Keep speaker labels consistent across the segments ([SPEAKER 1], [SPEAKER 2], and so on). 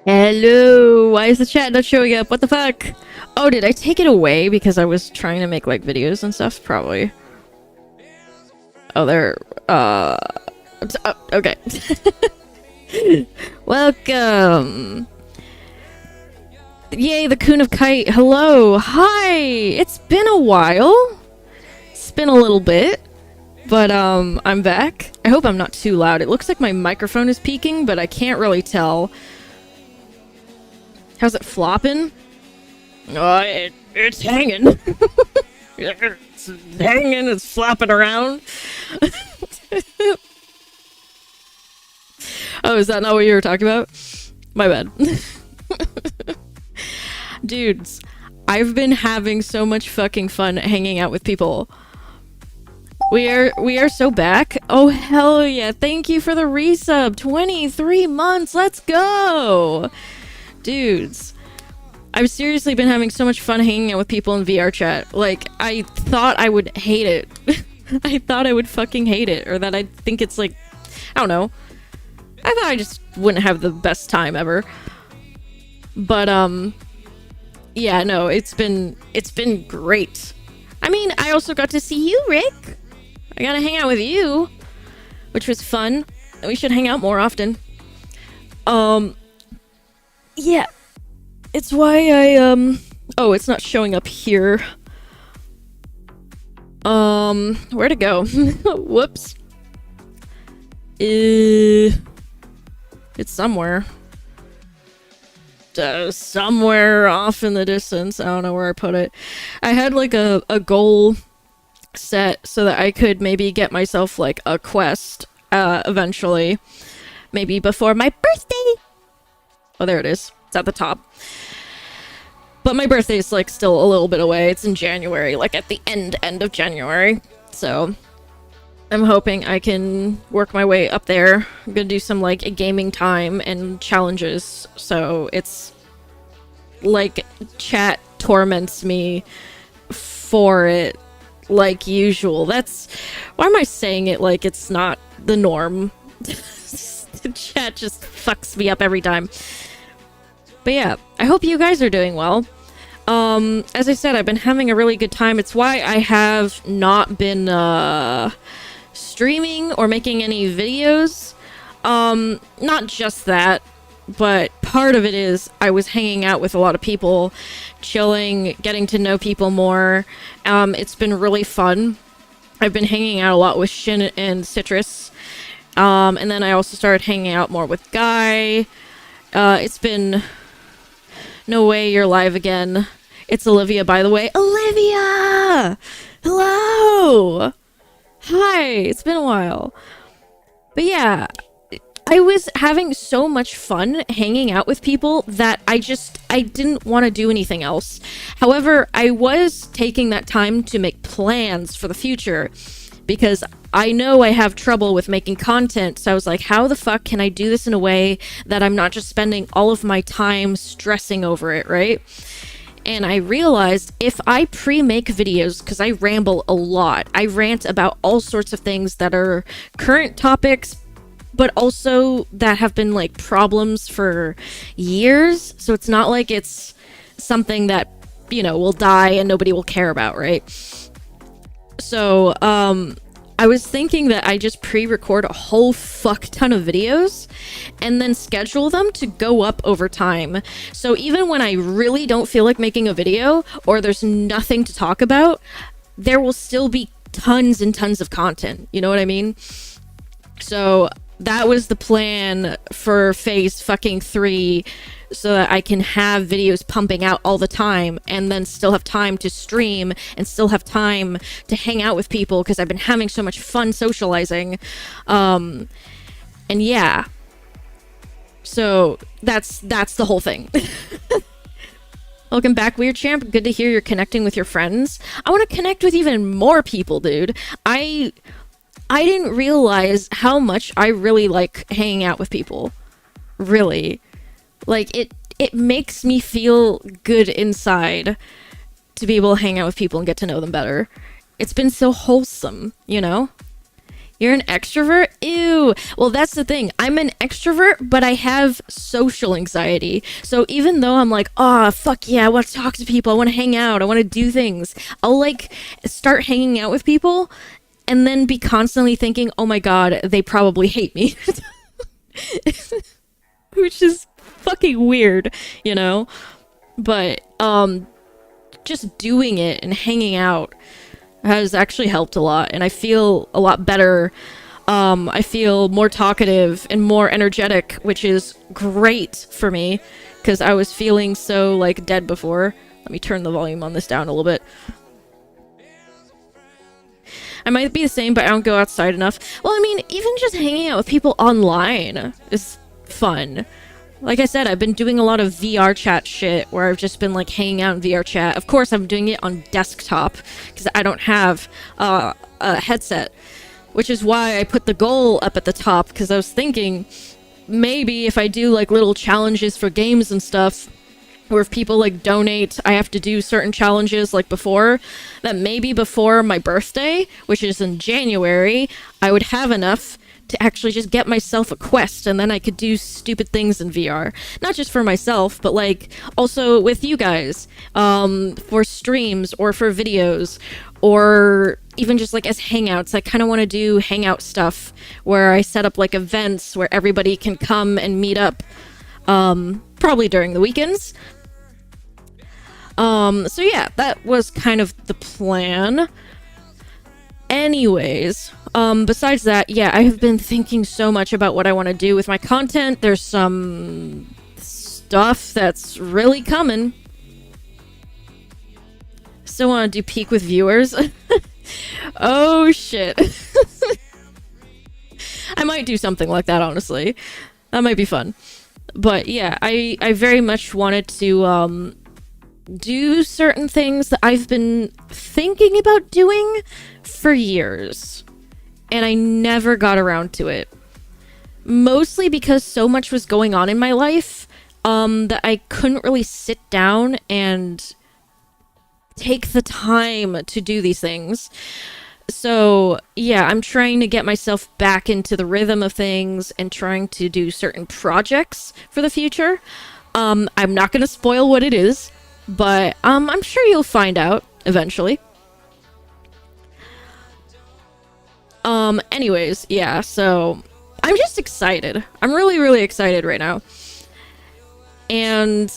[SPEAKER 1] Hello, why is the chat not showing up? What the fuck? Oh, did I take it away because I was trying to make like videos and stuff? Probably. Oh, there. Okay. Welcome. Yay, the Coon of Kite. Hello. Hi. It's been a while. It's been a little bit. But, I'm back. I hope I'm not too loud. It looks like my microphone is peaking, but I can't really tell. How's it flopping? Oh, it's hanging. It's hanging, it's flopping around. Oh, is that not what you were talking about? My bad. Dudes, I've been having so much fucking fun hanging out with people. We are so back. Oh, hell yeah. Thank you for the resub. 23 months. Let's go. Dudes, I've seriously been having so much fun hanging out with people in VR chat. Like, I thought I would hate it. I thought I would fucking hate it. Or that I'd think it's like, I don't know. I thought I just wouldn't have the best time ever. But, yeah, no, it's been great. I mean, I also got to see you, Rick. I got to hang out with you, which was fun. We should hang out more often. Yeah, it's why I, oh, it's not showing up here. Where to go? Whoops. It's somewhere. Somewhere off in the distance. I don't know where I put it. I had like a goal set so that I could maybe get myself like a quest eventually. Maybe before my birthday. Oh, there it is. It's at the top. But my birthday is like still a little bit away. It's in January, like at the end of January. So I'm hoping I can work my way up there. I'm gonna do some like gaming time and challenges. So it's like chat torments me for it like usual. That's why am I saying it like it's not the norm? The chat just fucks me up every time. But yeah, I hope you guys are doing well. As I said, I've been having a really good time. It's why I have not been streaming or making any videos. Not just that, but part of it is I was hanging out with a lot of people, chilling, getting to know people more. It's been really fun. I've been hanging out a lot with Shin and Citrus. And then I also started hanging out more with Guy. It's been... No way you're live again. It's Olivia, by the way. Olivia! Hello! Hi, it's been a while. But yeah, I was having so much fun hanging out with people that I didn't want to do anything else. However, I was taking that time to make plans for the future because I know I have trouble with making content. So I was like, how the fuck can I do this in a way that I'm not just spending all of my time stressing over it, right? And I realized if I pre-make videos, because I ramble a lot, I rant about all sorts of things that are current topics, but also that have been like problems for years. So it's not like it's something that, you know, will die and nobody will care about, right? So, I was thinking that I just pre-record a whole fuck ton of videos and then schedule them to go up over time. So even when I really don't feel like making a video or there's nothing to talk about, there will still be tons and tons of content. You know what I mean? So that was the plan for phase fucking 3, so that I can have videos pumping out all the time and then still have time to stream and still have time to hang out with people because I've been having so much fun socializing. And yeah. So that's the whole thing. Welcome back, Weird Champ. Good to hear you're connecting with your friends. I want to connect with even more people, dude. I didn't realize how much I really like hanging out with people. Really. Like, it makes me feel good inside to be able to hang out with people and get to know them better. It's been so wholesome, you know? You're an extrovert? Ew. Well, that's the thing. I'm an extrovert, but I have social anxiety. So even though I'm like, oh, fuck yeah, I want to talk to people, I want to hang out, I want to do things, I'll, like, start hanging out with people and then be constantly thinking, oh my god, they probably hate me. Which is fucking weird, you know? But just doing it and hanging out has actually helped a lot, and I feel a lot better. I feel more talkative and more energetic, which is great for me because I was feeling so like dead before. Let me turn the volume on this down a little bit. I might be the same, but I don't go outside enough. Well, I mean, even just hanging out with people online is fun. Like I said, I've been doing a lot of VR chat shit where I've just been like hanging out in VR chat. Of course, I'm doing it on desktop because I don't have a headset, which is why I put the goal up at the top, because I was thinking maybe if I do like little challenges for games and stuff, or if people like donate, I have to do certain challenges like before, that maybe before my birthday, which is in January, I would have enough to actually just get myself a Quest, and then I could do stupid things in VR. Not just for myself, but like also with you guys, for streams or for videos, or even just like as hangouts. I kind of want to do hangout stuff where I set up like events where everybody can come and meet up, probably during the weekends. So yeah, that was kind of the plan. Anyways, besides that, yeah, I have been thinking so much about what I want to do with my content. There's some stuff that's really coming. Still want to do peak with viewers. Oh shit. I might do something like that, honestly. That might be fun. But yeah, I very much wanted to do certain things that I've been thinking about doing for years, and I never got around to it. Mostly because so much was going on in my life that I couldn't really sit down and take the time to do these things. So yeah, I'm trying to get myself back into the rhythm of things and trying to do certain projects for the future. I'm not gonna spoil what it is, but I'm sure you'll find out eventually. Anyways, yeah, so I'm just excited. I'm really, really excited right now. And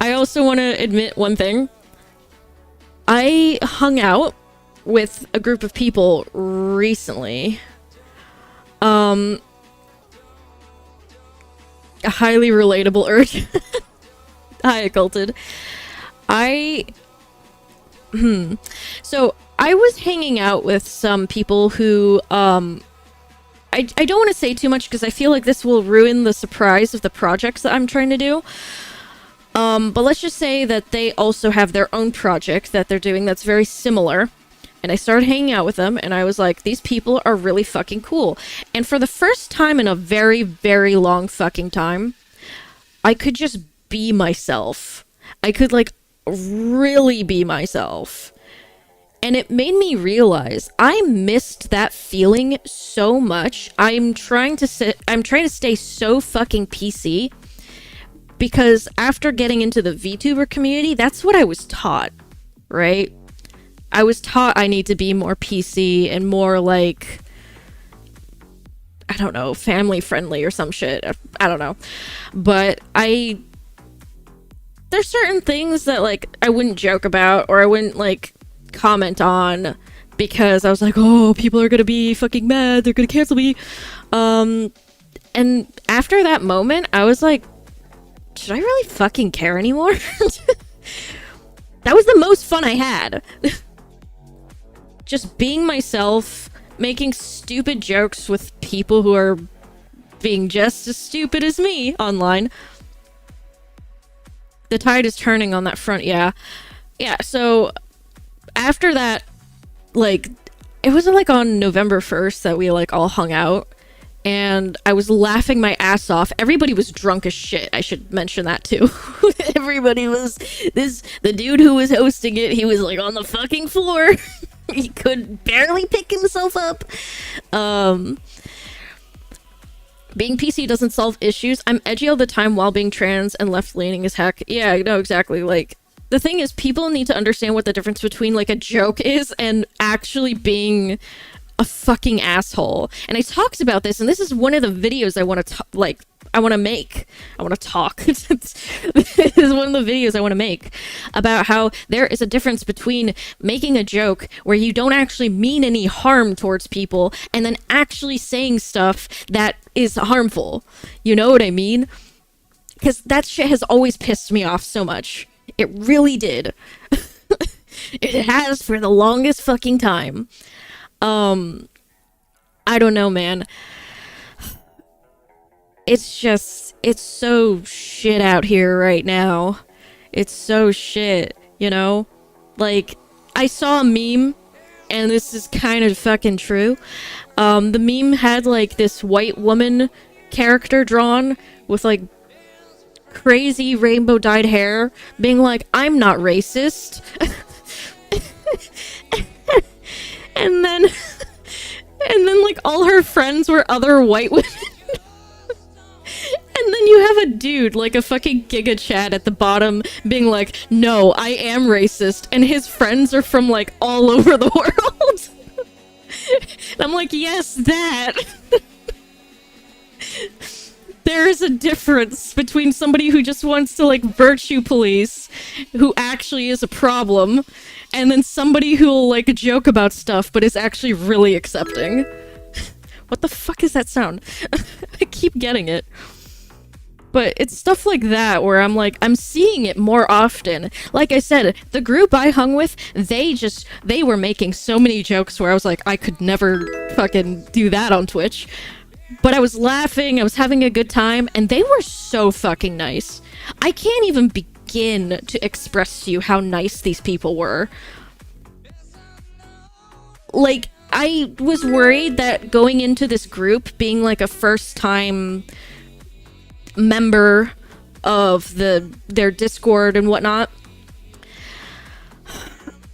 [SPEAKER 1] I also want to admit one thing. I hung out with a group of people recently. A highly relatable urge. Hi, Occulted. So I was hanging out with some people who, I don't want to say too much because I feel like this will ruin the surprise of the projects that I'm trying to do. But let's just say that they also have their own project that they're doing that's very similar. And I started hanging out with them, and I was like, these people are really fucking cool. And for the first time in a very, very long fucking time, I could just be myself. I could, like, really be myself. And it made me realize I missed that feeling so much. I'm trying to stay so fucking PC. Because after getting into the VTuber community, that's what I was taught, right? I was taught I need to be more PC and more, like, I don't know, family friendly or some shit. I don't know. But there's certain things that, like, I wouldn't joke about or I wouldn't, like, comment on because I was like, oh, people are gonna be fucking mad. They're gonna cancel me. And after that moment, I was like, should I really fucking care anymore? That was the most fun I had. Just being myself, making stupid jokes with people who are being just as stupid as me online. The tide is turning on that front, yeah. Yeah, so after that, like, it was like on November 1st that we like all hung out. And I was laughing my ass off. Everybody was drunk as shit. I should mention that too. Everybody was the dude who was hosting it, he was like on the fucking floor. He could barely pick himself up. Being PC doesn't solve issues. I'm edgy all the time while being trans and left-leaning as heck. Yeah, no, exactly. Like, the thing is, people need to understand what the difference between like a joke is and actually being a fucking asshole. And I talked about this, and this is one of the videos I want to make. I want to talk. This is one of the videos I want to make about how there is a difference between making a joke where you don't actually mean any harm towards people and then actually saying stuff that is harmful. You know what I mean? Because that shit has always pissed me off so much. It really did. It has for the longest fucking time. I don't know, man. It's so shit out here right now. It's so shit, you know? Like, I saw a meme, and this is kind of fucking true. The meme had, like, this white woman character drawn with, like, crazy rainbow dyed hair, being like, I'm not racist. And then, like, all her friends were other white women. And then you have a dude, like a fucking Giga Chad at the bottom being like, no, I am racist, and his friends are from like all over the world. And I'm like, yes, that. There is a difference between somebody who just wants to like virtue police, who actually is a problem, and then somebody who'll like joke about stuff but is actually really accepting. What the fuck is that sound? I keep getting it. But it's stuff like that where I'm like, I'm seeing it more often. Like I said, the group I hung with, they were making so many jokes where I was like, I could never fucking do that on Twitch. But I was laughing, I was having a good time, and they were so fucking nice. I can't even begin to express to you how nice these people were. Like, I was worried that going into this group, being like a first time member of their Discord and whatnot,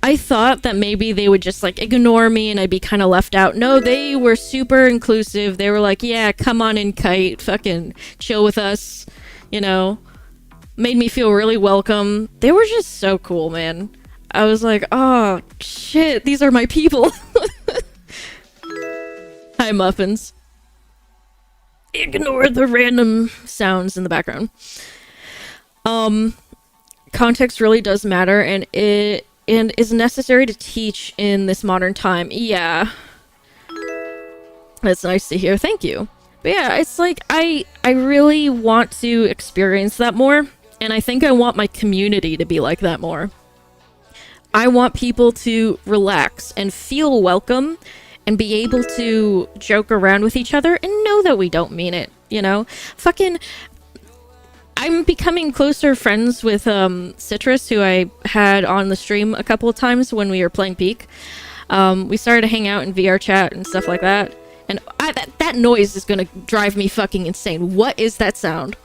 [SPEAKER 1] I thought that maybe they would just like ignore me and I'd be kind of left out. No, they were super inclusive. They were like, yeah, come on in, Kite, fucking chill with us, you know, made me feel really welcome. They were just so cool, man. I was like, oh shit, these are my people. Hi, Muffins. Ignore the random sounds in the background. Context really does matter, and it is necessary to teach in this modern time. Yeah. That's nice to hear. Thank you. But yeah, it's like I really want to experience that more, and I think I want my community to be like that more. I want people to relax and feel welcome and be able to joke around with each other and know that we don't mean it, you know? Fucking... I'm becoming closer friends with Citrus, who I had on the stream a couple of times when we were playing Peak. We started to hang out in VR chat and stuff like that. And that noise is gonna drive me fucking insane. What is that sound?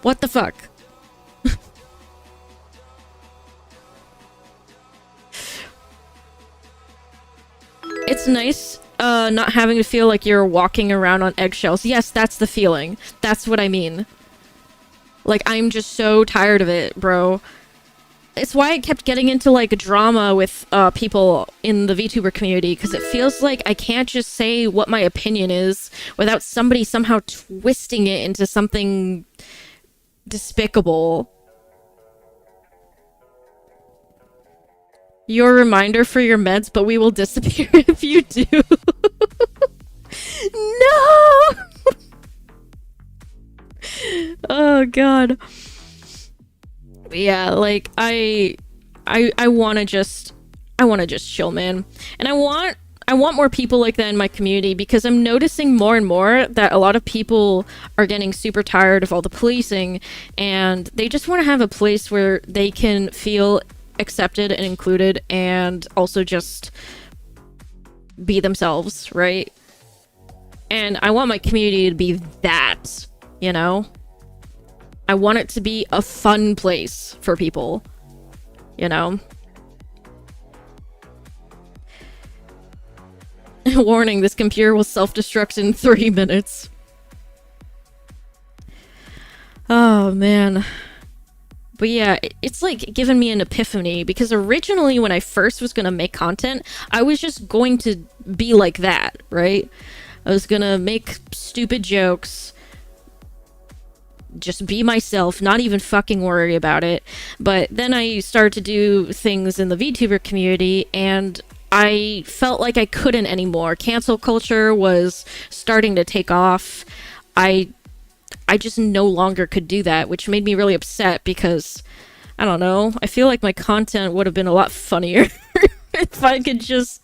[SPEAKER 1] What the fuck? It's nice not having to feel like you're walking around on eggshells. Yes, that's the feeling. That's what I mean. Like, I'm just so tired of it, bro. It's why I kept getting into, like, drama with people in the VTuber community, because it feels like I can't just say what my opinion is without somebody somehow twisting it into something despicable. Your reminder for your meds, but we will disappear if you do. No! Oh god. Yeah, like I wanna just chill, man. And I want more people like that in my community, because I'm noticing more and more that a lot of people are getting super tired of all the policing, and they just want to have a place where they can feel accepted and included and also just be themselves, right? And I want my community to be that, you know? I want it to be a fun place for people, you know? Warning, this computer will self-destruct in 3 minutes. Oh, man. But yeah, it's like given me an epiphany, because originally when I first was gonna make content, I was just going to be like that, right? I was gonna make stupid jokes, just be myself, not even fucking worry about it. But then I started to do things in the VTuber community, and I felt like I couldn't anymore. Cancel culture was starting to take off. I just no longer could do that, which made me really upset, because, I don't know, I feel like my content would have been a lot funnier if I could just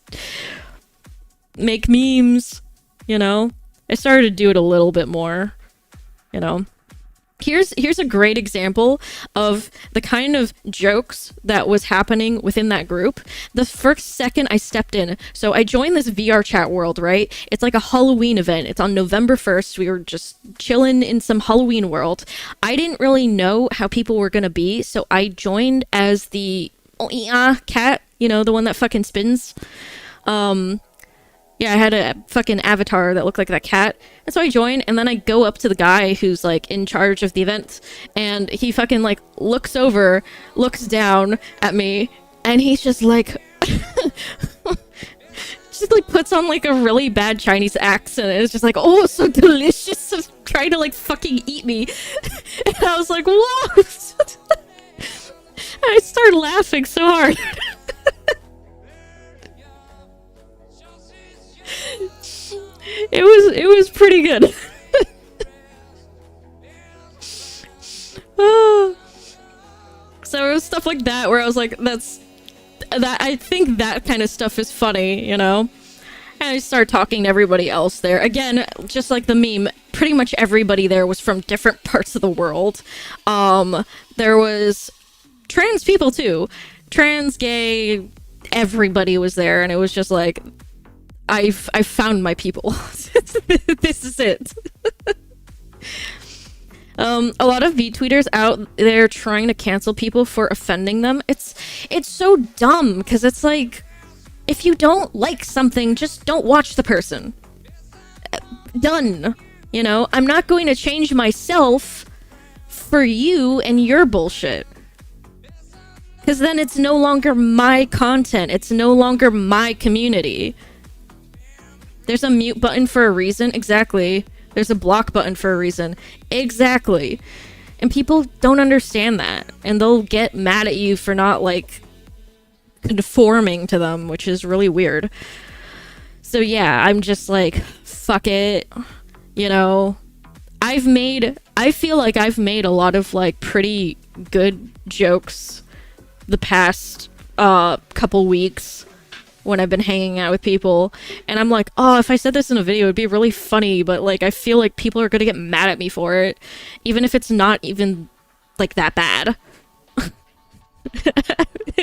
[SPEAKER 1] make memes, you know? I started to do it a little bit more, you know? Here's a great example of the kind of jokes that was happening within that group. The first second I stepped in, so I joined this VR chat world, right? It's like a Halloween event. It's on November 1st. We were just chilling in some Halloween world. I didn't really know how people were gonna be, so I joined as the cat, you know, the one that fucking spins. Yeah, I had a fucking avatar that looked like that cat. And so I join, and then I go up to the guy who's like in charge of the event, and he fucking like looks over, looks down at me, and he's just like just like puts on like a really bad Chinese accent, and it's just like, oh, so delicious, trying to like fucking eat me. And I was like, what? And I started laughing so hard. It was pretty good. So it was stuff like that where I was like, I think that kind of stuff is funny, you know? And I started talking to everybody else there. Again, just like the meme, pretty much everybody there was from different parts of the world. There was trans people too. Trans, gay, everybody was there, and it was just like, I've found my people. This is it. A lot of V-tweeters out there trying to cancel people for offending them. It's so dumb, because it's like, if you don't like something, just don't watch the person. Done. You know, I'm not going to change myself for you and your bullshit. Because then it's no longer my content. It's no longer my community. There's a mute button for a reason. Exactly. There's a block button for a reason. Exactly. And people don't understand that. And they'll get mad at you for not, like, conforming to them, which is really weird. So yeah, I'm just like, fuck it. You know, I feel like I've made a lot of, like, pretty good jokes the past couple weeks when I've been hanging out with people, and I'm like, oh, if I said this in a video, it'd be really funny, but like, I feel like people are gonna get mad at me for it, even if it's not even like that bad.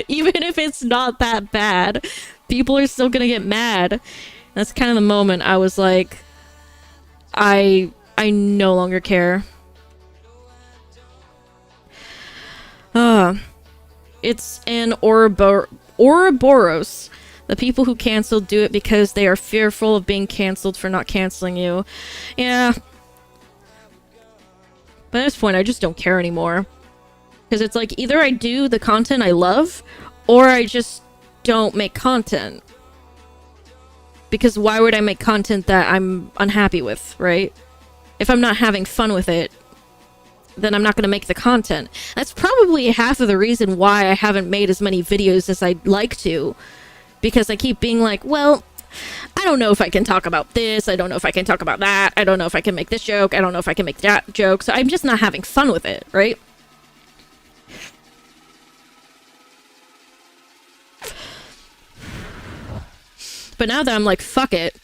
[SPEAKER 1] Even if it's not that bad, people are still gonna get mad. That's kind of the moment I was like, I no longer care. It's an Ouroboros. The people who canceled do it because they are fearful of being canceled for not canceling you. Yeah. But at this point, I just don't care anymore. Because it's like, either I do the content I love, or I just don't make content. Because why would I make content that I'm unhappy with, right? If I'm not having fun with it, then I'm not going to make the content. That's probably half of the reason why I haven't made as many videos as I'd like to. Because I keep being like, well, I don't know if I can talk about this, I don't know if I can talk about that, I don't know if I can make this joke, I don't know if I can make that joke, so I'm just not having fun with it, right? But now that I'm like, fuck it,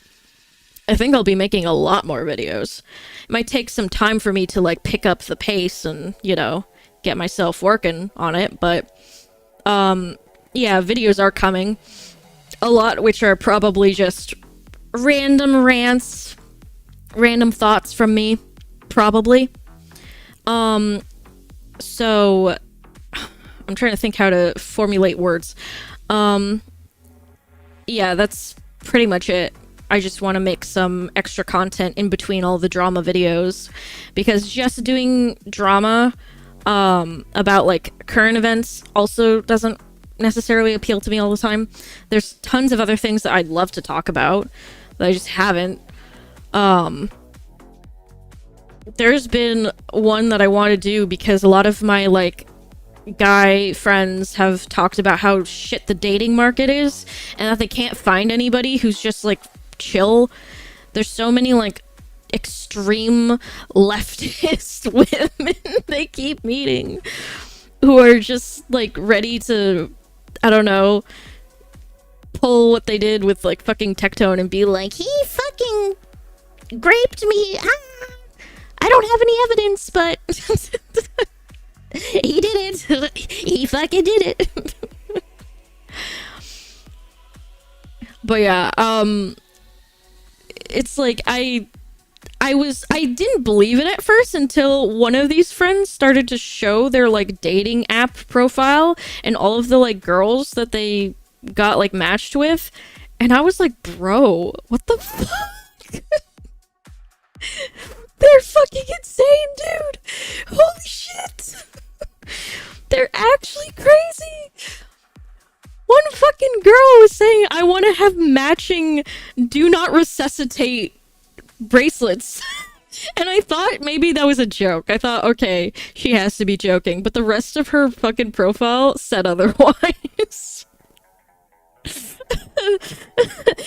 [SPEAKER 1] I think I'll be making a lot more videos. It might take some time for me to like pick up the pace and, you know, get myself working on it, but yeah, videos are coming. A lot which are probably just random rants, random thoughts from me, probably. So I'm trying to think how to formulate words. Yeah, that's pretty much it. I just want to make some extra content in between all the drama videos, because just doing drama about like current events also doesn't necessarily appeal to me all the time. There's tons of other things that I'd love to talk about that I just haven't. There's been one that I want to do because a lot of my like guy friends have talked about how shit the dating market is, and that they can't find anybody who's just like chill. There's so many like extreme leftist women they keep meeting who are just like ready to, I don't know, pull what they did with like fucking Tectone and be like, he fucking raped me. I don't have any evidence, but he did it. He fucking did it. But yeah, it's like I didn't believe it at first until one of these friends started to show their like dating app profile and all of the like girls that they got like matched with, And I was like, bro, what the fuck? They're fucking insane, dude! Holy shit! They're actually crazy! One fucking girl was saying, I want to have matching do not resuscitate bracelets. And I thought maybe that was a joke. I thought, okay, she has to be joking. But the rest of her fucking profile said otherwise.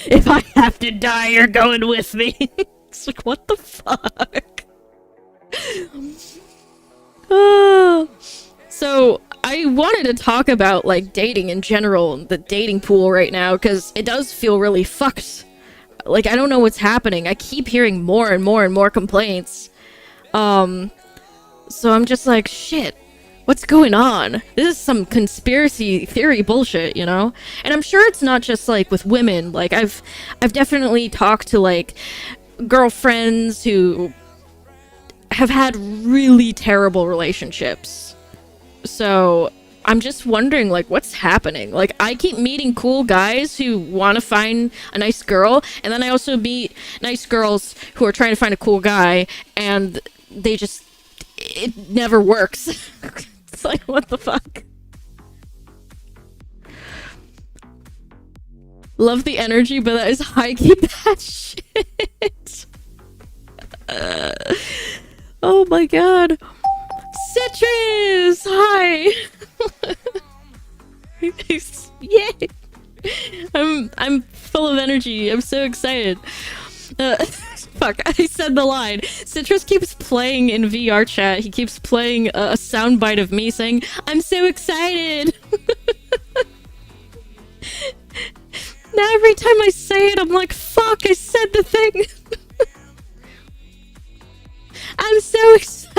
[SPEAKER 1] If I have to die, you're going with me. It's like, what the fuck? So, I wanted to talk about, like, dating in general, the dating pool right now, because it does feel really fucked. Like, I don't know what's happening. I keep hearing more and more and more complaints. So I'm just like, shit, what's going on? This is some conspiracy theory bullshit, you know? And I'm sure it's not just, like, with women. Like, I've definitely talked to, like, girlfriends who have had really terrible relationships. So I'm just wondering, like, what's happening? Like, I keep meeting cool guys who want to find a nice girl, and then I also meet nice girls who are trying to find a cool guy, and they just... it never works. It's like, what the fuck? Love the energy, but that is high-key bad shit. Oh my god. Citrus! Hi! Yay! I'm full of energy. I'm so excited. Fuck, I said the line. Citrus keeps playing in VR chat. He keeps playing a soundbite of me saying, I'm so excited! Now every time I say it, I'm like, fuck, I said the thing! I'm so excited!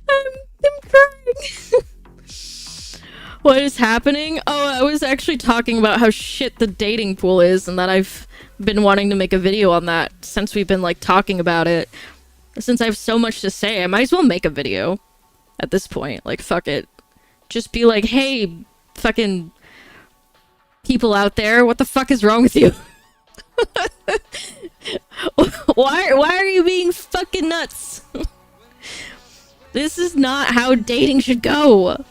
[SPEAKER 1] I'm crying. What is happening? Oh, I was actually talking about how shit the dating pool is, and that I've been wanting to make a video on that since we've been, like, talking about it. Since I have so much to say, I might as well make a video at this point. Like, fuck it. Just be like, hey, fucking people out there, what the fuck is wrong with you? Why are you being fucking nuts? This is not how dating should go.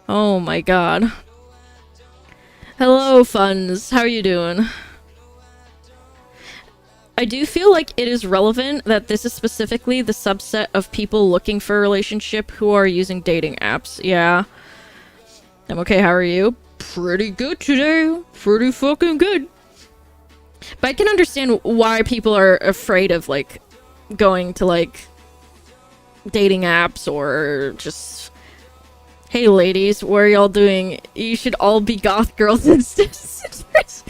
[SPEAKER 1] Oh my god. Hello, Funds. How are you doing? I do feel like it is relevant that this is specifically the subset of people looking for a relationship who are using dating apps. Yeah. I'm okay, how are you? Pretty good today. Pretty fucking good. But I can understand why people are afraid of, like, going to, like, dating apps or just... Hey ladies, what are y'all doing? You should all be goth girls instead of Citrus.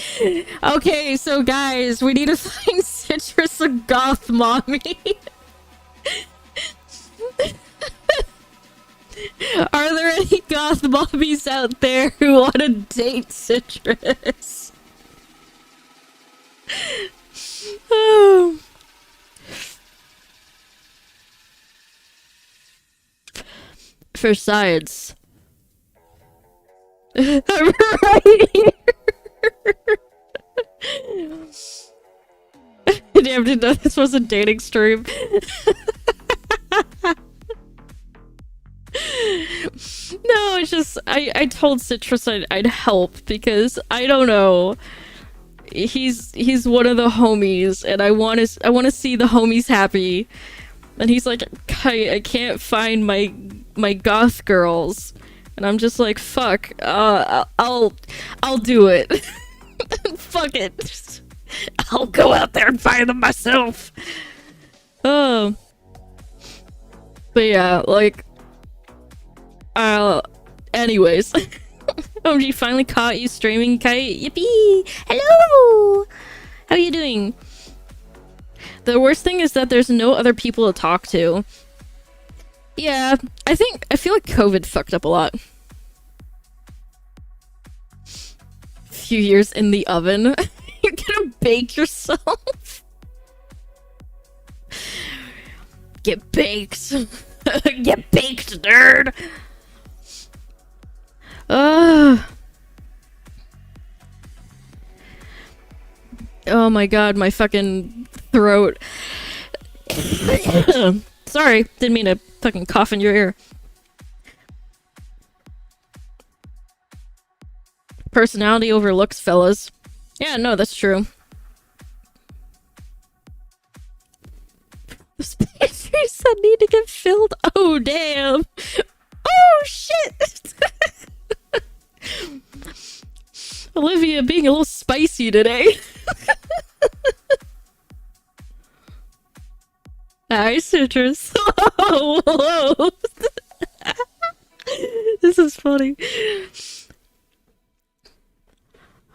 [SPEAKER 1] Okay, so guys, we need to find Citrus a goth mommy. Are there any goth mommies out there who want to date Citrus? Oh. For science. I'm right here. Damn, didn't know this was a dating stream. No, it's just I told Citrus I'd help because I don't know. He's one of the homies, and I want to see the homies happy. And he's like, I can't find my goth girls, and I'm just like, fuck. I'll do it. Fuck it. I'll go out there and find them myself. Oh. But yeah, like. Anyways. OMG finally caught you streaming, Kite. Yippee! Hello! How are you doing? The worst thing is that there's no other people to talk to. Yeah, I feel like COVID fucked up a lot. Few years in the oven. You're gonna bake yourself? Get baked. Get baked, nerd. Oh my god, my fucking throat. Sorry, didn't mean to fucking cough in your ear. Personality over looks, fellas. Yeah, no, that's true. Those pastries that need to get filled. Oh, damn. Oh, shit. Olivia being a little spicy today. Hi, Citrus. Whoa. This is funny.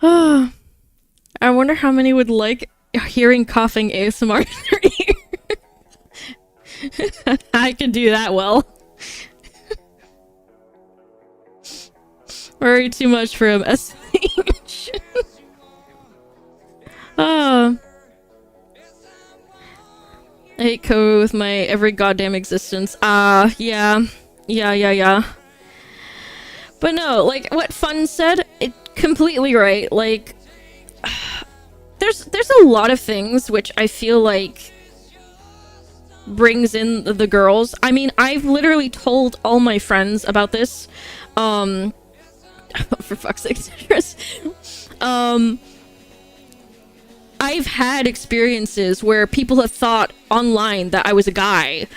[SPEAKER 1] I wonder how many would like hearing coughing ASMR in their ear. I can do that well. Worry too much for him. SH. I hate Ko with my every goddamn existence. Yeah. But no, like what Fun said, it completely right. Like there's a lot of things which I feel like brings in the girls. I mean, I've literally told all my friends about this. For fuck's sake, Citrus. I've had experiences where people have thought online that I was a guy,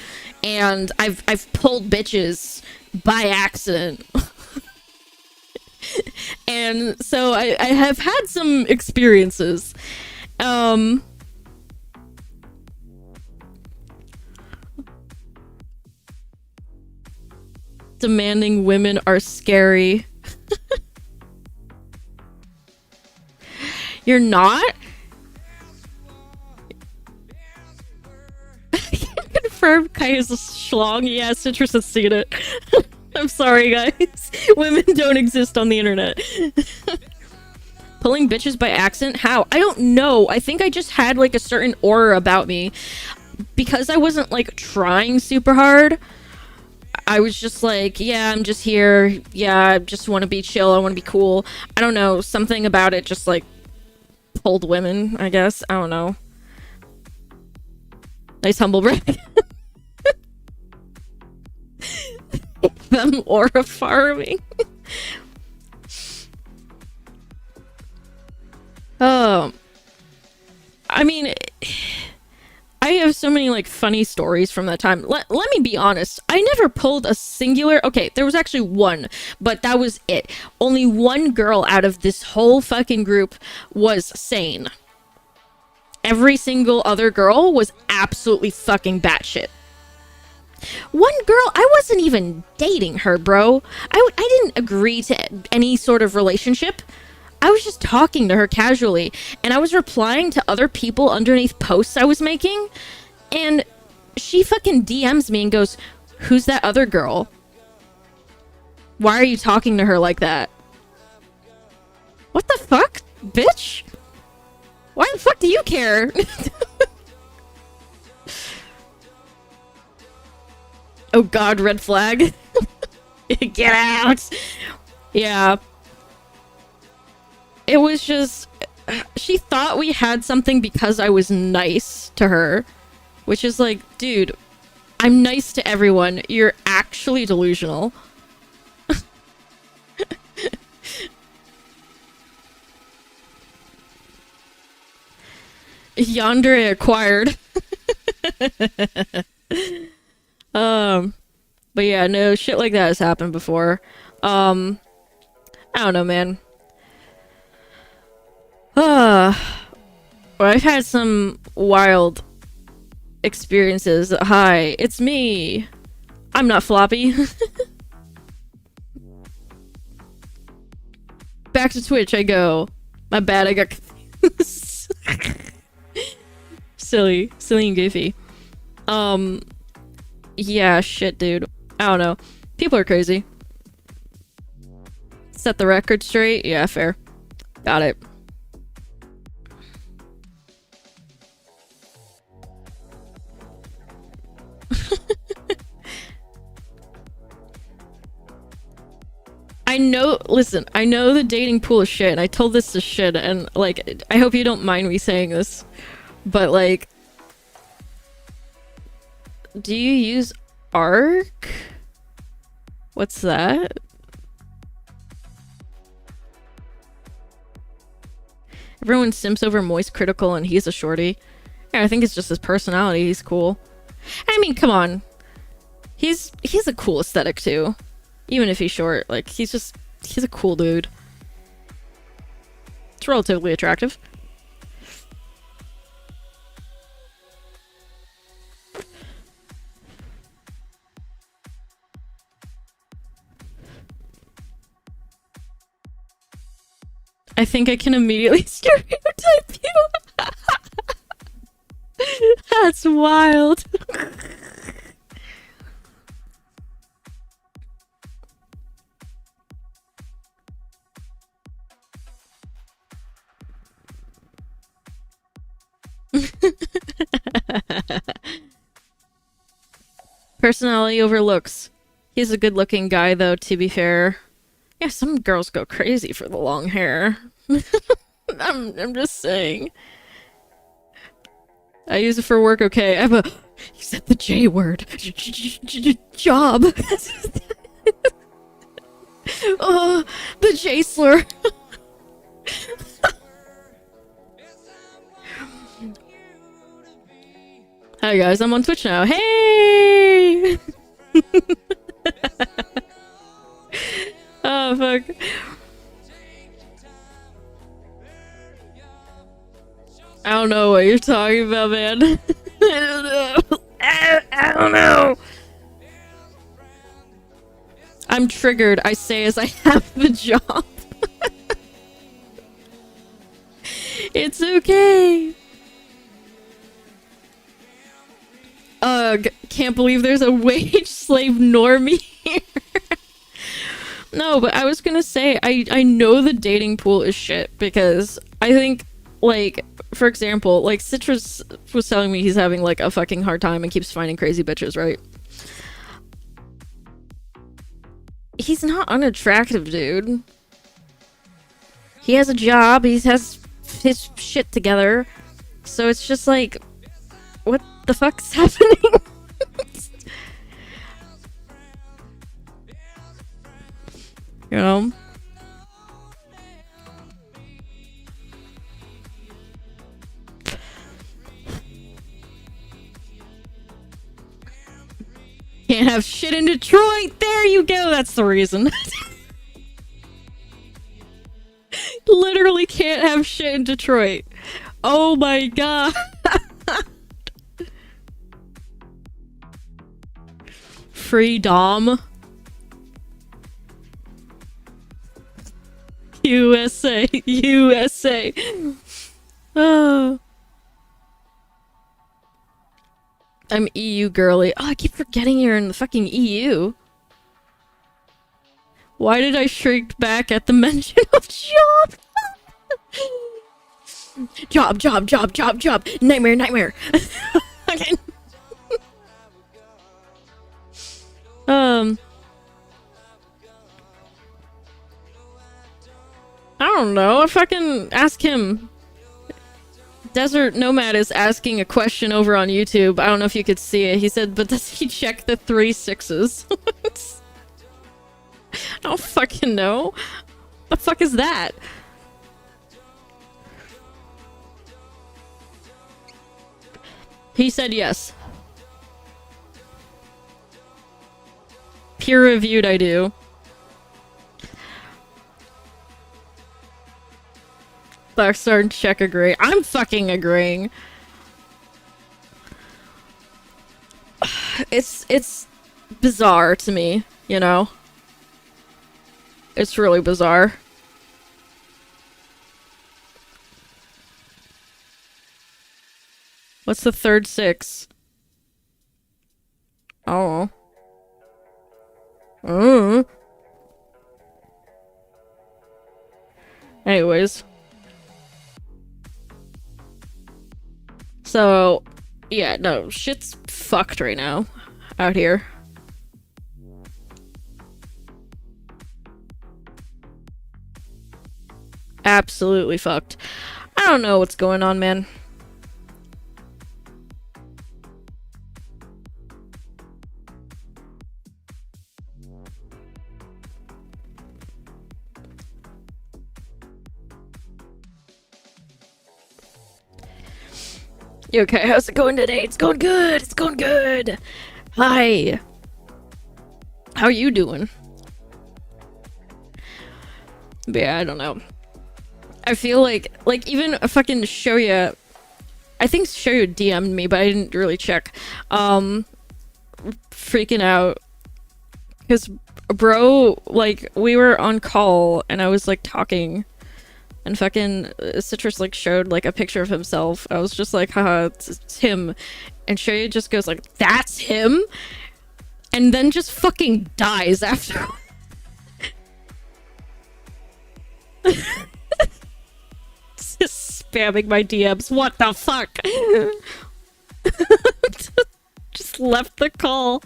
[SPEAKER 1] and I've pulled bitches by accident. And so I have had some experiences. Demanding women are scary. You're not? Confirmed Kaya's a schlong. Yeah, Citrus has seen it. I'm sorry, guys. Women don't exist on the internet. Pulling bitches by accident? How? I don't know. I think I just had like a certain aura about me. Because I wasn't like trying super hard. I was just like, yeah, I'm just here. Yeah, I just want to be chill. I want to be cool. I don't know. Something about it just like pulled women, I guess. I don't know. Nice humble brag. Them aura farming. I mean, I have so many like funny stories from that time. Let me be honest. I never pulled a singular. Okay, there was actually one, but that was it. Only one girl out of this whole fucking group was sane. Every single other girl was absolutely fucking batshit. One girl, I wasn't even dating her, bro. I didn't agree to any sort of relationship. I was just talking to her casually, and I was replying to other people underneath posts I was making, and she fucking DMs me and goes, "Who's that other girl? Why are you talking to her like that?" What the fuck, bitch? Why the fuck do you care? Oh god, red flag. Get out. Yeah. It was just... She thought we had something because I was nice to her. Which is like, dude, I'm nice to everyone. You're actually delusional. Yandere acquired. But yeah, no, shit like that has happened before. I don't know, man. Well, I've had some wild experiences. Hi, it's me. I'm not floppy. Back to Twitch I go. My bad, I got confused. Silly and goofy. Yeah, shit, dude. I don't know. People are crazy. Set the record straight? Yeah, fair. Got it. I know, listen, I know the dating pool is shit, and I told this to shit, and, like, I hope you don't mind me saying this, but, like, do you use ARC? What's that? Everyone simps over Moist Critical, and he's a shorty. Yeah, I think it's just his personality, he's cool. I mean, come on. He's a cool aesthetic, too. Even if he's short, like, he's a cool dude. It's relatively attractive. I think I can immediately stereotype you. That's wild. Personality over looks. He's a good-looking guy, though, to be fair. Yeah, some girls go crazy for the long hair. I'm just saying. I use it for work, okay. I have a... You said the J word. Job. Oh, the J slur. Hi guys, I'm on Twitch now. Hey! Oh, fuck. I don't know what you're talking about, man. I don't know. I don't know. I'm triggered, I say as I have the job. It's okay. Ugh, can't believe there's a wage slave normie here. No, but I was gonna say, I know the dating pool is shit, because I think, like, for example, like, Citrus was telling me he's having, like, a fucking hard time and keeps finding crazy bitches, right? He's not unattractive, dude. He has a job, he has his shit together, so it's just like, what the fuck's happening? You know? Can't have shit in Detroit! There you go! That's the reason. Literally can't have shit in Detroit. Oh my god. Free Dom. USA. USA. Oh. I'm EU girly. Oh, I keep forgetting you're in the fucking EU. Why did I shrink back at the mention of job? Job, job, job, job, job. Nightmare, nightmare. Okay. I don't know. I fucking ask him. Desert Nomad is asking a question over on YouTube. I don't know if you could see it. He said, but does he check the 3 6s? I don't fucking know. The fuck is that? He said yes. Peer reviewed, I do. Blackstar and Check agree. I'm fucking agreeing. It's bizarre to me, you know? It's really bizarre. What's the third 6? Oh. Anyways. So, yeah, no, shit's fucked right now. Out here. Absolutely fucked. I don't know what's going on, man. You okay? How's it going today? It's going good. It's going good. Hi. How are you doing? But yeah, I don't know. I feel like even a fucking Shoya, I think Shoya DM'd me, but I didn't really check. Freaking out. Because, bro, like, we were on call, and I was, like, talking, and fucking Citrus, like, showed, like, a picture of himself. I was just like, haha, it's him. And Shoya just goes, like, that's him? And then just fucking dies after. Just spamming my DMs. What the fuck? Just left the call.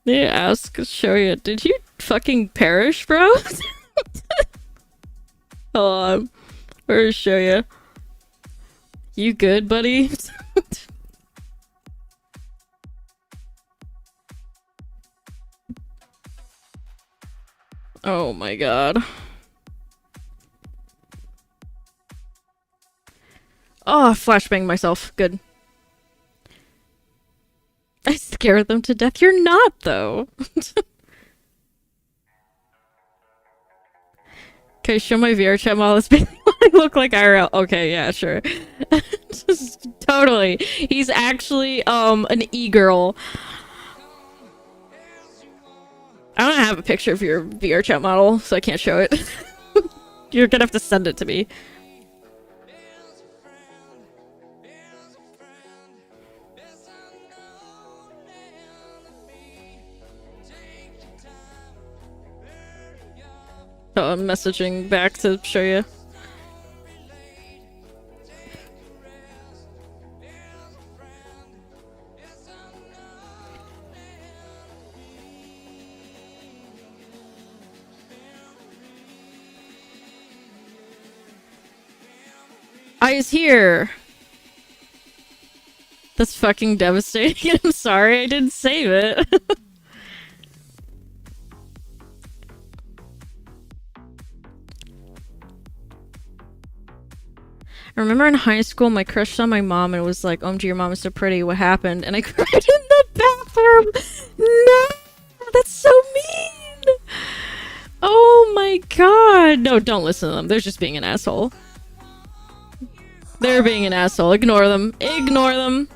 [SPEAKER 1] They ask Shoya, did you fucking perish, bro? Hold on. Where is Shoya? You good, buddy? Oh my god. Oh, flashbang myself. Good. I scared them to death. You're not, though. Okay, show my VR chat model. This basically what I look like IRL. Okay, yeah, sure. Just totally. He's actually, an e-girl. I don't have a picture of your VR chat model, so I can't show it. You're gonna have to send it to me. Oh, I'm messaging back to show you. I's here. That's fucking devastating. I'm sorry I didn't save it. I remember in high school, my crush saw my mom and was like, OMG, your mom is so pretty. What happened? And I cried in the bathroom. No, that's so mean. Oh my god. No, don't listen to them. They're just being an asshole. They're being an asshole. Ignore them. Ignore them.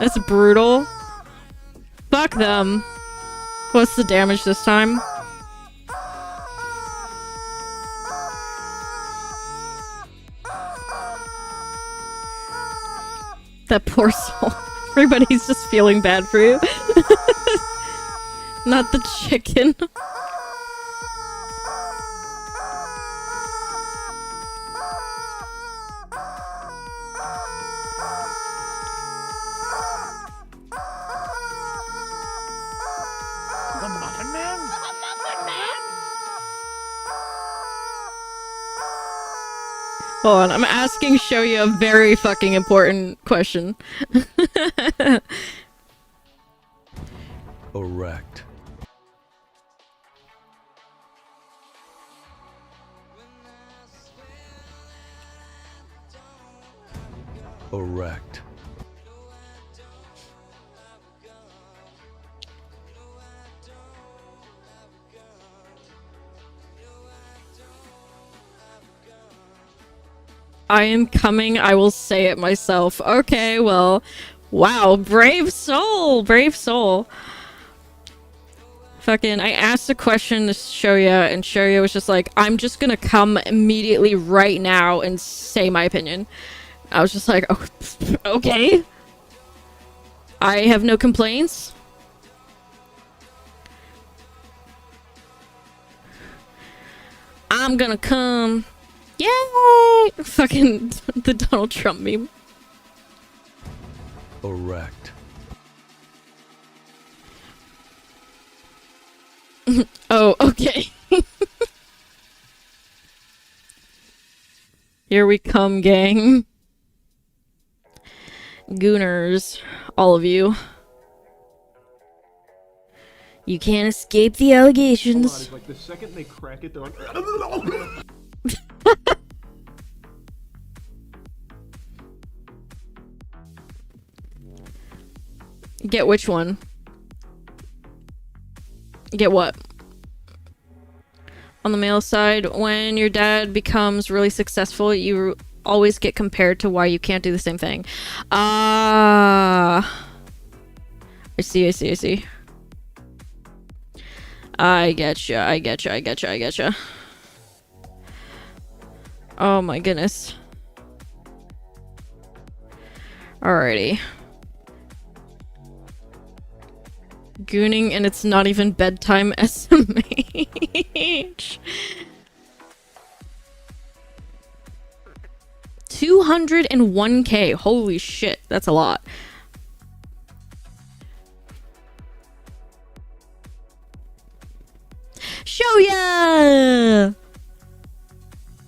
[SPEAKER 1] That's brutal. Fuck them. What's the damage this time? That poor soul. Everybody's just feeling bad for you. Not the chicken.
[SPEAKER 2] The Muffin Man? The Muffin Man?
[SPEAKER 1] Hold on, I'm asking Shoya a very fucking important question.
[SPEAKER 3] Erect. Erect.
[SPEAKER 1] I am coming, I will say it myself. Okay, well, wow, brave soul, brave soul. Fucking, I asked a question to Shoya, and Shoya was just like, I'm just gonna come immediately right now and say my opinion. I was just like, oh, okay. I have no complaints. I'm gonna come. Yay! Fucking the Donald Trump meme.
[SPEAKER 3] Erect.
[SPEAKER 1] Oh, okay. Here we come, gang. Gooners. All of you. You can't escape the allegations.
[SPEAKER 2] Like the second they crack it, they're like.
[SPEAKER 1] Get which one? Get what? On the male side, when your dad becomes really successful, you always get compared to why you can't do the same thing. Ah. I see. I getcha. Oh my goodness. Alrighty. Gooning and it's not even bedtime SMH. 201k. Holy shit, that's a lot. Show ya!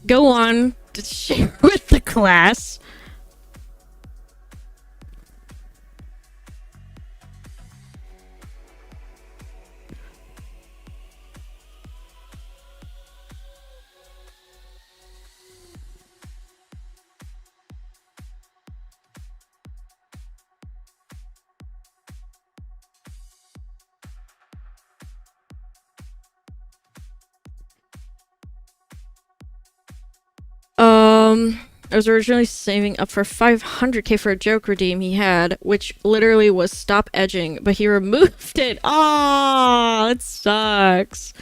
[SPEAKER 1] Go on to share with the class. I was originally saving up for 500k for a joke redeem he had, which literally was stop edging, but he removed it. Oh, it sucks.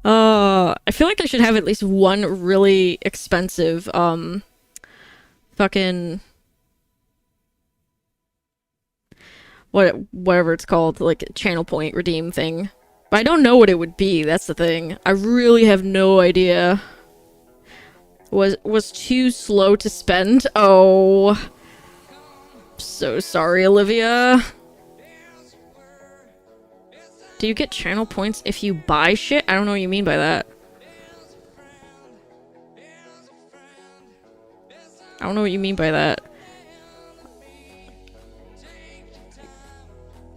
[SPEAKER 1] I feel like I should have at least one really expensive, fucking... whatever it's called, like, channel point redeem thing. But I don't know what it would be, that's the thing. I really have no idea. Was too slow to spend? Oh. So sorry, Olivia. Do you get channel points if you buy shit? I don't know what you mean by that. I don't know what you mean by that.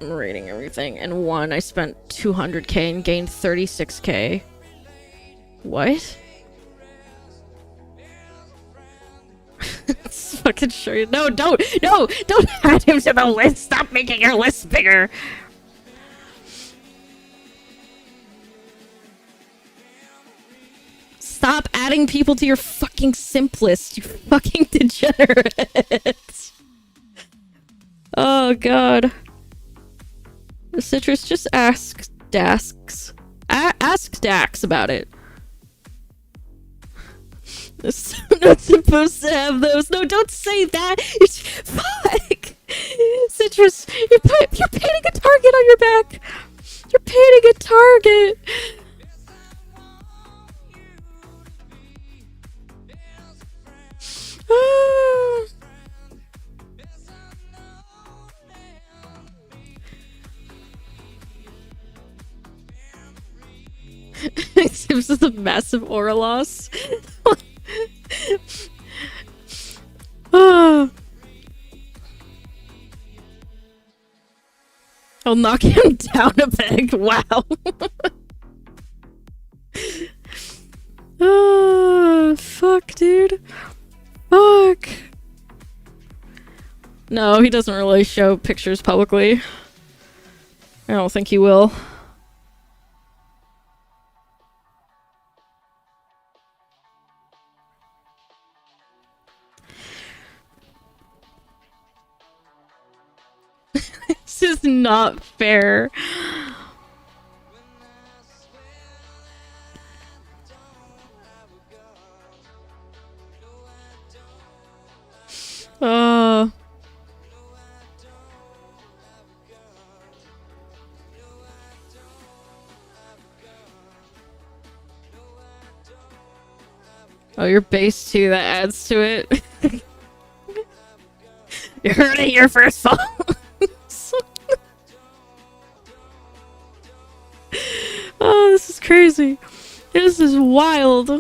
[SPEAKER 1] I'm reading everything. And one, I spent 200k and gained 36k. What? Let's fucking show you. No, don't add him to the list. Stop making your list bigger. Stop adding people to your fucking simplist, you fucking degenerate. Oh god. Citrus, just ask Dax. Ask Dax about it. I'm not supposed to have those. No, don't say that. It's fuck. Citrus, you're painting a target on your back. You're painting a target. Sims is a massive aura loss. I'll knock him down a peg. Wow. Fuck, dude. Fuck. No, he doesn't really show pictures publicly. I don't think he will. This is not fair. Oh, your base too, that adds to it. You're hurting your first fall. Oh, this is crazy. This is wild.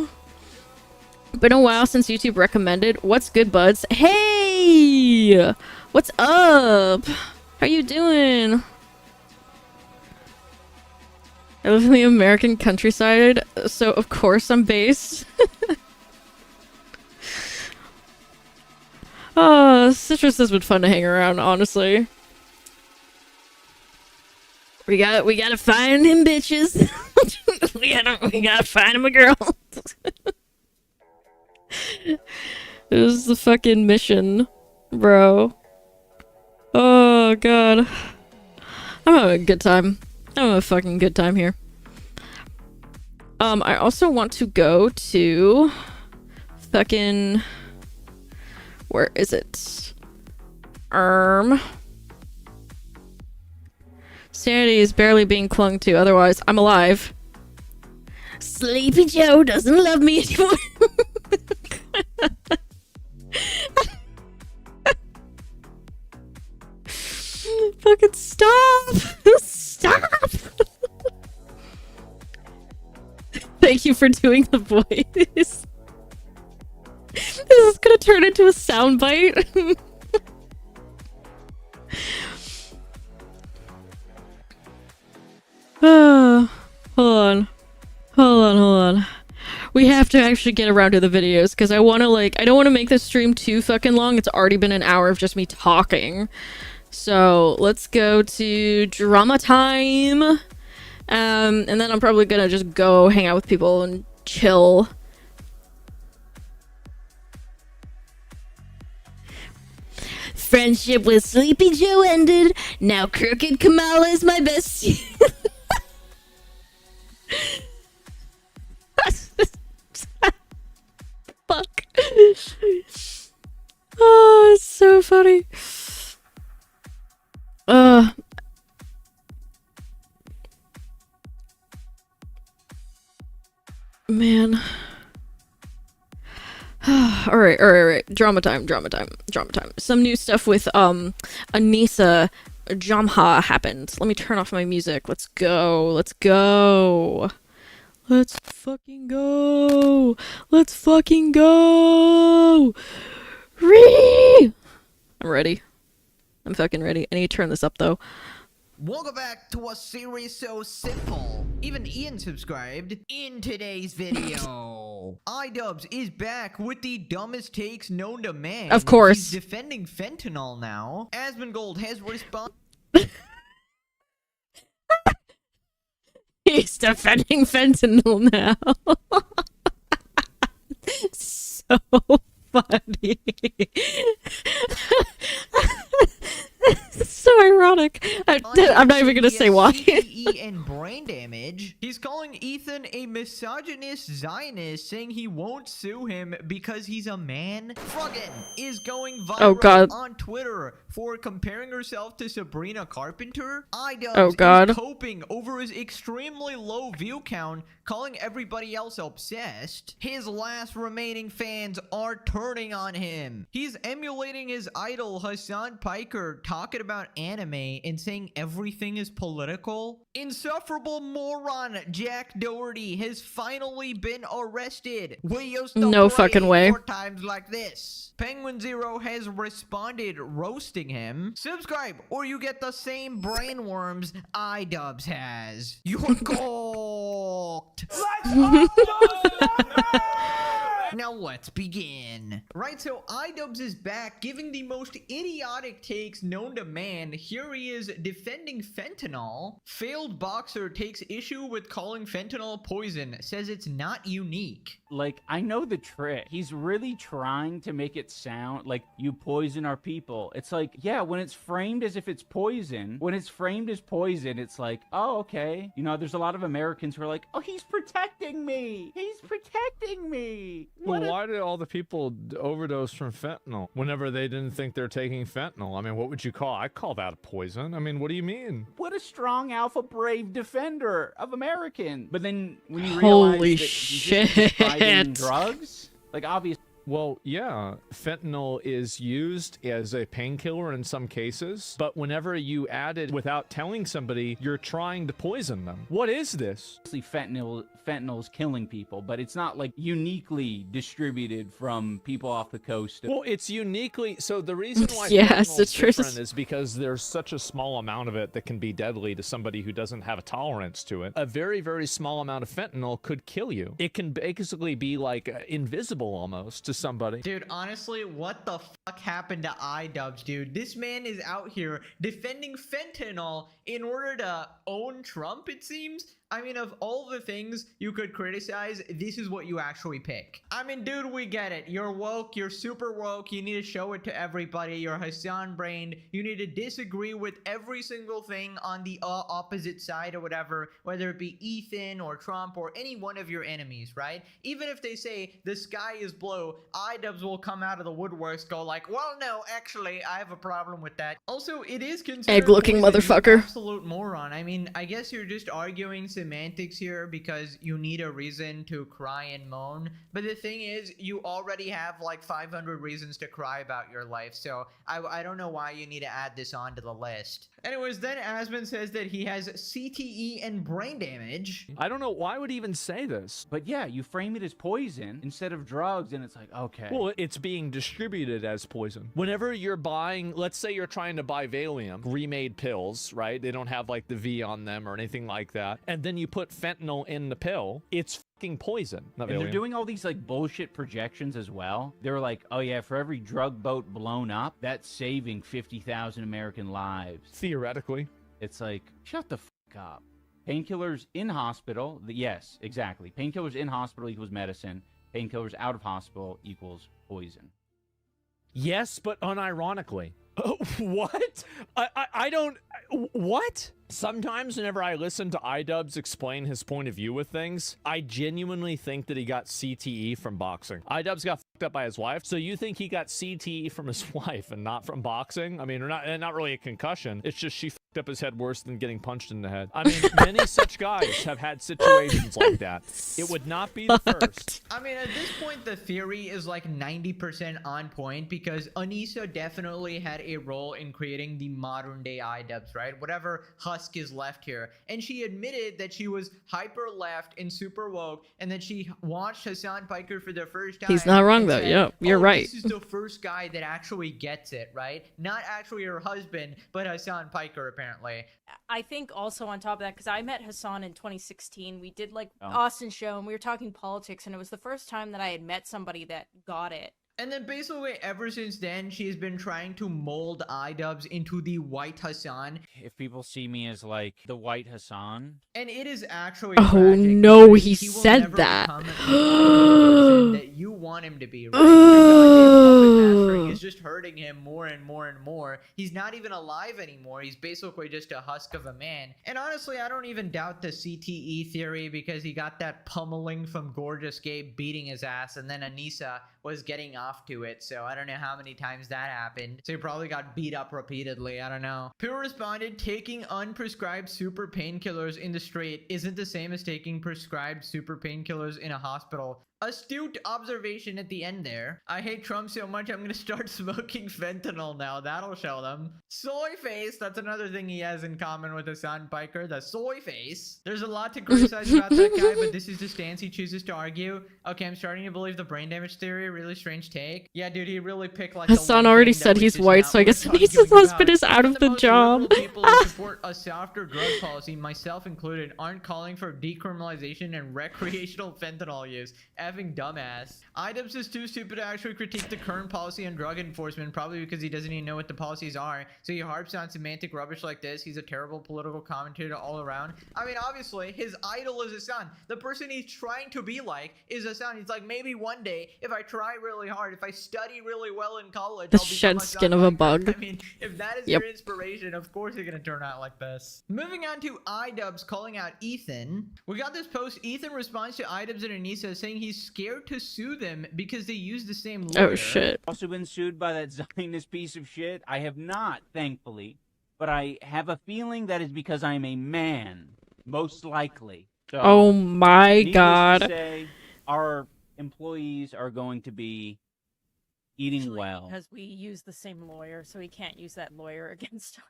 [SPEAKER 1] Been a while since YouTube recommended. What's good, buds? Hey! What's up? How you doing? I live in the American countryside, so of course I'm based. Citrus has been fun to hang around, honestly. We gotta find him, bitches. we gotta find him a girl. It was the fucking mission, bro. Oh god. I'm having a good time. I'm having a fucking good time here. I also want to go to fucking, where is it? Sanity is barely being clung to, otherwise I'm alive. Sleepy Joe doesn't love me anymore. Fucking stop! Stop! Thank you for doing the voice. This is gonna turn into a soundbite. Hold on. We have to actually get around to the videos because I want to I don't want to make this stream too fucking long. It's already been an hour of just me talking. So let's go to drama time. And then I'm probably gonna just go hang out with people and chill. Friendship with Sleepy Joe ended. Now Crooked Kamala is my bestie. Fuck. Oh, it's so funny. Man. Alright. Drama time. Some new stuff with Anissa Jamha happened. Let me turn off my music. Let's go. Let's fucking go. Ree! I'm ready. I'm fucking ready. I need to turn this up though.
[SPEAKER 4] Welcome back to a series so simple. Even Ian subscribed. In today's video, iDubbbz is back with the dumbest takes known to man.
[SPEAKER 1] Of course.
[SPEAKER 4] He's defending fentanyl now. Asmongold has responded.
[SPEAKER 1] He's defending fentanyl now. So funny. It's so ironic. I'm not even gonna say why.
[SPEAKER 4] CTE and brain damage. He's calling Ethan a misogynist Zionist, saying he won't sue him because he's a man. Froggen is going viral on Twitter for comparing herself to Sabrina Carpenter. iDubbbz is coping over his extremely low view count, calling everybody else obsessed. His last remaining fans are turning on him. He's emulating his idol Hassan Piker, talking about anime and saying everything is political. Insufferable moron Jack Doherty has finally been arrested. We used to
[SPEAKER 1] no fucking way.
[SPEAKER 4] 4 times like this. Penguin Zero has responded, roasting him. Subscribe or you get the same brain worms iDubbbz has. You're cooked. Now let's begin. Right, so iDubbbz is back, giving the most idiotic takes known to man. Here he is defending fentanyl. Failed boxer takes issue with calling fentanyl poison, says it's not unique.
[SPEAKER 5] Like, I know the trick. He's really trying to make it sound like you poison our people. It's like, yeah, when it's framed as if it's poison, it's like, oh, okay. You know, there's a lot of Americans who are like, oh, he's protecting me.
[SPEAKER 3] Well, why did all the people overdose from fentanyl whenever they didn't think they're taking fentanyl? I mean, what would you call? I call that a poison. I mean, what do you mean?
[SPEAKER 5] What a strong alpha brave defender of Americans. But then when you realize
[SPEAKER 1] holy
[SPEAKER 5] that
[SPEAKER 1] shit,
[SPEAKER 5] he's just prescribing drugs, like obviously.
[SPEAKER 3] Well, yeah, fentanyl is used as a painkiller in some cases, but whenever you add it without telling somebody, you're trying to poison them. What is this?
[SPEAKER 5] Obviously, fentanyl's killing people, but it's not like uniquely distributed from people off the coast.
[SPEAKER 3] Well, it's uniquely so. The reason why
[SPEAKER 1] Yes,
[SPEAKER 3] fentanyl
[SPEAKER 1] it's
[SPEAKER 3] is
[SPEAKER 1] true.
[SPEAKER 3] different is because there's such a small amount of it that can be deadly to somebody who doesn't have a tolerance to it. A very, very small amount of fentanyl could kill you. It can basically be like invisible almost to somebody.
[SPEAKER 4] Dude, honestly, what the fuck happened to iDubbbz, dude? This man is out here defending fentanyl in order to own Trump, it seems. I mean, of all the things you could criticize, this is what you actually pick. I mean, dude, we get it. You're woke. You're super woke. You need to show it to everybody. You're Hassan-brained. You need to disagree with every single thing on the opposite side or whatever, whether it be Ethan or Trump or any one of your enemies, right? Even if they say the sky is blue, iDubbbz will come out of the woodworks, go like, well, no, actually, I have a problem with that. Also, it is considered
[SPEAKER 1] Egg-looking
[SPEAKER 4] poison, you
[SPEAKER 1] motherfucker.
[SPEAKER 4] absolute moron. I mean, I guess you're just arguing semantics here because you need a reason to cry and moan, but the thing is, you already have like 500 reasons to cry about your life, so I don't know why you need to add this onto the list. Anyways, then Asmon says that he has CTE and brain damage.
[SPEAKER 3] I don't know why would he even say this.
[SPEAKER 5] But yeah, you frame it as poison instead of drugs, and it's like, okay.
[SPEAKER 3] Well, it's being distributed as poison. Whenever you're buying, let's say you're trying to buy Valium, remade pills, right? They don't have like the V on them or anything like that. And then you put fentanyl in the pill, it's fucking poison. Not
[SPEAKER 5] And they're
[SPEAKER 3] Valium.
[SPEAKER 5] doing all these like bullshit projections as well. They're like, oh yeah, for every drug boat blown up, that's saving 50,000 American lives.
[SPEAKER 3] Theoretically.
[SPEAKER 5] It's like, shut the fuck up. Painkillers in hospital, yes, exactly. Painkillers in hospital equals medicine. Painkillers out of hospital equals poison.
[SPEAKER 3] Yes, but unironically. What? I don't... What? Sometimes whenever I listen to iDubbbz explain his point of view with things, I genuinely think that he got CTE from boxing. iDubbbz got fucked up by his wife, so you think he got CTE from his wife and not from boxing? I mean, not really a concussion. It's just she fucked up his head worse than getting punched in the head. I mean, many such guys have had situations like that. It would not be the first.
[SPEAKER 4] I mean, at this point, the theory is like 90% on point because Anissa definitely had a role in creating the modern day iDubbbz, right? Whatever husk is left here. And she admitted that she was hyper left and super woke and that she watched Hassan Piker for the first time.
[SPEAKER 1] He's not wrong,
[SPEAKER 4] and
[SPEAKER 1] though.
[SPEAKER 4] said,
[SPEAKER 1] Yep, you're
[SPEAKER 4] "Oh,
[SPEAKER 1] right."
[SPEAKER 4] This is the first guy that actually gets it, right? Not actually her husband, but Hassan Piker, apparently.
[SPEAKER 6] I think also on top of that, because I met Hassan in 2016, we did like
[SPEAKER 5] Oh.
[SPEAKER 6] Austin show and we were talking politics, and it was the first time that I had met somebody that got it.
[SPEAKER 4] And then basically ever since then, she's been trying to mold iDubbbz into the white Hassan.
[SPEAKER 5] If people see me as like the white Hassan,
[SPEAKER 4] And it is actually
[SPEAKER 1] Oh,
[SPEAKER 4] tragic
[SPEAKER 1] no,
[SPEAKER 4] because
[SPEAKER 1] he
[SPEAKER 4] will
[SPEAKER 1] said
[SPEAKER 4] never
[SPEAKER 1] that.
[SPEAKER 4] become the person that you want him to be, right? Your goddamn puppet mastering is just hurting him more and more and more. He's not even alive anymore. He's basically just a husk of a man. And honestly, I don't even doubt the CTE theory because he got that pummeling from Gorgeous Gabe beating his ass, and then Anissa was getting off to it, so I don't know how many times that happened. So he probably got beat up repeatedly, I don't know. Pure responded, taking unprescribed super painkillers in the street isn't the same as taking prescribed super painkillers in a hospital. Astute observation at the end there. I hate Trump so much I'm gonna start smoking fentanyl now. That'll show them. Soy face. That's another thing he has in common with Hassan Piker. The soy face. There's a lot to criticize about that guy, but this is the stance he chooses to argue. Okay, I'm starting to believe the brain damage theory. Really strange take. Yeah, dude, he really picked like the
[SPEAKER 1] Hassan
[SPEAKER 4] one
[SPEAKER 1] already
[SPEAKER 4] thing that
[SPEAKER 1] said
[SPEAKER 4] was
[SPEAKER 1] he's
[SPEAKER 4] just
[SPEAKER 1] white,
[SPEAKER 4] not
[SPEAKER 1] so I guess
[SPEAKER 4] worth
[SPEAKER 1] Anissa's
[SPEAKER 4] arguing
[SPEAKER 1] husband
[SPEAKER 4] about.
[SPEAKER 1] is out of
[SPEAKER 4] Even
[SPEAKER 1] the
[SPEAKER 4] most
[SPEAKER 1] job.
[SPEAKER 4] liberal people who support a softer drug policy, myself included, aren't calling for decriminalization and recreational fentanyl use. Effing dumbass. iDubbbz is too stupid to actually critique the current policy on drug enforcement, probably because he doesn't even know what the policies are. So he harps on semantic rubbish like this. He's a terrible political commentator all around. I mean, obviously, his idol is Hassan. The person he's trying to be like is Hassan. He's like, maybe one day, if I try really hard, if I study really well in college,
[SPEAKER 1] The
[SPEAKER 4] I'll become
[SPEAKER 1] shed
[SPEAKER 4] Hassan
[SPEAKER 1] skin of a
[SPEAKER 4] Piker.
[SPEAKER 1] bug.
[SPEAKER 4] I mean, if that is
[SPEAKER 1] Yep.
[SPEAKER 4] your inspiration, of course you're gonna turn out like this. Moving on to iDubbbz calling out Ethan. We got this post. Ethan responds to iDubbbz and Anissa saying he's scared to sue them because they use the same lawyer.
[SPEAKER 1] Oh shit.
[SPEAKER 5] also been sued by that Zionist piece of shit. I have not, thankfully, but I have a feeling that is because I'm a man, most likely. So,
[SPEAKER 1] Oh my
[SPEAKER 5] needless to
[SPEAKER 1] god.
[SPEAKER 5] say, our employees are going to be eating
[SPEAKER 6] Actually,
[SPEAKER 5] well.
[SPEAKER 6] because we use the same lawyer, so he can't use that lawyer against us.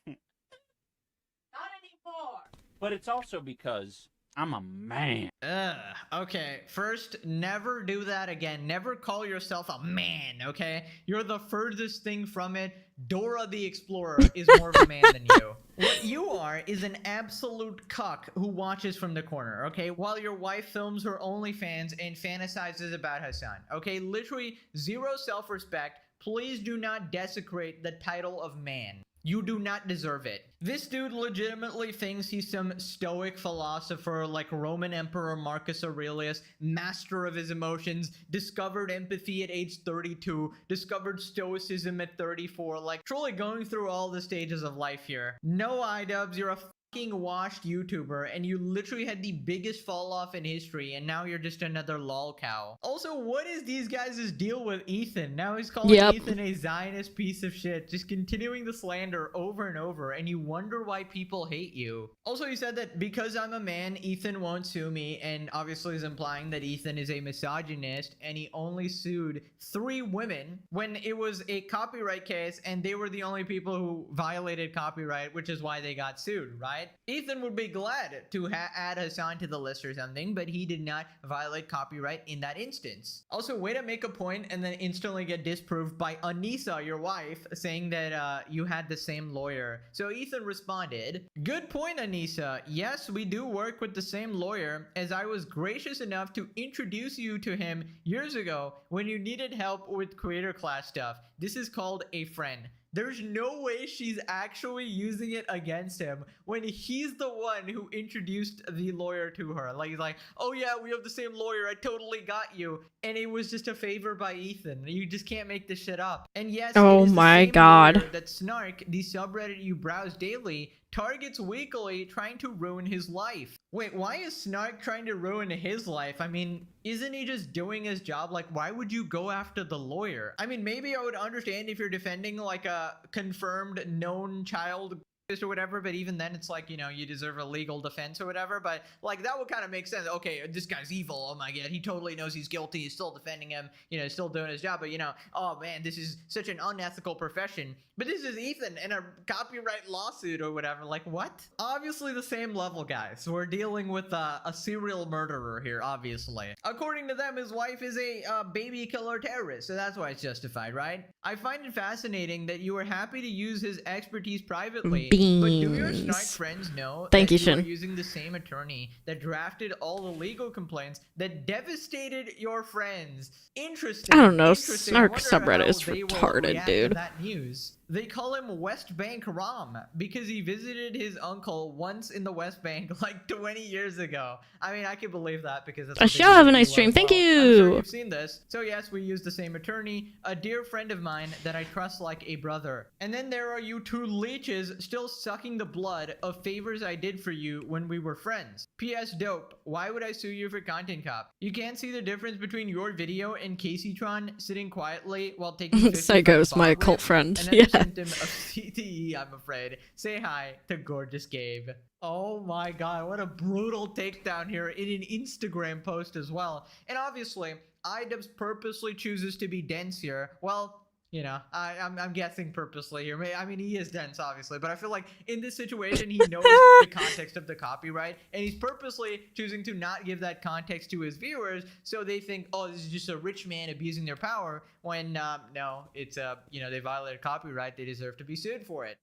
[SPEAKER 6] Not anymore.
[SPEAKER 5] But it's also because I'm a man.
[SPEAKER 4] Okay, first, never do that again. Never call yourself a man, okay? You're the furthest thing from it. Dora the Explorer is more of a man than you. What you are is an absolute cuck who watches from the corner, okay? While your wife films her OnlyFans and fantasizes about Hassan, okay? Literally zero self-respect. Please do not desecrate the title of man. You do not deserve it. This dude legitimately thinks he's some stoic philosopher like Roman Emperor Marcus Aurelius, master of his emotions, discovered empathy at age 32, discovered stoicism at 34, like truly going through all the stages of life here. No, iDubbbz, you're a fucking washed YouTuber and you literally had the biggest fall off in history and now you're just another lol cow. Also, what is these guys' deal with Ethan? Now he's calling Ethan a Zionist piece of shit, just continuing the slander over and over, and you wonder why people hate you. Also, he said that because I'm a man, Ethan won't sue me, and obviously is implying that Ethan is a misogynist and he only sued 3 women when it was a copyright case and they were the only people who violated copyright, which is why they got sued, right? Ethan would be glad to add Hassan to the list or something, but he did not violate copyright in that instance. Also, way to make a point and then instantly get disproved by Anissa, your wife, saying that you had the same lawyer. So Ethan responded, "Good point, Anissa. Yes, we do work with the same lawyer, as I was gracious enough to introduce you to him years ago when you needed help with creator class stuff. This is called a friend." There's no way she's actually using it against him when he's the one who introduced the lawyer to her. Like, he's like, oh yeah, we have the same lawyer. I totally got you. And it was just a favor by Ethan. You just can't make this shit up. And yes,
[SPEAKER 1] Oh
[SPEAKER 4] it is the
[SPEAKER 1] my
[SPEAKER 4] same
[SPEAKER 1] God.
[SPEAKER 4] lawyer that Snark, the subreddit you browse daily, targets weekly, trying to ruin his life. Wait, why is Snark trying to ruin his life? I mean, isn't he just doing his job? Like, why would you go after the lawyer? I mean, maybe I would understand if you're defending like a confirmed known child or whatever, but even then it's like, you know, you deserve a legal defense or whatever, but like that would kind of make sense. Okay, this guy's evil, oh my god, he totally knows he's guilty, he's still defending him, you know, still doing his job, but you know, oh man, this is such an unethical profession. But this is Ethan in a copyright lawsuit or whatever. Like, what? Obviously the same level, guys. We're dealing with a serial murderer here, obviously. According to them, his wife is a baby killer terrorist, so that's why it's justified, right? I find it fascinating that you are happy to use his expertise privately, but do your Snark
[SPEAKER 1] Beans.
[SPEAKER 4] friends know
[SPEAKER 1] Thank
[SPEAKER 4] that
[SPEAKER 1] you,
[SPEAKER 4] you are
[SPEAKER 1] Shin.
[SPEAKER 4] using the same attorney that drafted all the legal complaints that devastated your friends? Interesting.
[SPEAKER 1] I don't know,
[SPEAKER 4] Interesting. I
[SPEAKER 1] Snark
[SPEAKER 4] wonder
[SPEAKER 1] subreddit
[SPEAKER 4] how
[SPEAKER 1] is
[SPEAKER 4] they will
[SPEAKER 1] retarded,
[SPEAKER 4] react to
[SPEAKER 1] dude.
[SPEAKER 4] that news. They call him West Bank Ram because he visited his uncle once in the West Bank like 20 years ago. I mean, I can believe that because that's
[SPEAKER 1] I
[SPEAKER 4] what they
[SPEAKER 1] shall
[SPEAKER 4] do
[SPEAKER 1] have a
[SPEAKER 4] to
[SPEAKER 1] nice
[SPEAKER 4] you
[SPEAKER 1] stream.
[SPEAKER 4] as
[SPEAKER 1] Thank
[SPEAKER 4] well. I'm sure
[SPEAKER 1] you.
[SPEAKER 4] you've seen this. So yes, we use the same attorney, a dear friend of mine that I trust like a brother. And then there are you 2 leeches still sucking the blood of favors I did for you when we were friends. P.S. Dope, why would I sue you for Content Cop? You can't see the difference between your video and Caseytron sitting quietly while taking 50
[SPEAKER 1] Psycho's my
[SPEAKER 4] Bob
[SPEAKER 1] cult
[SPEAKER 4] whip?
[SPEAKER 1] friend.
[SPEAKER 4] And then
[SPEAKER 1] Yeah.
[SPEAKER 4] sent him a CTE, I'm afraid. Say hi to Gorgeous Gabe. Oh my god, what a brutal takedown here in an Instagram post as well. And obviously, iDubbbz purposely chooses to be dense here. Well, you know, I'm guessing purposely here. I mean, he is dense, obviously, but I feel like in this situation, he knows the context of the copyright, and he's purposely choosing to not give that context to his viewers, so they think, oh, this is just a rich man abusing their power, when, no, it's, you know, they violated copyright, they deserve to be sued for it.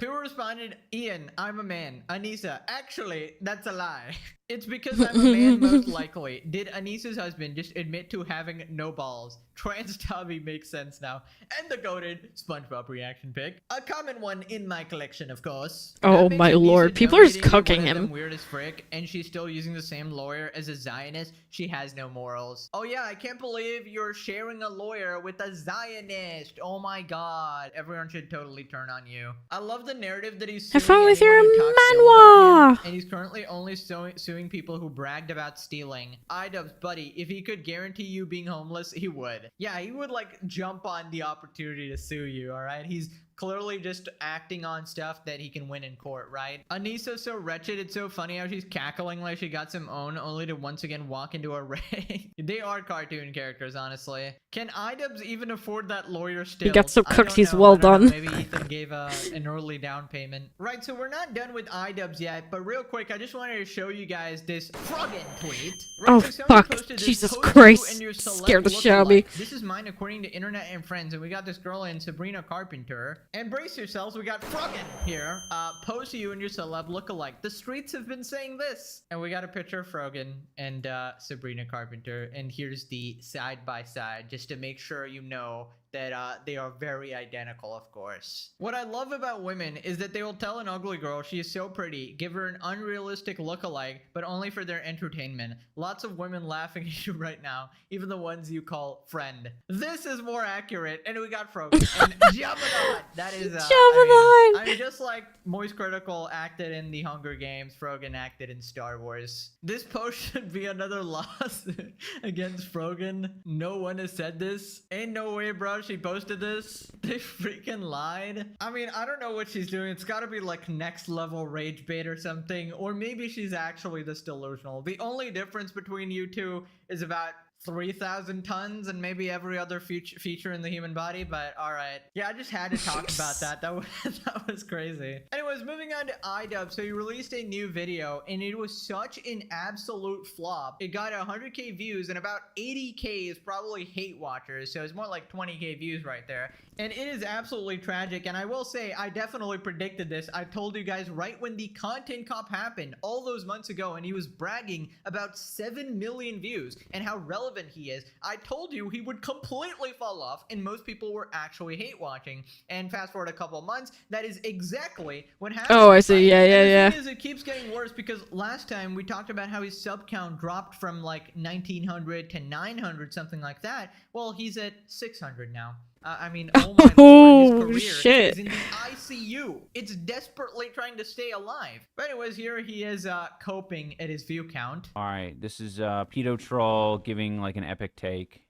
[SPEAKER 4] People responded, Ian, I'm a man. Anissa, actually, that's a lie. It's because I'm a man, most likely. Did Anissa's husband just admit to having no balls? Trans Tabby makes sense now. And the goated SpongeBob reaction pic. A common one in my collection, of course.
[SPEAKER 1] Oh
[SPEAKER 4] That makes
[SPEAKER 1] my
[SPEAKER 4] Anissa
[SPEAKER 1] lord, people are just
[SPEAKER 4] donating to
[SPEAKER 1] cooking
[SPEAKER 4] one of them
[SPEAKER 1] him.
[SPEAKER 4] weird as frick, and she's still using the same lawyer as a Zionist. She has no morals. Oh yeah, I can't believe you're sharing a lawyer with a Zionist. Oh my god. Everyone should totally turn on you. I love the narrative that he's
[SPEAKER 1] Have
[SPEAKER 4] suing
[SPEAKER 1] fun with
[SPEAKER 4] anyone
[SPEAKER 1] your
[SPEAKER 4] who talks ill about him,
[SPEAKER 1] manhwa.
[SPEAKER 4] and he's currently only suing people who bragged about stealing. iDubbbz, buddy, if he could guarantee you being homeless, he would. Yeah, he would like jump on the opportunity to sue you, alright? He's Clearly just acting on stuff that he can win in court, right? Anissa's so wretched, it's so funny how she's cackling like she got some own, only to once again walk into a raid. They are cartoon characters, honestly. Can iDubbbz even afford that lawyer still?
[SPEAKER 1] He got some
[SPEAKER 4] I don't
[SPEAKER 1] cookies,
[SPEAKER 4] know,
[SPEAKER 1] well
[SPEAKER 4] I don't know.
[SPEAKER 1] done.
[SPEAKER 4] Maybe Ethan gave an early down payment. Right, so we're not done with iDubbbz yet, but real quick, I just wanted to show you guys this Froggen tweet. Right,
[SPEAKER 1] Oh,
[SPEAKER 4] so somebody
[SPEAKER 1] fuck.
[SPEAKER 4] posted this,
[SPEAKER 1] Jesus
[SPEAKER 4] "Post you
[SPEAKER 1] Christ.
[SPEAKER 4] and your celeb
[SPEAKER 1] Scared the shit out of me."
[SPEAKER 4] lookalike." This is mine according to Internet and Friends, and we got this girl in Sabrina Carpenter. And brace yourselves, we got Froggen here. Pose you and your celeb lookalike. The streets have been saying this. And we got a picture of Froggen and Sabrina Carpenter. And here's the side by side, just to make sure you know that they are very identical, of course. What I love about women is that they will tell an ugly girl she is so pretty, give her an unrealistic lookalike, but only for their entertainment. Lots of women laughing at you right now, even the ones you call friend. This is more accurate, and we got Froggen and Jabba. That is I mean, just like Moist Critical acted in the Hunger Games, Froggen acted in Star Wars. This post should be another lawsuit against Froggen. No one has said this. Ain't no way, bro. She posted this. They freaking lied. I mean, I don't know what she's doing. It's got to be like next level rage bait or something. Or maybe she's actually this delusional. The only difference between you two is about 3,000 tons and maybe every other feature in the human body, but all right. Yeah, I just had to talk about that. That was crazy. Anyways, moving on to iDubbbz. So he released a new video and it was such an absolute flop. It got 100k views and about 80k is probably hate watchers. So it's more like 20k views right there. And it is absolutely tragic. And I will say, I definitely predicted this. I told you guys right when the Content Cop happened all those months ago, and he was bragging about 7 million views and how relevant he is. I told you he would completely fall off, and most people were actually hate watching. And fast forward a couple months, that is exactly what happened.
[SPEAKER 1] Oh, I see.
[SPEAKER 4] Right?
[SPEAKER 1] Yeah.
[SPEAKER 4] The thing is, it keeps getting worse because last time we talked about how his sub count dropped from like 1,900 to 900, something like that. Well, he's at 600 now. I mean, oh my lord, his career
[SPEAKER 1] shit.
[SPEAKER 4] is in the ICU. It's desperately trying to stay alive. But anyways, here he is coping at his view count.
[SPEAKER 5] All right, this is Pedo Troll giving like an epic take.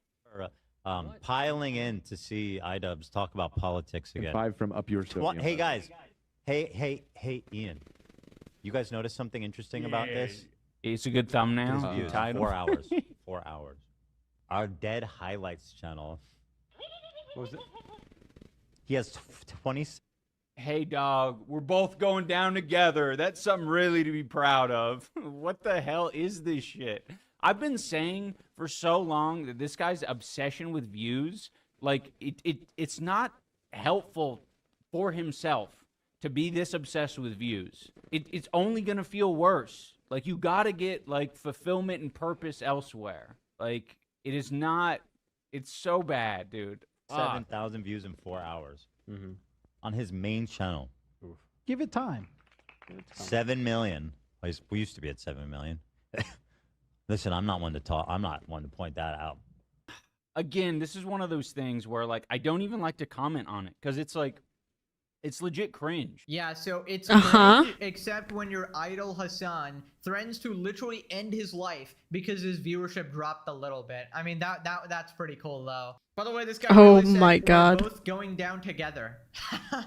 [SPEAKER 7] Piling in to see iDubbbz talk about politics again.
[SPEAKER 2] 5 from up your sodium.
[SPEAKER 7] Hey guys, hey Ian, you guys notice something interesting about this?
[SPEAKER 5] It's a good thumbnail.
[SPEAKER 7] Views,
[SPEAKER 5] Title.
[SPEAKER 7] 4 hours. 4 hours. Our dead highlights channel.
[SPEAKER 2] What was it?
[SPEAKER 7] He has 20.
[SPEAKER 5] Hey dog, we're both going down together. That's something really to be proud of. What the hell is this shit? I've been saying for so long that this guy's obsession with views, like it's not helpful for himself to be this obsessed with views. It's only gonna feel worse. Like you gotta get like fulfillment and purpose elsewhere. Like it is not. It's so bad, dude.
[SPEAKER 7] 7,000 views in 4 hours on his main channel.
[SPEAKER 8] Give it time.
[SPEAKER 7] 7 million. We used to be at 7 million. Listen, I'm not one to talk. I'm not one to point that out.
[SPEAKER 5] Again, this is one of those things where like I don't even like to comment on it because it's like it's legit cringe.
[SPEAKER 4] Yeah, so it's
[SPEAKER 1] Uh-huh.
[SPEAKER 4] cringe, except when your idol Hassan threatens to literally end his life because his viewership dropped a little bit. I mean, that's pretty cool though. By the way, this guy
[SPEAKER 1] Oh
[SPEAKER 4] really said
[SPEAKER 1] my
[SPEAKER 4] we're
[SPEAKER 1] God.
[SPEAKER 4] both going down together.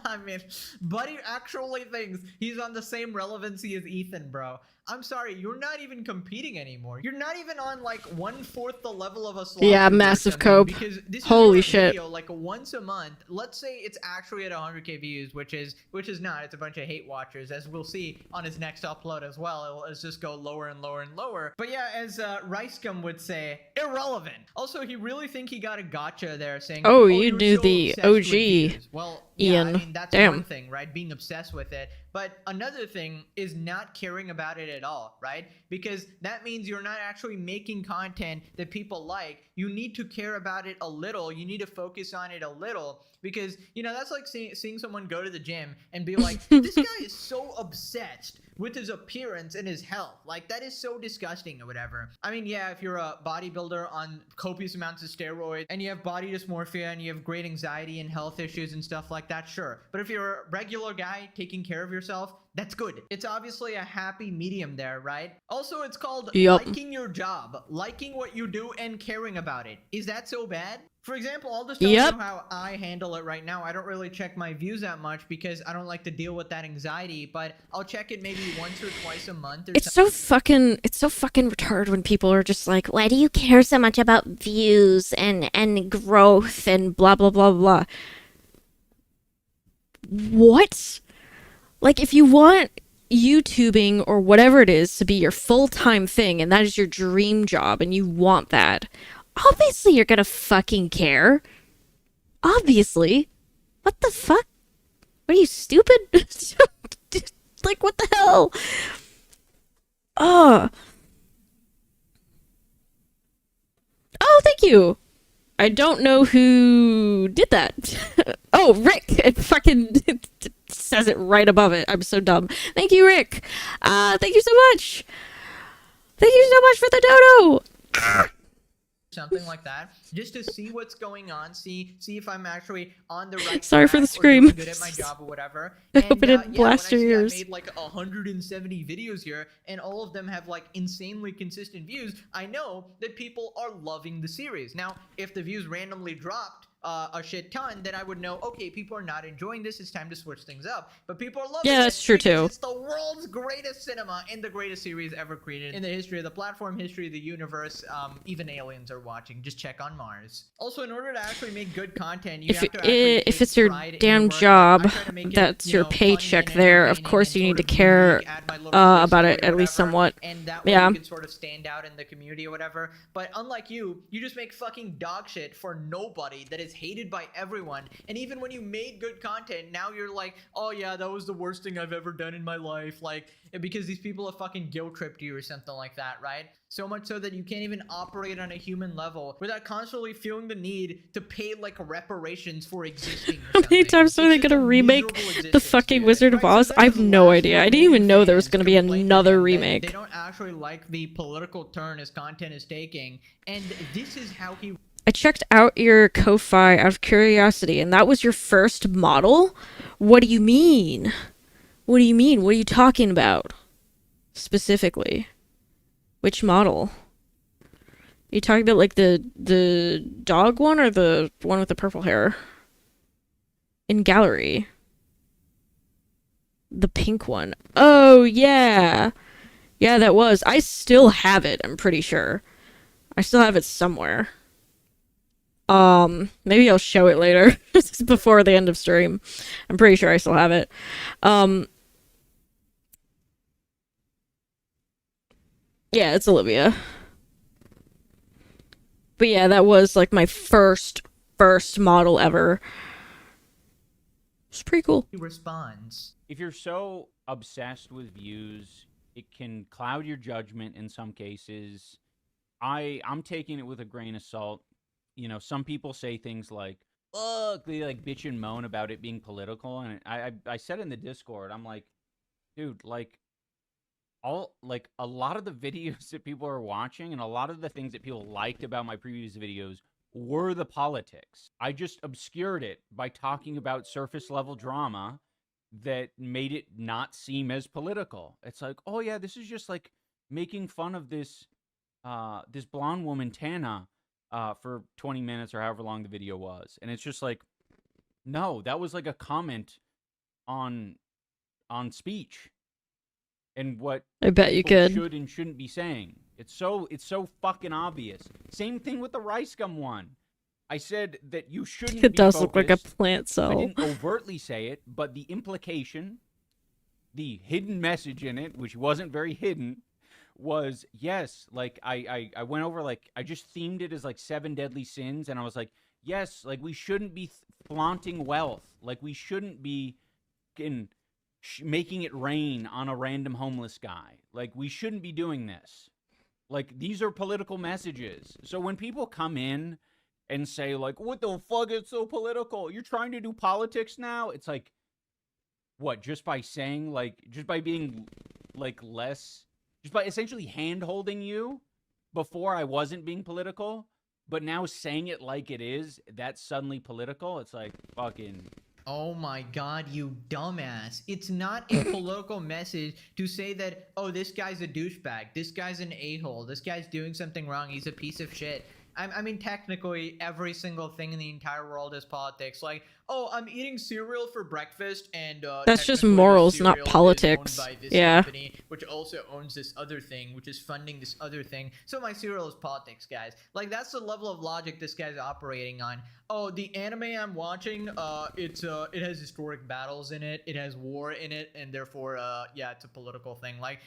[SPEAKER 4] I mean, Buddy actually thinks he's on the same relevancy as Ethan, bro. I'm sorry, you're not even competing anymore. You're not even on like 1/4 the level of a slot.
[SPEAKER 1] Yeah,
[SPEAKER 4] or
[SPEAKER 1] massive
[SPEAKER 4] something,
[SPEAKER 1] cope.
[SPEAKER 4] Because this
[SPEAKER 1] Holy
[SPEAKER 4] is your
[SPEAKER 1] shit.
[SPEAKER 4] video, like once a month. Let's say it's actually at 100k views, which is not. It's a bunch of hate watchers, as we'll see on his next upload as well. It'll just go lower and lower and lower. But yeah, as Ricegum would say, irrelevant. Also, he really think he got a gotcha there, saying,
[SPEAKER 1] Oh,
[SPEAKER 4] you
[SPEAKER 1] you
[SPEAKER 4] were
[SPEAKER 1] knew
[SPEAKER 4] so
[SPEAKER 1] the
[SPEAKER 4] obsessed with
[SPEAKER 1] OG,
[SPEAKER 4] views." Well, yeah,
[SPEAKER 1] Ian.
[SPEAKER 4] I mean, that's
[SPEAKER 1] Damn.
[SPEAKER 4] one thing, right? Being obsessed with it. But another thing is not caring about it at all, right? Because that means you're not actually making content that people like. You need to care about it a little. You need to focus on it a little. Because, you know, that's like seeing someone go to the gym and be like, this guy is so obsessed with his appearance and his health. Like, that is so disgusting or whatever. I mean, yeah, if you're a bodybuilder on copious amounts of steroids and you have body dysmorphia and you have great anxiety and health issues and stuff like that, sure. But if you're a regular guy taking care of yourself, that's good. It's obviously a happy medium there, right? Also, it's called
[SPEAKER 1] Yup.
[SPEAKER 4] liking your job, liking what you do and caring about it. Is that so bad? For example, I'll just tell
[SPEAKER 1] Yep.
[SPEAKER 4] you how I handle it right now. I don't really check my views that much because I don't like to deal with that anxiety, but I'll check it maybe once or twice a month or
[SPEAKER 1] It's so fucking retarded when people are just like, why do you care so much about views and growth and blah blah blah blah. What? Like, if you want YouTubing or whatever it is to be your full-time thing and that is your dream job and you want that, obviously you're gonna fucking care. Obviously. What the fuck? What are you, stupid? Like, what the hell? Oh, thank you. I don't know who did that. Oh, Rick. It fucking says it right above it. I'm so dumb. Thank you, Rick. Thank you so much. Thank you so much for the dodo.
[SPEAKER 4] something like that, just to see what's going on, see if I'm actually on the right
[SPEAKER 1] Sorry for
[SPEAKER 4] track
[SPEAKER 1] the
[SPEAKER 4] or
[SPEAKER 1] scream.
[SPEAKER 4] doing good at my job or whatever.
[SPEAKER 1] I hope it didn't blast
[SPEAKER 4] when I
[SPEAKER 1] your
[SPEAKER 4] see
[SPEAKER 1] ears.
[SPEAKER 4] I made like 170 videos here, and all of them have like insanely consistent views, I know that people are loving the series. Now, if the views randomly dropped a shit ton, then I would know, okay, people are not enjoying this, it's time to switch things up. But people are loving it.
[SPEAKER 1] Yeah, that's true
[SPEAKER 4] because
[SPEAKER 1] too.
[SPEAKER 4] It's the world's greatest cinema and the greatest series ever created in the history of the platform, history of the universe. Even aliens are watching. Just check on Mars. Also, in order to actually make good content, you have to actually
[SPEAKER 1] If
[SPEAKER 4] take
[SPEAKER 1] it's your
[SPEAKER 4] pride in
[SPEAKER 1] damn
[SPEAKER 4] work. I
[SPEAKER 1] job,
[SPEAKER 4] try to make it,
[SPEAKER 1] that's
[SPEAKER 4] you
[SPEAKER 1] your
[SPEAKER 4] know, funny
[SPEAKER 1] paycheck
[SPEAKER 4] and
[SPEAKER 1] there, of
[SPEAKER 4] entertaining
[SPEAKER 1] course
[SPEAKER 4] and
[SPEAKER 1] you need
[SPEAKER 4] sort
[SPEAKER 1] to
[SPEAKER 4] of
[SPEAKER 1] care
[SPEAKER 4] unique, add my little twist
[SPEAKER 1] about
[SPEAKER 4] to
[SPEAKER 1] it, at least
[SPEAKER 4] whatever,
[SPEAKER 1] somewhat.
[SPEAKER 4] and that way
[SPEAKER 1] Yeah.
[SPEAKER 4] you can sort of stand out in the community or whatever. But unlike you just make fucking dog shit for nobody that is hated by everyone. And even when you made good content, now you're like, oh yeah, that was the worst thing I've ever done in my life, like, because these people have fucking guilt tripped you or something like that, right? So much so that you can't even operate on a human level without constantly feeling the need to pay like reparations for existing.
[SPEAKER 1] How many times are they gonna remake the fucking Wizard of Oz? I have no idea. I didn't even know there was gonna be another remake.
[SPEAKER 4] They don't actually like the political turn his content is taking, and this is how he.
[SPEAKER 1] I checked out your Ko-Fi out of curiosity, and that was your first model? What do you mean? What do you mean? What are you talking about? Specifically. Which model? Are you talking about, like, the dog one or the one with the purple hair? In gallery. The pink one. Oh, yeah. Yeah, that was. I still have it, I'm pretty sure. I still have it somewhere. Maybe I'll show it later. Before the end of stream. I'm pretty sure I still have it. Yeah, it's Olivia. But yeah, that was like my first model ever. It's pretty cool.
[SPEAKER 4] He responds.
[SPEAKER 5] If you're so obsessed with views, it can cloud your judgment in some cases. I'm taking it with a grain of salt. You know, some people say things like, "Ugh," they like bitch and moan about it being political, and I said in the Discord, I'm like, dude, like a lot of the videos that people are watching and a lot of the things that people liked about my previous videos were the politics. I just obscured it by talking about surface level drama that made it not seem as political. It's like, oh yeah, this is just like making fun of this this blonde woman Tana for 20 minutes or however long the video was. And it's just like, no, that was like a comment on speech and what
[SPEAKER 1] I bet you
[SPEAKER 5] people
[SPEAKER 1] could.
[SPEAKER 5] should and shouldn't be saying. It's so fucking obvious. Same thing with the rice gum one. I said that you shouldn't
[SPEAKER 1] It
[SPEAKER 5] be
[SPEAKER 1] does look like a
[SPEAKER 5] focused.
[SPEAKER 1] plant
[SPEAKER 5] I
[SPEAKER 1] cell.
[SPEAKER 5] didn't overtly say it, but the implication, the hidden message in it, which wasn't very hidden, was yes, like I went over, like I just themed it as like 7 deadly sins, and I was like, yes, like we shouldn't be flaunting wealth, like we shouldn't be making it rain on a random homeless guy, like we shouldn't be doing this. Like these are political messages. So when people come in and say like, what the fuck, it's so political, you're trying to do politics now, it's like, what, just by saying, like, just by being like less, just by essentially hand-holding you before I wasn't being political, but now saying it like it is, that's suddenly political. It's like, fucking...
[SPEAKER 4] Oh my god, you dumbass. It's not a political message to say that, oh, this guy's a douchebag, this guy's an a-hole, this guy's doing something wrong, he's a piece of shit. I mean, technically, every single thing in the entire world is politics. Like, oh, I'm eating cereal for breakfast, and
[SPEAKER 1] That's just
[SPEAKER 4] technically the
[SPEAKER 1] morals, not
[SPEAKER 4] cereal is
[SPEAKER 1] politics.
[SPEAKER 4] owned by this
[SPEAKER 1] Yeah.
[SPEAKER 4] company, which also owns this other thing, which is funding this other thing. So my cereal is politics, guys. Like, that's the level of logic this guy's operating on. Oh, the anime I'm watching, it has historic battles in it, it has war in it, and therefore, yeah, it's a political thing. Like,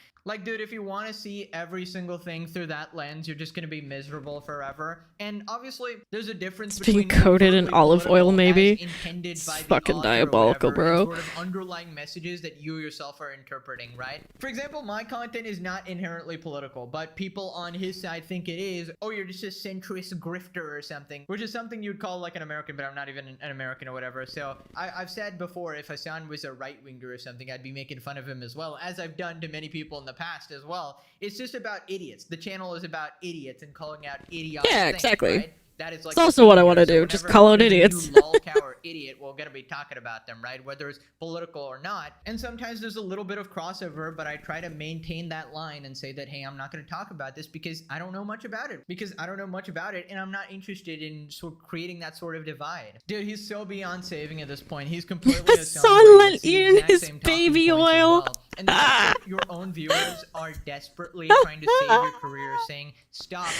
[SPEAKER 4] dude, if you want to see every single thing through that lens, you're just gonna be miserable forever. And obviously, there's a difference
[SPEAKER 1] It's being
[SPEAKER 4] between
[SPEAKER 1] coated in
[SPEAKER 4] overtly
[SPEAKER 1] olive oil,
[SPEAKER 4] political as
[SPEAKER 1] maybe.
[SPEAKER 4] intended
[SPEAKER 1] It's
[SPEAKER 4] by the
[SPEAKER 1] fucking
[SPEAKER 4] author or
[SPEAKER 1] diabolical,
[SPEAKER 4] whatever,
[SPEAKER 1] bro.
[SPEAKER 4] and sort of underlying messages that you yourself are interpreting, right? For example, my content is not inherently political, but people on his side think it is. Oh, you're just a centrist grifter or something, which is something you'd call like an American, but I'm not even an American or whatever. So I've said before, if Hassan was a right-winger or something, I'd be making fun of him as well, as I've done to many people in the past as well. It's just about idiots. The channel is about idiots and calling out idiotic
[SPEAKER 1] Yeah,
[SPEAKER 4] things,
[SPEAKER 1] exactly.
[SPEAKER 4] right? That is like
[SPEAKER 1] It's also what I wanna do, just call out idiots.
[SPEAKER 4] lolcow or idiot, we're gonna be talking about them, right? Whether it's political or not. And sometimes there's a little bit of crossover, but I try to maintain that line and say that, hey, I'm not gonna talk about this because I don't know much about it. And I'm not interested in sort of creating that sort of divide. Dude, he's so beyond saving at this point. He's completely
[SPEAKER 1] Silent
[SPEAKER 4] it's the
[SPEAKER 1] in
[SPEAKER 4] exact
[SPEAKER 1] his
[SPEAKER 4] same talking
[SPEAKER 1] baby
[SPEAKER 4] points as
[SPEAKER 1] oil.
[SPEAKER 4] well. And the fact that your own viewers are desperately trying to save your career, saying, stop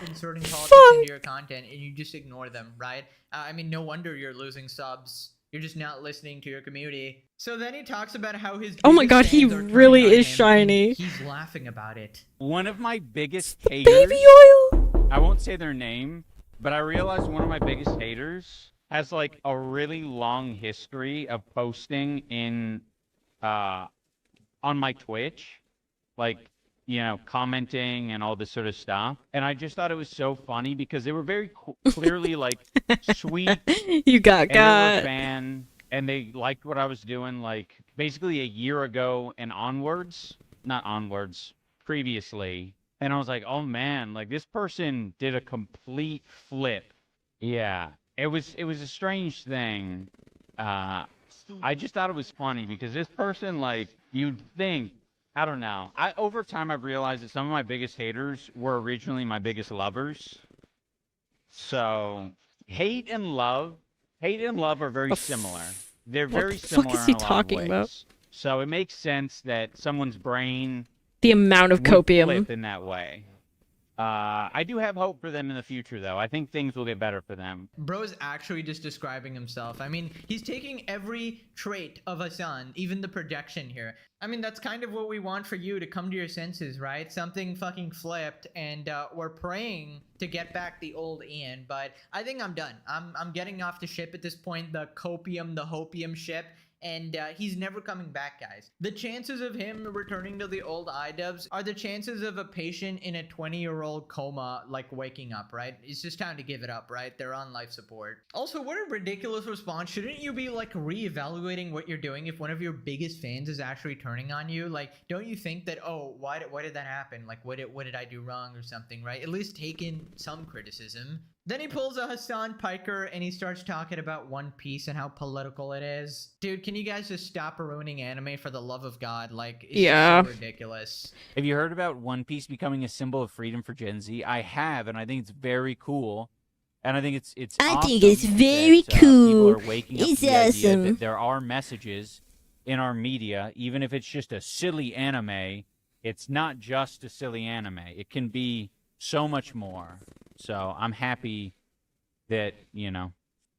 [SPEAKER 4] inserting politics into your content, and you just ignore them, right? I mean, no wonder you're losing subs. You're just not listening to your community. So then he talks about how his
[SPEAKER 1] Oh my
[SPEAKER 4] biggest
[SPEAKER 1] god, he
[SPEAKER 4] fans are turning
[SPEAKER 1] really
[SPEAKER 4] on
[SPEAKER 1] is
[SPEAKER 4] him, and
[SPEAKER 1] shiny.
[SPEAKER 4] He's laughing about it.
[SPEAKER 5] One of my biggest haters.
[SPEAKER 1] Baby oil.
[SPEAKER 5] I won't say their name, but I realized one of my biggest haters has like a really long history of posting in on my Twitch, like, you know, commenting and all this sort of stuff. And I just thought it was so funny because they were very clearly like sweet,
[SPEAKER 1] You got
[SPEAKER 5] and they were a
[SPEAKER 1] got.
[SPEAKER 5] fan, and they liked what I was doing like basically a year ago and onwards, not onwards, previously. And I was like, oh man, like this person did a complete flip. Yeah, it was a strange thing. I just thought it was funny because this person, like, you'd think, I don't know. Over time I've realized that some of my biggest haters were originally my biggest lovers. So hate and love are very similar. They're
[SPEAKER 1] what
[SPEAKER 5] very
[SPEAKER 1] the fuck
[SPEAKER 5] similar
[SPEAKER 1] is he
[SPEAKER 5] in a lot of
[SPEAKER 1] talking
[SPEAKER 5] ways.
[SPEAKER 1] about?
[SPEAKER 5] So it makes sense that someone's brain
[SPEAKER 1] The amount of
[SPEAKER 5] would
[SPEAKER 1] copium.
[SPEAKER 5] flip in that way. I do have hope for them in the future, though. I think things will get better for them.
[SPEAKER 4] Bro's actually just describing himself. I mean, he's taking every trait of Hassan, even the projection here. I mean, that's kind of what we want for you, to come to your senses, right? Something fucking flipped, and we're praying to get back the old Ian, but I think I'm done. I'm getting off the ship at this point, the copium, the hopium ship. And he's never coming back, guys. The chances of him returning to the old iDubbbz are the chances of a patient in a 20-year-old coma, like, waking up, right? It's just time to give it up, right? They're on life support. Also, what a ridiculous response. Shouldn't you be, like, reevaluating what you're doing if one of your biggest fans is actually turning on you? Like, don't you think that, oh, why did that happen? Like, what did I do wrong or something, right? At least take in some criticism. Then he pulls a Hassan Piker and he starts talking about One Piece and how political it is. Dude, can you guys just stop ruining anime for the love of God? Like, it's
[SPEAKER 1] Yeah.
[SPEAKER 4] so ridiculous.
[SPEAKER 5] Have you heard about One Piece becoming a symbol of freedom for Gen Z? I have, and I think it's very cool. And I think it's
[SPEAKER 8] I
[SPEAKER 5] awesome
[SPEAKER 8] think it's very
[SPEAKER 5] that, people
[SPEAKER 8] cool.
[SPEAKER 5] are waking up
[SPEAKER 8] It's
[SPEAKER 5] to the idea
[SPEAKER 8] awesome.
[SPEAKER 5] that there are messages in our media, even if it's just a silly anime. It's not just a silly anime. It can be so much more. So I'm happy that, you know,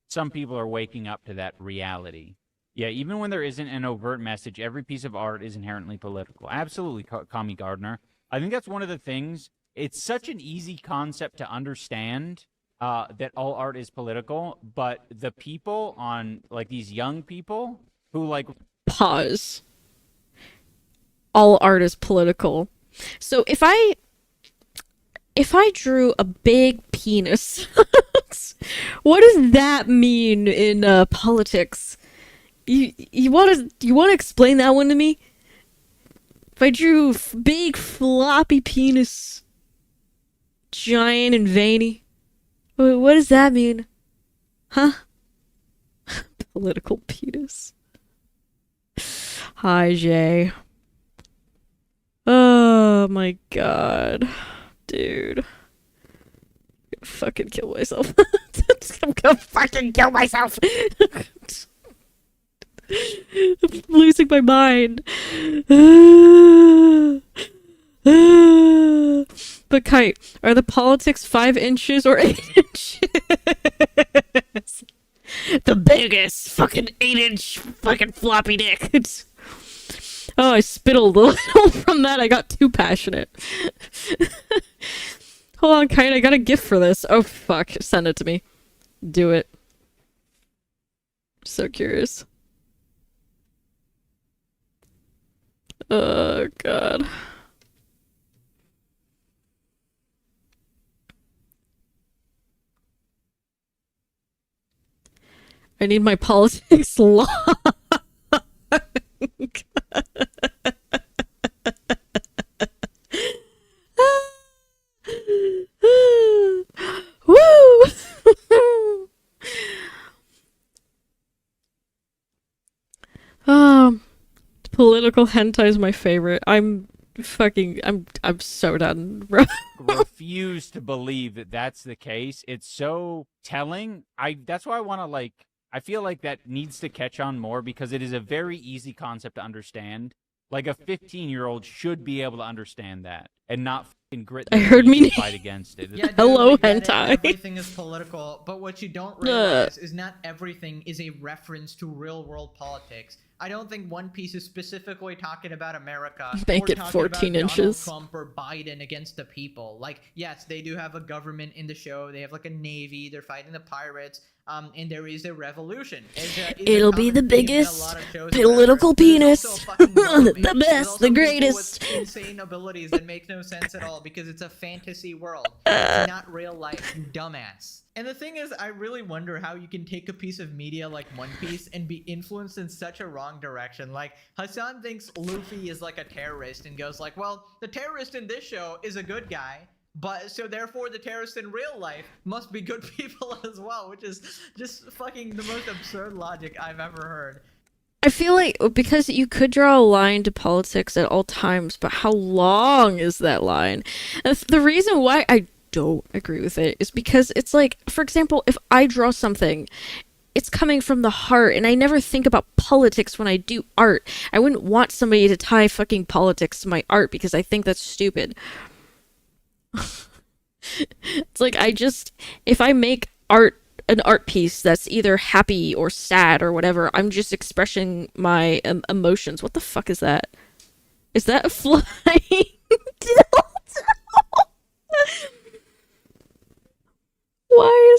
[SPEAKER 5] some people are waking up to that reality. Yeah, even when there isn't an overt message, every piece of art is inherently political. Absolutely, Kami Gardner. I think that's one of the things. It's such an easy concept to understand, that all art is political, but the people on, like, these young people who, like...
[SPEAKER 1] Pause. All art is political. So if I drew a big penis, what does that mean in politics? You want to explain that one to me? If I drew big floppy penis, giant and veiny, what does that mean? Huh? Political penis. Hi, Jay. Oh my god. Dude. fucking kill myself. I'm gonna fucking kill myself. I'm losing my mind. But Kite, are the politics 5 inches or 8 inches? The biggest fucking 8-inch fucking floppy dick. Oh, I spittled a little from that. I got too passionate. Hold on, Kite, I got a gift for this. Oh, fuck. Send it to me. Do it. So curious. Oh, God. I need my politics log. Woo! Political hentai is my favorite. I'm so done, bro.
[SPEAKER 5] Refuse to believe that that's the case. It's so telling. That's why I want to I feel like that needs to catch on more because it is a very easy concept to understand. Like a 15-year-old should be able to understand that and not fucking grit
[SPEAKER 1] I
[SPEAKER 5] their
[SPEAKER 1] heard
[SPEAKER 5] teeth
[SPEAKER 1] me.
[SPEAKER 5] to fight against it.
[SPEAKER 4] Yeah, dude,
[SPEAKER 1] Hello,
[SPEAKER 4] we get it.
[SPEAKER 1] hentai.
[SPEAKER 4] Everything is political, but what you don't realize is not everything is a reference to real-world politics. I don't think One Piece is specifically talking about America.
[SPEAKER 1] Make
[SPEAKER 4] or
[SPEAKER 1] it
[SPEAKER 4] talking
[SPEAKER 1] 14
[SPEAKER 4] about
[SPEAKER 1] inches.
[SPEAKER 4] Donald Trump or Biden against the people. Like, yes, they do have a government in the show. They have like a navy. They're fighting the pirates. And there is a revolution.
[SPEAKER 1] It'll be the biggest political penis. The best, the greatest.
[SPEAKER 4] With insane abilities that make no sense at all because it's a fantasy world. It's not real life, you dumbass. And the thing is, I really wonder how you can take a piece of media like One Piece and be influenced in such a wrong direction. Like, Hassan thinks Luffy is like a terrorist and goes like, well, the terrorist in this show is a good guy. But so therefore the terrorists in real life must be good people as well, which is just fucking the most absurd logic I've ever heard.
[SPEAKER 1] I feel like because you could draw a line to politics at all times, but how long is that line? And the reason why I don't agree with it is because it's like, for example, if I draw something, it's coming from the heart, and I never think about politics when I do art. I wouldn't want somebody to tie fucking politics to my art because I think that's stupid. It's like if I make an art piece that's either happy or sad or whatever, I'm just expressing my emotions. What the fuck is that? Is that a flying dildo? Why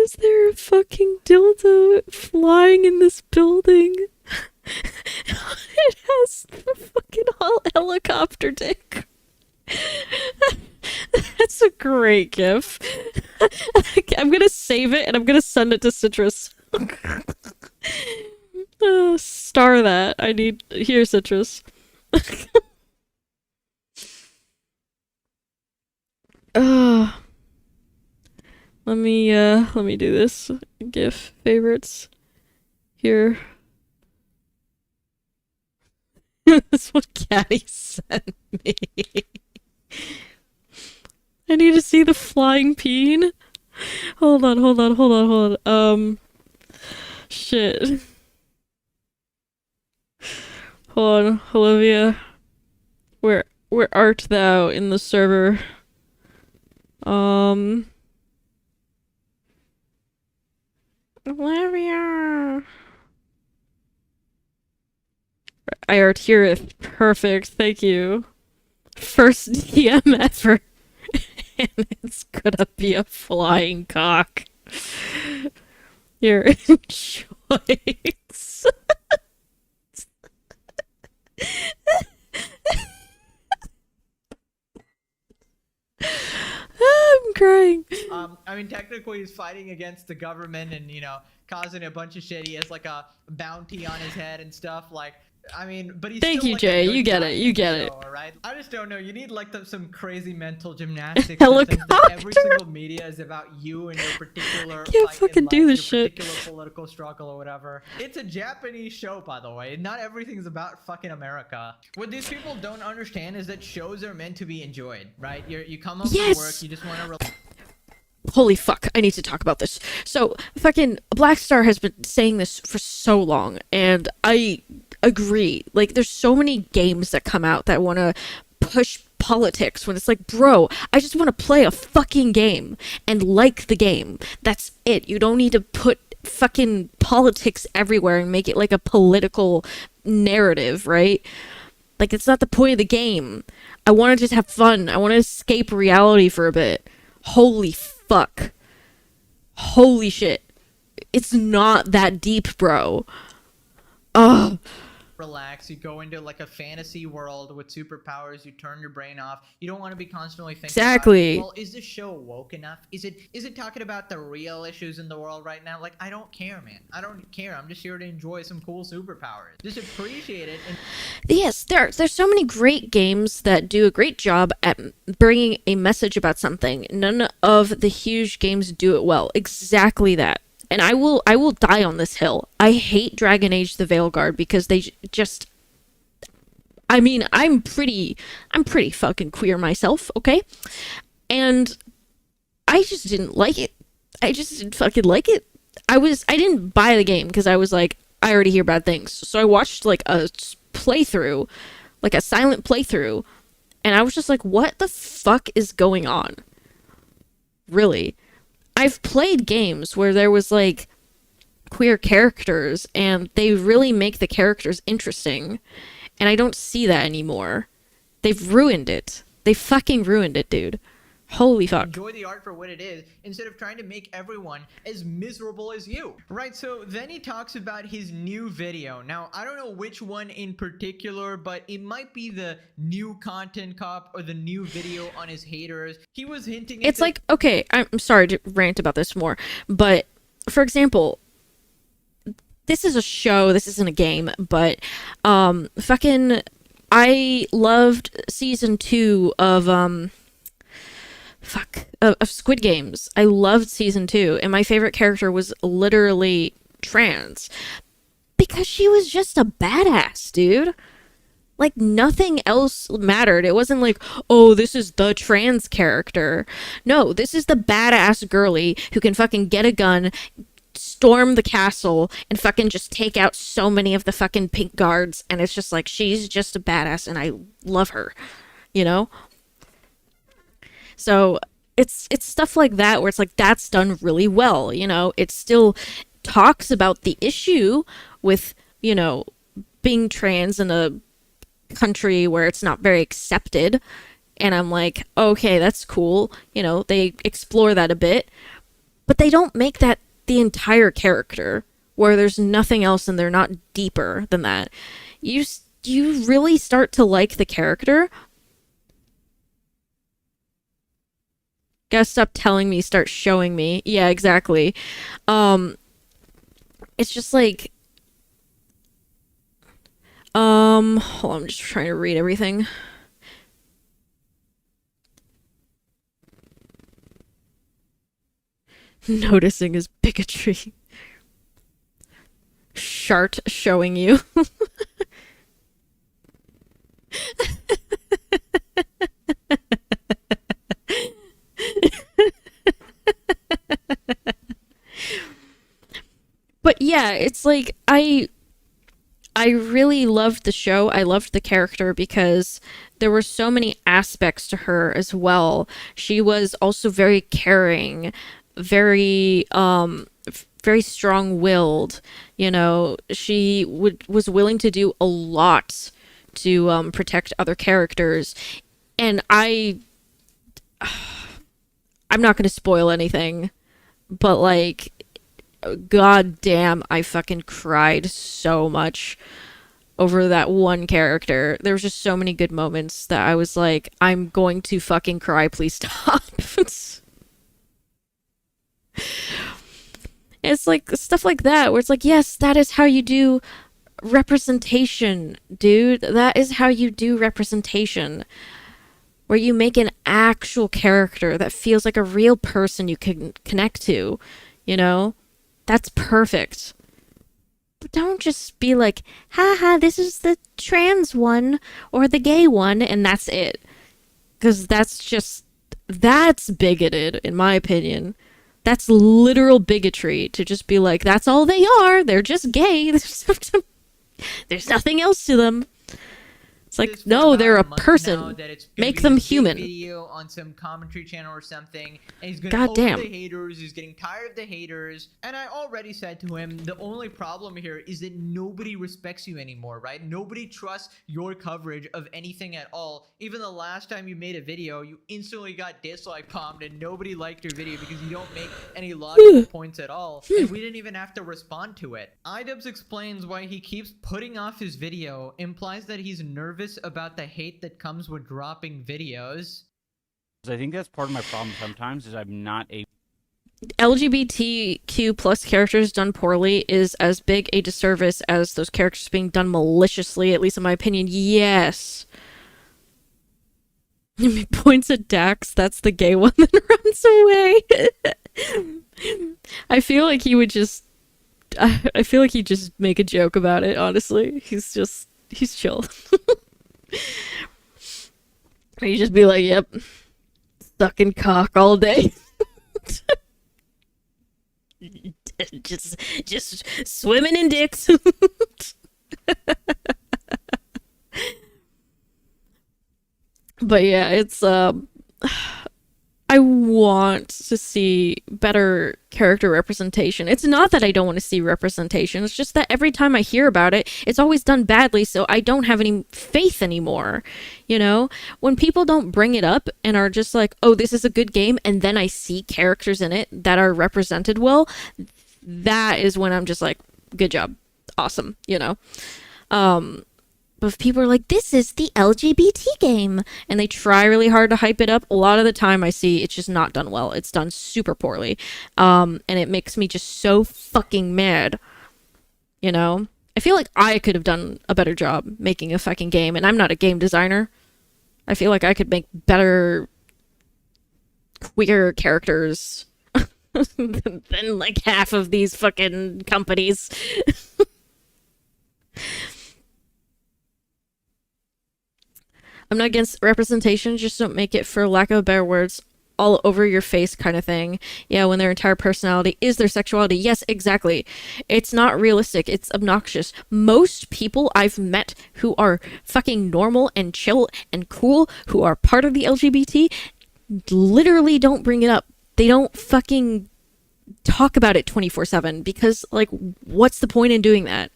[SPEAKER 1] is there a fucking dildo flying in this building? It has the fucking helicopter dick. That's a great gif. I'm gonna save it and I'm gonna send it to Citrus. Star that. Here, Citrus. Let me do this. GIF favorites. Here. That's what Caddy sent me. I need to see the flying peen. Hold on. Shit. Hold on, Olivia. Where art thou in the server? Olivia. I art here. Perfect. Thank you. First DM ever. And it's gonna be a flying cock. Here, choice. I'm crying.
[SPEAKER 4] I mean, technically he's fighting against the government and, causing a bunch of shit. He has like a bounty on his head and stuff. Like, I mean, but he's
[SPEAKER 1] Thank
[SPEAKER 4] still,
[SPEAKER 1] you,
[SPEAKER 4] like, a
[SPEAKER 1] Jay.
[SPEAKER 4] good
[SPEAKER 1] You get
[SPEAKER 4] guy
[SPEAKER 1] it.
[SPEAKER 4] in
[SPEAKER 1] You
[SPEAKER 4] the
[SPEAKER 1] get it.
[SPEAKER 4] show, alright? I just don't know. You need like some crazy mental gymnastics to think that every
[SPEAKER 1] Helicopter.
[SPEAKER 4] single media is about you and your particular
[SPEAKER 1] Can't
[SPEAKER 4] fight in
[SPEAKER 1] fucking do
[SPEAKER 4] life,
[SPEAKER 1] this
[SPEAKER 4] your
[SPEAKER 1] shit.
[SPEAKER 4] particular political struggle or whatever. It's a Japanese show, by the way. Not everything's about fucking America. What these people don't understand is that shows are meant to be enjoyed, right? You come home from work, you just want to.
[SPEAKER 1] Holy fuck, I need to talk about this. So, fucking Blackstar has been saying this for so long, and I agree. Like, there's so many games that come out that want to push politics when it's like, bro, I just want to play a fucking game and like the game. That's it. You don't need to put fucking politics everywhere and make it like a political narrative, right? Like, it's not the point of the game. I want to just have fun. I want to escape reality for a bit. Holy fuck. Holy shit. It's not that deep, bro. Ugh.
[SPEAKER 4] Relax, you go into like a fantasy world with superpowers, you turn your brain off. You don't want to be constantly thinking
[SPEAKER 1] Exactly.
[SPEAKER 4] about, well, is this show woke enough? Is it talking about the real issues in the world right now? Like, I don't care, man. I don't care. I'm just here to enjoy some cool superpowers. Just appreciate it. And
[SPEAKER 1] Yes, there's so many great games that do a great job at bringing a message about something. None of the huge games do it well. Exactly that. And I will die on this hill. I hate Dragon Age the Veilguard because they just, I mean, I'm pretty fucking queer myself, okay? And I just didn't like it. I just didn't fucking like it. I didn't buy the game because I was like, I already hear bad things. So I watched like a playthrough, like a silent playthrough, and I was just like, what the fuck is going on? Really? I've played games where there was like queer characters and they really make the characters interesting, and I don't see that anymore. They've ruined it. They fucking ruined it, dude. Holy fuck.
[SPEAKER 4] enjoy the art for what it is instead of trying to make everyone as miserable as you. Right, so then he talks about his new video. Now, I don't know which one in particular, but it might be the new content cop or the new video on his haters. He was hinting at
[SPEAKER 1] It's like, okay, I'm sorry to rant about this more, but for example, this is a show, this isn't a game, but fucking I loved season 2 of of Squid Games. I loved season 2, and my favorite character was literally trans because she was just a badass, dude. Like, nothing else mattered. It wasn't like, oh, this is the trans character. No, this is the badass girly who can fucking get a gun, storm the castle, and fucking just take out so many of the fucking pink guards, and it's just like, she's just a badass, and I love her, you know? So it's stuff like that where it's like, that's done really well, you know? It still talks about the issue with, you know, being trans in a country where it's not very accepted, and I'm like, okay, that's cool, you know, they explore that a bit, but they don't make that the entire character where there's nothing else and they're not deeper than that. You really start to like the character. Gotta stop telling me, start showing me. Yeah, exactly. It's just like, hold on, I'm just trying to read everything. Noticing his bigotry. Shart showing you. But yeah, it's like, I really loved the show. I loved the character because there were so many aspects to her as well. She was also very caring, very very strong-willed, you know. She was willing to do a lot to protect other characters, and I'm not going to spoil anything, but like, god damn, I fucking cried so much over that one character. There was just so many good moments that I was like, I'm going to fucking cry, please stop. It's like stuff like that where it's like, yes, that is how you do representation, dude. That is how you do representation. Where you make an actual character that feels like a real person you can connect to, you know? That's perfect. But don't just be like, haha, this is the trans one or the gay one, and that's it. Because that's bigoted, in my opinion. That's literal bigotry to just be like, that's all they are. They're just gay. There's nothing else to them. It's like, no, they're a person. Make them human.
[SPEAKER 4] Video on some commentary channel or something, and he's gonna
[SPEAKER 1] Goddamn.
[SPEAKER 4] over the haters. He's getting tired of the haters. And I already said to him, the only problem here is that nobody respects you anymore, right? Nobody trusts your coverage of anything at all. Even the last time you made a video, you instantly got dislike bombed, and nobody liked your video because you don't make any logical points at all. And we didn't even have to respond to it. iDubbbz explains why he keeps putting off his video, implies that he's nervous about the hate that comes with dropping videos.
[SPEAKER 5] I think that's part of my problem sometimes is I'm not a
[SPEAKER 1] LGBTQ plus characters done poorly is as big a disservice as those characters being done maliciously, at least in my opinion. Yes. He points at Dax, that's the gay one that runs away. I feel like he would just I feel like he'd just make a joke about it, honestly. He's chill. Or you just be like, yep, sucking cock all day. just swimming in dicks. But yeah, it's I want to see better character representation. It's not that I don't want to see representation. It's just that every time I hear about it, it's always done badly, so I don't have any faith anymore. You know? When people don't bring it up and are just like, oh, this is a good game, and then I see characters in it that are represented well, that is when I'm just like, good job. Awesome. You know? But if people are like, this is the LGBT game, and they try really hard to hype it up, a lot of the time I see it's just not done well. It's done super poorly. And it makes me just so fucking mad. You know? I feel like I could have done a better job making a fucking game, and I'm not a game designer. I feel like I could make better queer characters than like half of these fucking companies. I'm not against representation, just don't make it, for lack of better words, all over your face kind of thing. Yeah, when their entire personality is their sexuality. Yes, exactly. It's not realistic. It's obnoxious. Most people I've met who are fucking normal and chill and cool, who are part of the LGBT, literally don't bring it up. They don't fucking talk about it 24/7 because, like, what's the point in doing that?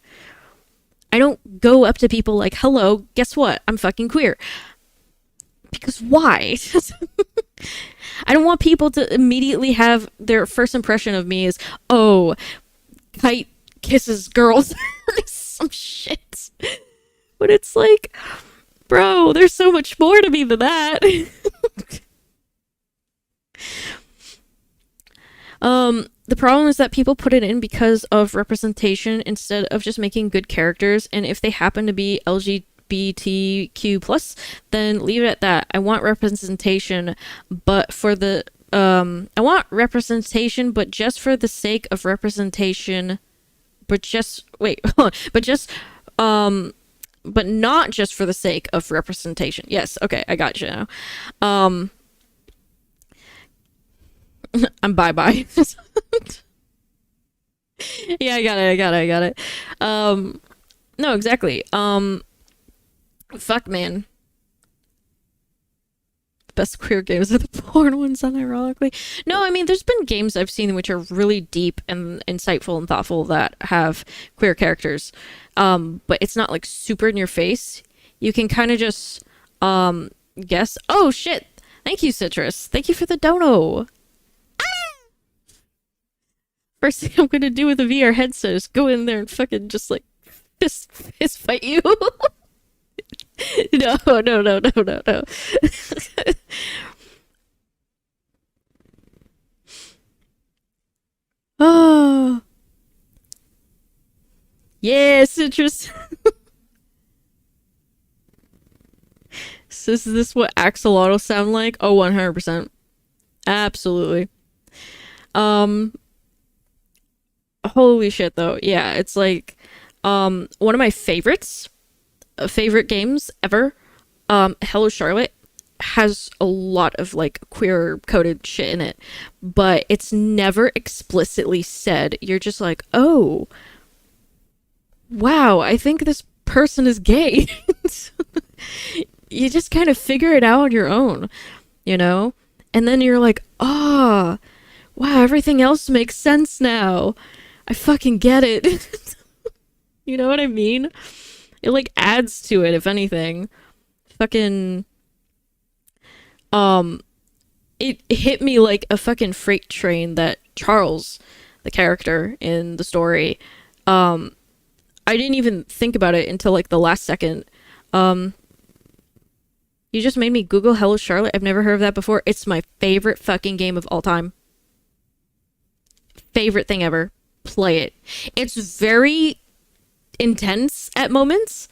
[SPEAKER 1] I don't go up to people like, hello, guess what? I'm fucking queer. Because why? I don't want people to immediately have their first impression of me is, oh, Kite kisses girls. Some shit. But it's like, bro, there's so much more to me than that. The problem is that people put it in because of representation instead of just making good characters, and if they happen to be LGBTQ+, then leave it at that. I want representation, but for the I want representation, but just for the sake of representation, but just wait, but just but not just for the sake of representation. Yes, okay, I got you now. I'm bye-bye. Yeah, I got it. No, exactly. Fuck, man. Best queer games are the porn ones, unironically. No, I mean, there's been games I've seen which are really deep and insightful and thoughtful that have queer characters. But it's not, like, super in your face. You can kind of just, guess. Oh, shit! Thank you, Citrus. Thank you for the dono. First thing I'm gonna do with a VR headset is go in there and fucking just like fist fight you. No. Oh. Yeah, citrus. So is this what axolotls sound like? Oh, 100%. Absolutely. Holy shit, though. Yeah, it's like, one of my favorites, favorite games ever, Hello Charlotte, has a lot of, like, queer-coded shit in it, but it's never explicitly said. You're just like, oh, wow, I think this person is gay. You just kind of figure it out on your own, you know? And then you're like, ah, wow, everything else makes sense now. I fucking get it. You know what I mean? It, like, adds to it, if anything. Fucking, it hit me like a fucking freight train that Charles, the character in the story, I didn't even think about it until, like, the last second. You just made me Google Hello Charlotte. I've never heard of that before. It's my favorite fucking game of all time. Favorite thing ever. Play it. It's very intense at moments.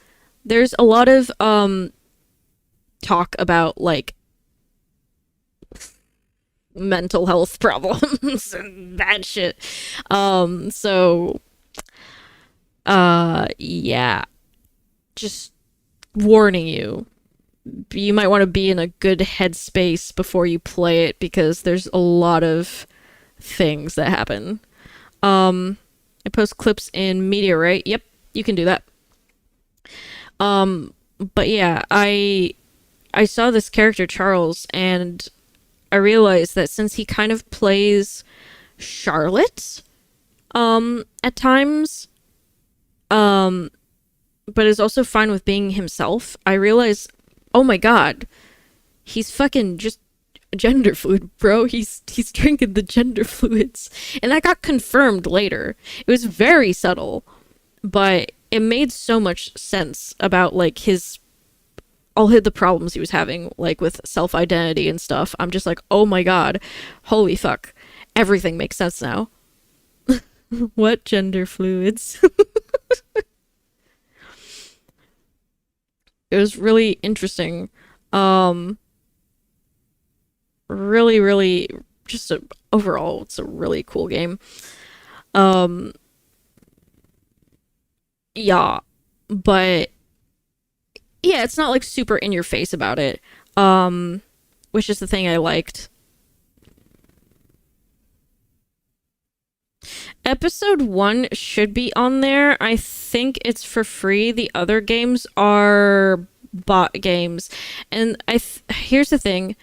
[SPEAKER 1] There's a lot of talk about, like, mental health problems and bad shit. Yeah. Just warning you. You might want to be in a good headspace before you play it, because there's a lot of things that happen. I post clips in media, right? Yep, you can do that. But yeah, I saw this character Charles, and I realized that since he kind of plays Charlotte, at times, but is also fine with being himself, I realized, oh my god, he's fucking just gender fluid, bro. He's drinking the gender fluids. And that got confirmed later. It was very subtle, but it made so much sense about, like, all the problems he was having, like, with self-identity and stuff. I'm just like, oh my god, holy fuck. Everything makes sense now. What gender fluids? It was really interesting. Really, really, just overall, it's a really cool game. Yeah, but yeah, it's not, like, super in your face about it. Which is the thing I liked. Episode 1 should be on there. I think it's for free. The other games are bot games. And here's the thing.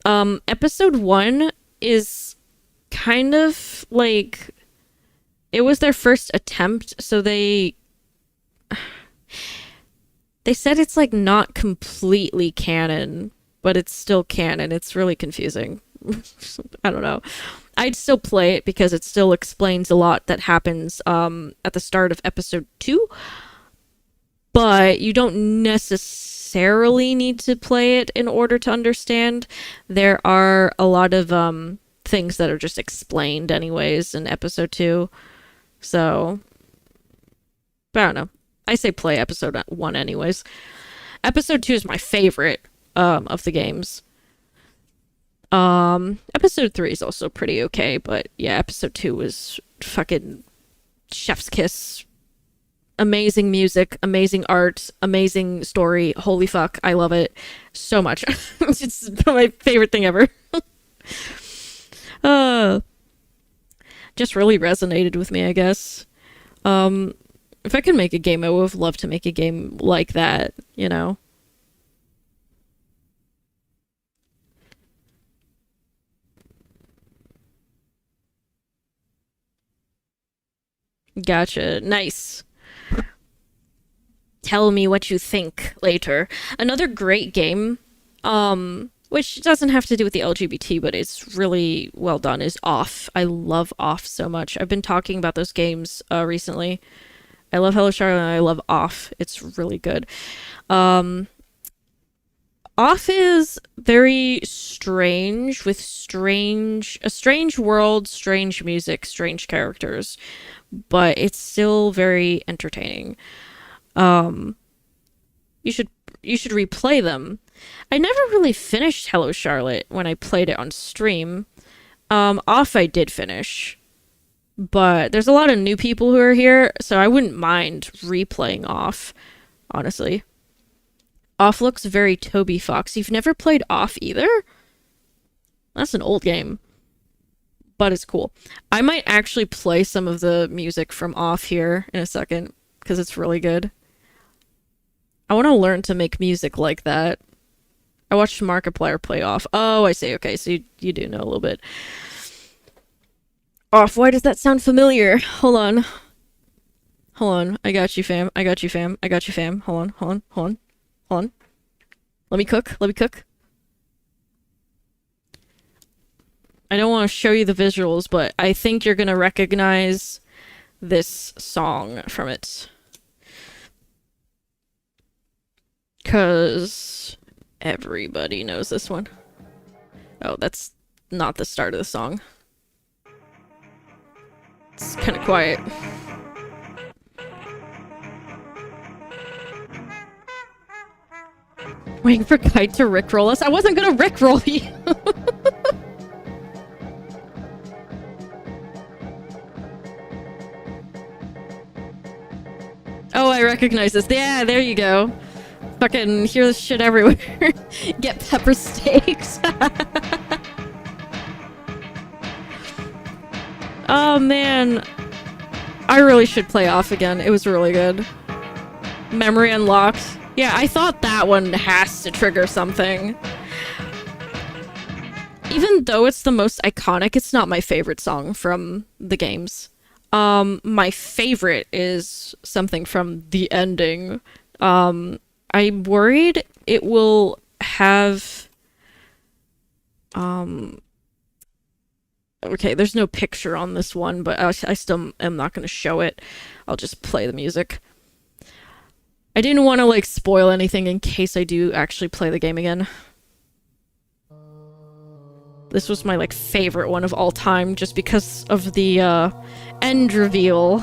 [SPEAKER 1] Episode 1 is kind of like, it was their first attempt, so they said it's, like, not completely canon, but it's still canon. It's really confusing. I don't know. I'd still play it because it still explains a lot that happens at the start of episode 2, but you don't necessarily need to play it in order to understand. There are a lot of things that are just explained anyways in episode 2, so, but I don't know. I say play episode 1 anyways. Episode 2 is my favorite of the games. Episode 3 is also pretty okay, but yeah, episode 2 was fucking chef's kiss. Amazing music, amazing art, amazing story. Holy fuck, I love it so much. It's my favorite thing ever. Just really resonated with me, I guess. If I could make a game, I would have loved to make a game like that, you know? Gotcha. Nice. Tell me what you think later. Another great game, which doesn't have to do with the LGBT, but it's really well done, is Off. I love Off so much. I've been talking about those games recently. I love Hello Charlotte and I love Off. It's really good. Off is very strange, with a strange world, strange music, strange characters. but it's still very entertaining. You should replay them. I never really finished Hello Charlotte when I played it on stream. Off I did finish, but there's a lot of new people who are here, so I wouldn't mind replaying Off, honestly. Off looks very Toby Fox. You've never played Off either? That's an old game, but it's cool. I might actually play some of the music from Off here in a second, because it's really good. I want to learn to make music like that. I watched Markiplier play Off. Oh, I see. Okay, so you do know a little bit. Off, why does that sound familiar? Hold on. Hold on. I got you, fam. I got you, fam. I got you, fam. Hold on, hold on, hold on. Hold on. Let me cook. Let me cook. I don't want to show you the visuals, but I think you're going to recognize this song from it. Because everybody knows this one. Oh, that's not the start of the song. It's kind of quiet. Waiting for Kite to rickroll us. I wasn't gonna rickroll you. Oh, I recognize this. Yeah, there you go. Fucking hear this shit everywhere. Get pepper steaks. Oh man. I really should play Off again. It was really good. Memory unlocked. Yeah, I thought that one has to trigger something. Even though it's the most iconic, it's not my favorite song from the games. My favorite is something from the ending. I'm worried it will have... Okay, there's no picture on this one, but I still am not going to show it. I'll just play the music. I didn't want to, like, spoil anything in case I do actually play the game again. This was my, like, favorite one of all time, just because of the, end reveal.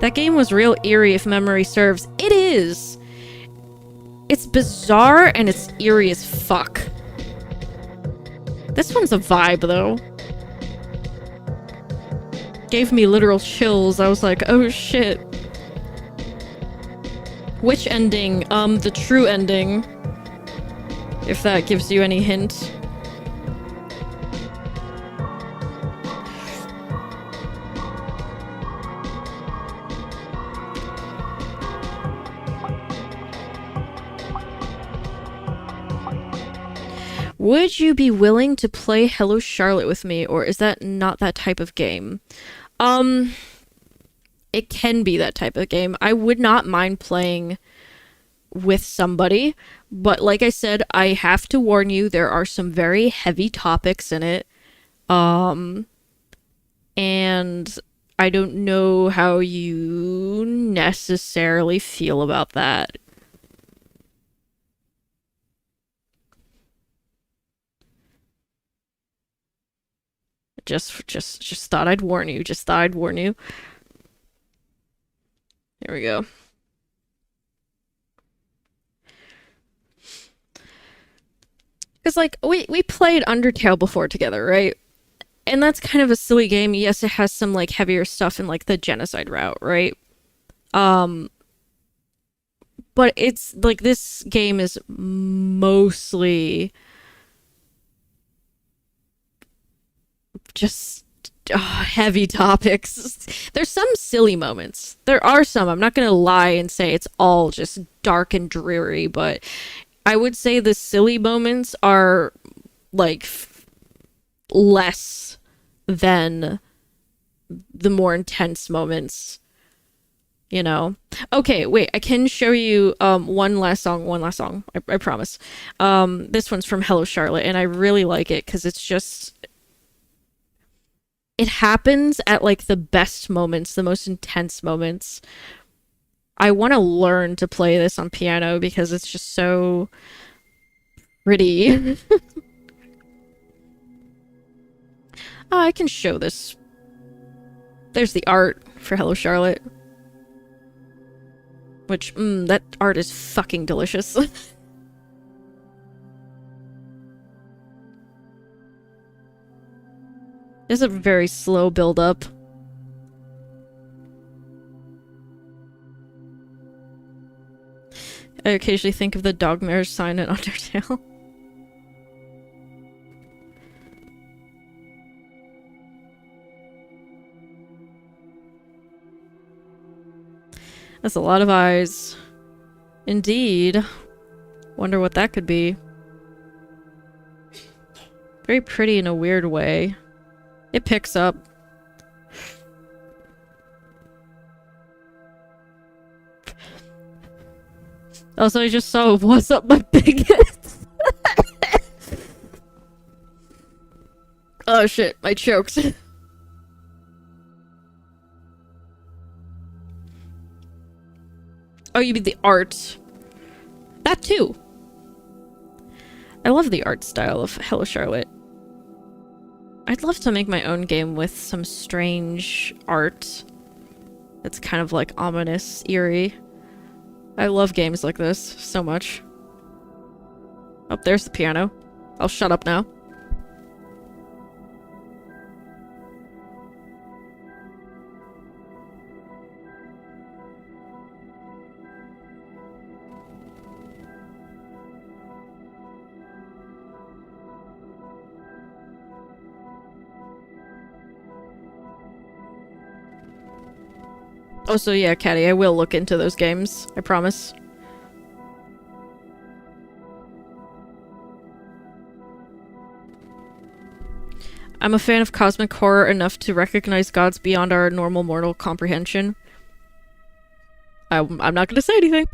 [SPEAKER 1] That game was real eerie, if memory serves. It is! It's bizarre, and it's eerie as fuck. This one's a vibe, though. Gave me literal chills. I was like, oh shit. Which ending? The true ending. If that gives you any hint. Would you be willing to play Hello Charlotte with me, or is that not that type of game? It can be that type of game. I would not mind playing with somebody, but like I said, I have to warn you, there are some very heavy topics in it. And I don't know how you necessarily feel about that. Just thought I'd warn you. Just thought I'd warn you. Here we go. Because, like, we played Undertale before together, right? And that's kind of a silly game. Yes, it has some, like, heavier stuff in, like, the genocide route, right? But it's, like, this game is mostly... just heavy topics. There's some silly moments. There are some. I'm not gonna lie and say it's all just dark and dreary, but I would say the silly moments are like less than the more intense moments, you know. Okay, wait, I can show you one last song. I promise. This one's from Hello Charlotte, and I really like it because it's just... it happens at, like, the best moments, the most intense moments. I want to learn to play this on piano because it's just so pretty. Oh, I can show this There's the art for Hello Charlotte. Which, that art is fucking delicious. There's a very slow build up. I occasionally think of the Dogmares sign in Undertale. That's a lot of eyes. Indeed. Wonder what that could be. Very pretty in a weird way. It picks up. Also, I just saw what's up my biggest. Oh shit, I choked. Oh, you mean the art. That too. I love the art style of Hello Charlotte. I'd love to make my own game with some strange art. That's kind of like ominous, eerie. I love games like this so much. Oh, there's the piano. I'll shut up now. Oh, so yeah, Caddy, I will look into those games. I promise. I'm a fan of cosmic horror enough to recognize gods beyond our normal mortal comprehension. I'm not gonna say anything.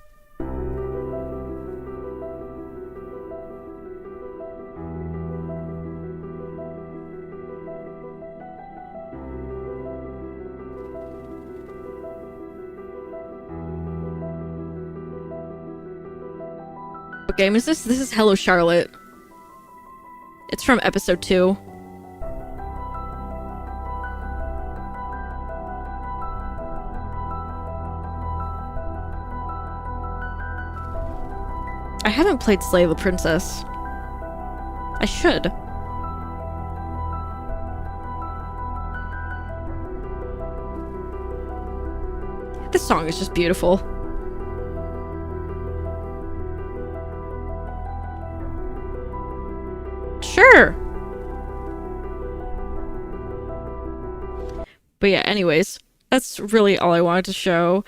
[SPEAKER 1] What game is this? This is Hello Charlotte. It's from episode 2. I haven't played Slay the Princess. I should. This song is just beautiful. Sure. But yeah, anyways, that's really all I wanted to show.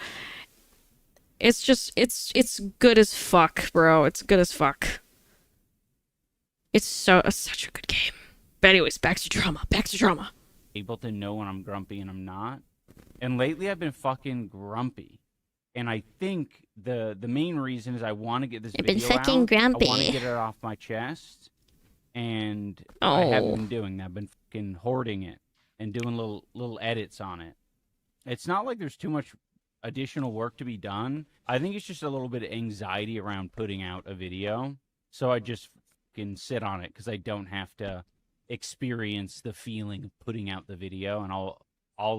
[SPEAKER 1] It's just, it's good as fuck, bro. It's good as fuck. It's such a good game. But anyways, back to drama. Back to drama.
[SPEAKER 5] Able to know when I'm grumpy and I'm not. And lately I've been fucking grumpy. And I think the main reason is I want to get this video out. I want to get it off my chest. And I haven't been doing that. I've been fucking hoarding it and doing little edits on it. It's not like there's too much additional work to be done. I think it's just a little bit of anxiety around putting out a video. So I just fucking sit on it because I don't have to experience the feeling of putting out the video and all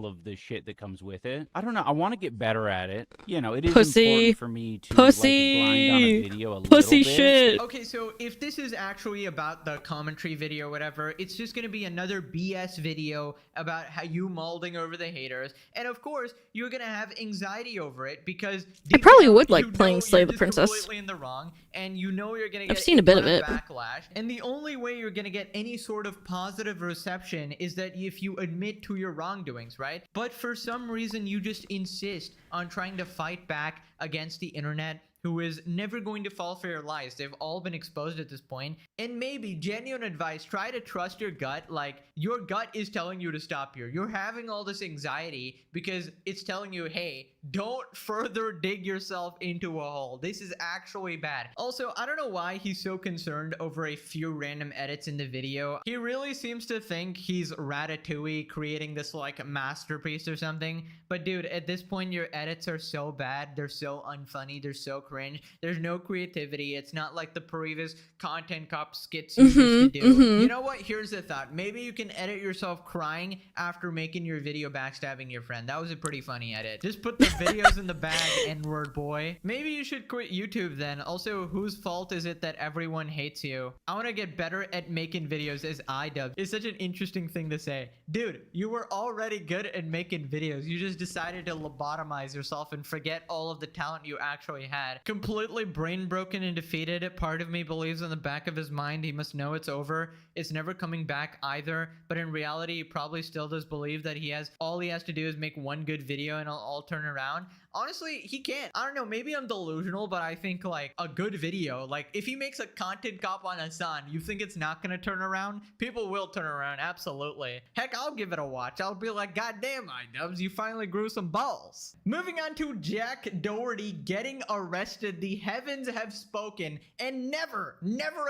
[SPEAKER 5] of the shit that comes with it. I don't know. I want to get better at it. You know, it is important for me to like, grind on a video a little bit.
[SPEAKER 1] Shit.
[SPEAKER 4] Okay, so if this is actually about the commentary video or whatever, it's just going to be another BS video about how you mauling over the haters. And of course, you're going to have anxiety over it because
[SPEAKER 1] I probably would like playing Slay the Princess.
[SPEAKER 4] Completely in the wrong, and you know you're going to get
[SPEAKER 1] I've seen a bit of it.
[SPEAKER 4] Backlash. And the only way you're going to get any sort of positive reception is that if you admit to your wrongdoing. Right? But for some reason, you just insist on trying to fight back against the internet, who is never going to fall for your lies. They've all been exposed at this point. And maybe, genuine advice, try to trust your gut. Like, your gut is telling you to stop here. You're having all this anxiety because it's telling you, hey, don't further dig yourself into a hole. This is actually bad. Also, I don't know why he's so concerned over a few random edits in the video. He really seems to think he's Ratatouille creating this, like, masterpiece or something. But dude, at this point, your edits are so bad. They're so unfunny. They're so cringy. cringe. There's no creativity. It's not like the previous content cop skits you used to do. You know what? Here's the thought. Maybe you can edit yourself crying after making your video backstabbing your friend. That was a pretty funny edit. Just put the videos in the bag, N-word boy. Maybe you should quit YouTube then. Also, whose fault is it that everyone hates you? I want to get better at making videos as iDub. It's such an interesting thing to say. Dude, you were already good at making videos. You just decided to lobotomize yourself and forget all of the talent you actually had. Completely brain broken and defeated. Part of me believes in the back of his mind he must know it's over. It's never coming back either. But in reality, he probably still does believe that all he has to do is make one good video and it'll all turn around. Honestly, he can't. I don't know, maybe I'm delusional, but I think like a good video, like if he makes a content cop on Hasan, you think it's not gonna turn around? People will turn around, absolutely. Heck, I'll give it a watch. I'll be like, God damn, iDubbbz, you finally grew some balls. Moving on to Jack Doherty getting arrested. The heavens have spoken, and never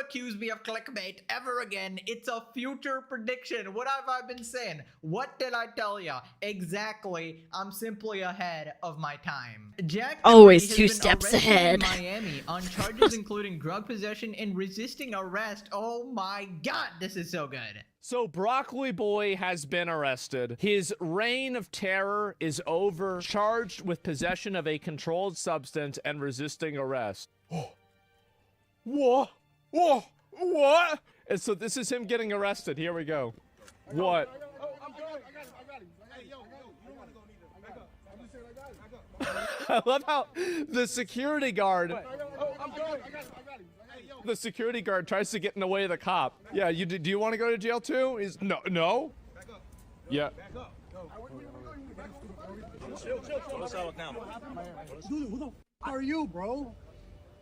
[SPEAKER 4] accuse me of clickbait ever again. It's a future prediction. What have I been saying? What did I tell ya? Exactly. I'm simply ahead of my time. Jack
[SPEAKER 1] Always
[SPEAKER 4] Doherty
[SPEAKER 1] 2
[SPEAKER 4] has been
[SPEAKER 1] steps
[SPEAKER 4] arrested
[SPEAKER 1] ahead.
[SPEAKER 4] in Miami on charges including drug possession and resisting arrest. Oh my god, this is so good.
[SPEAKER 3] So Broccoli Boy has been arrested. His reign of terror is over. Charged with possession of a controlled substance and resisting arrest. What? What? What? And so this is him getting arrested. Here we go. What? I love how the security guard tries to get in the way of the cop. Yeah, do you want to go to jail too? He's no. Yeah.
[SPEAKER 8] Chill. What's up now? Dude, who the f are you, bro?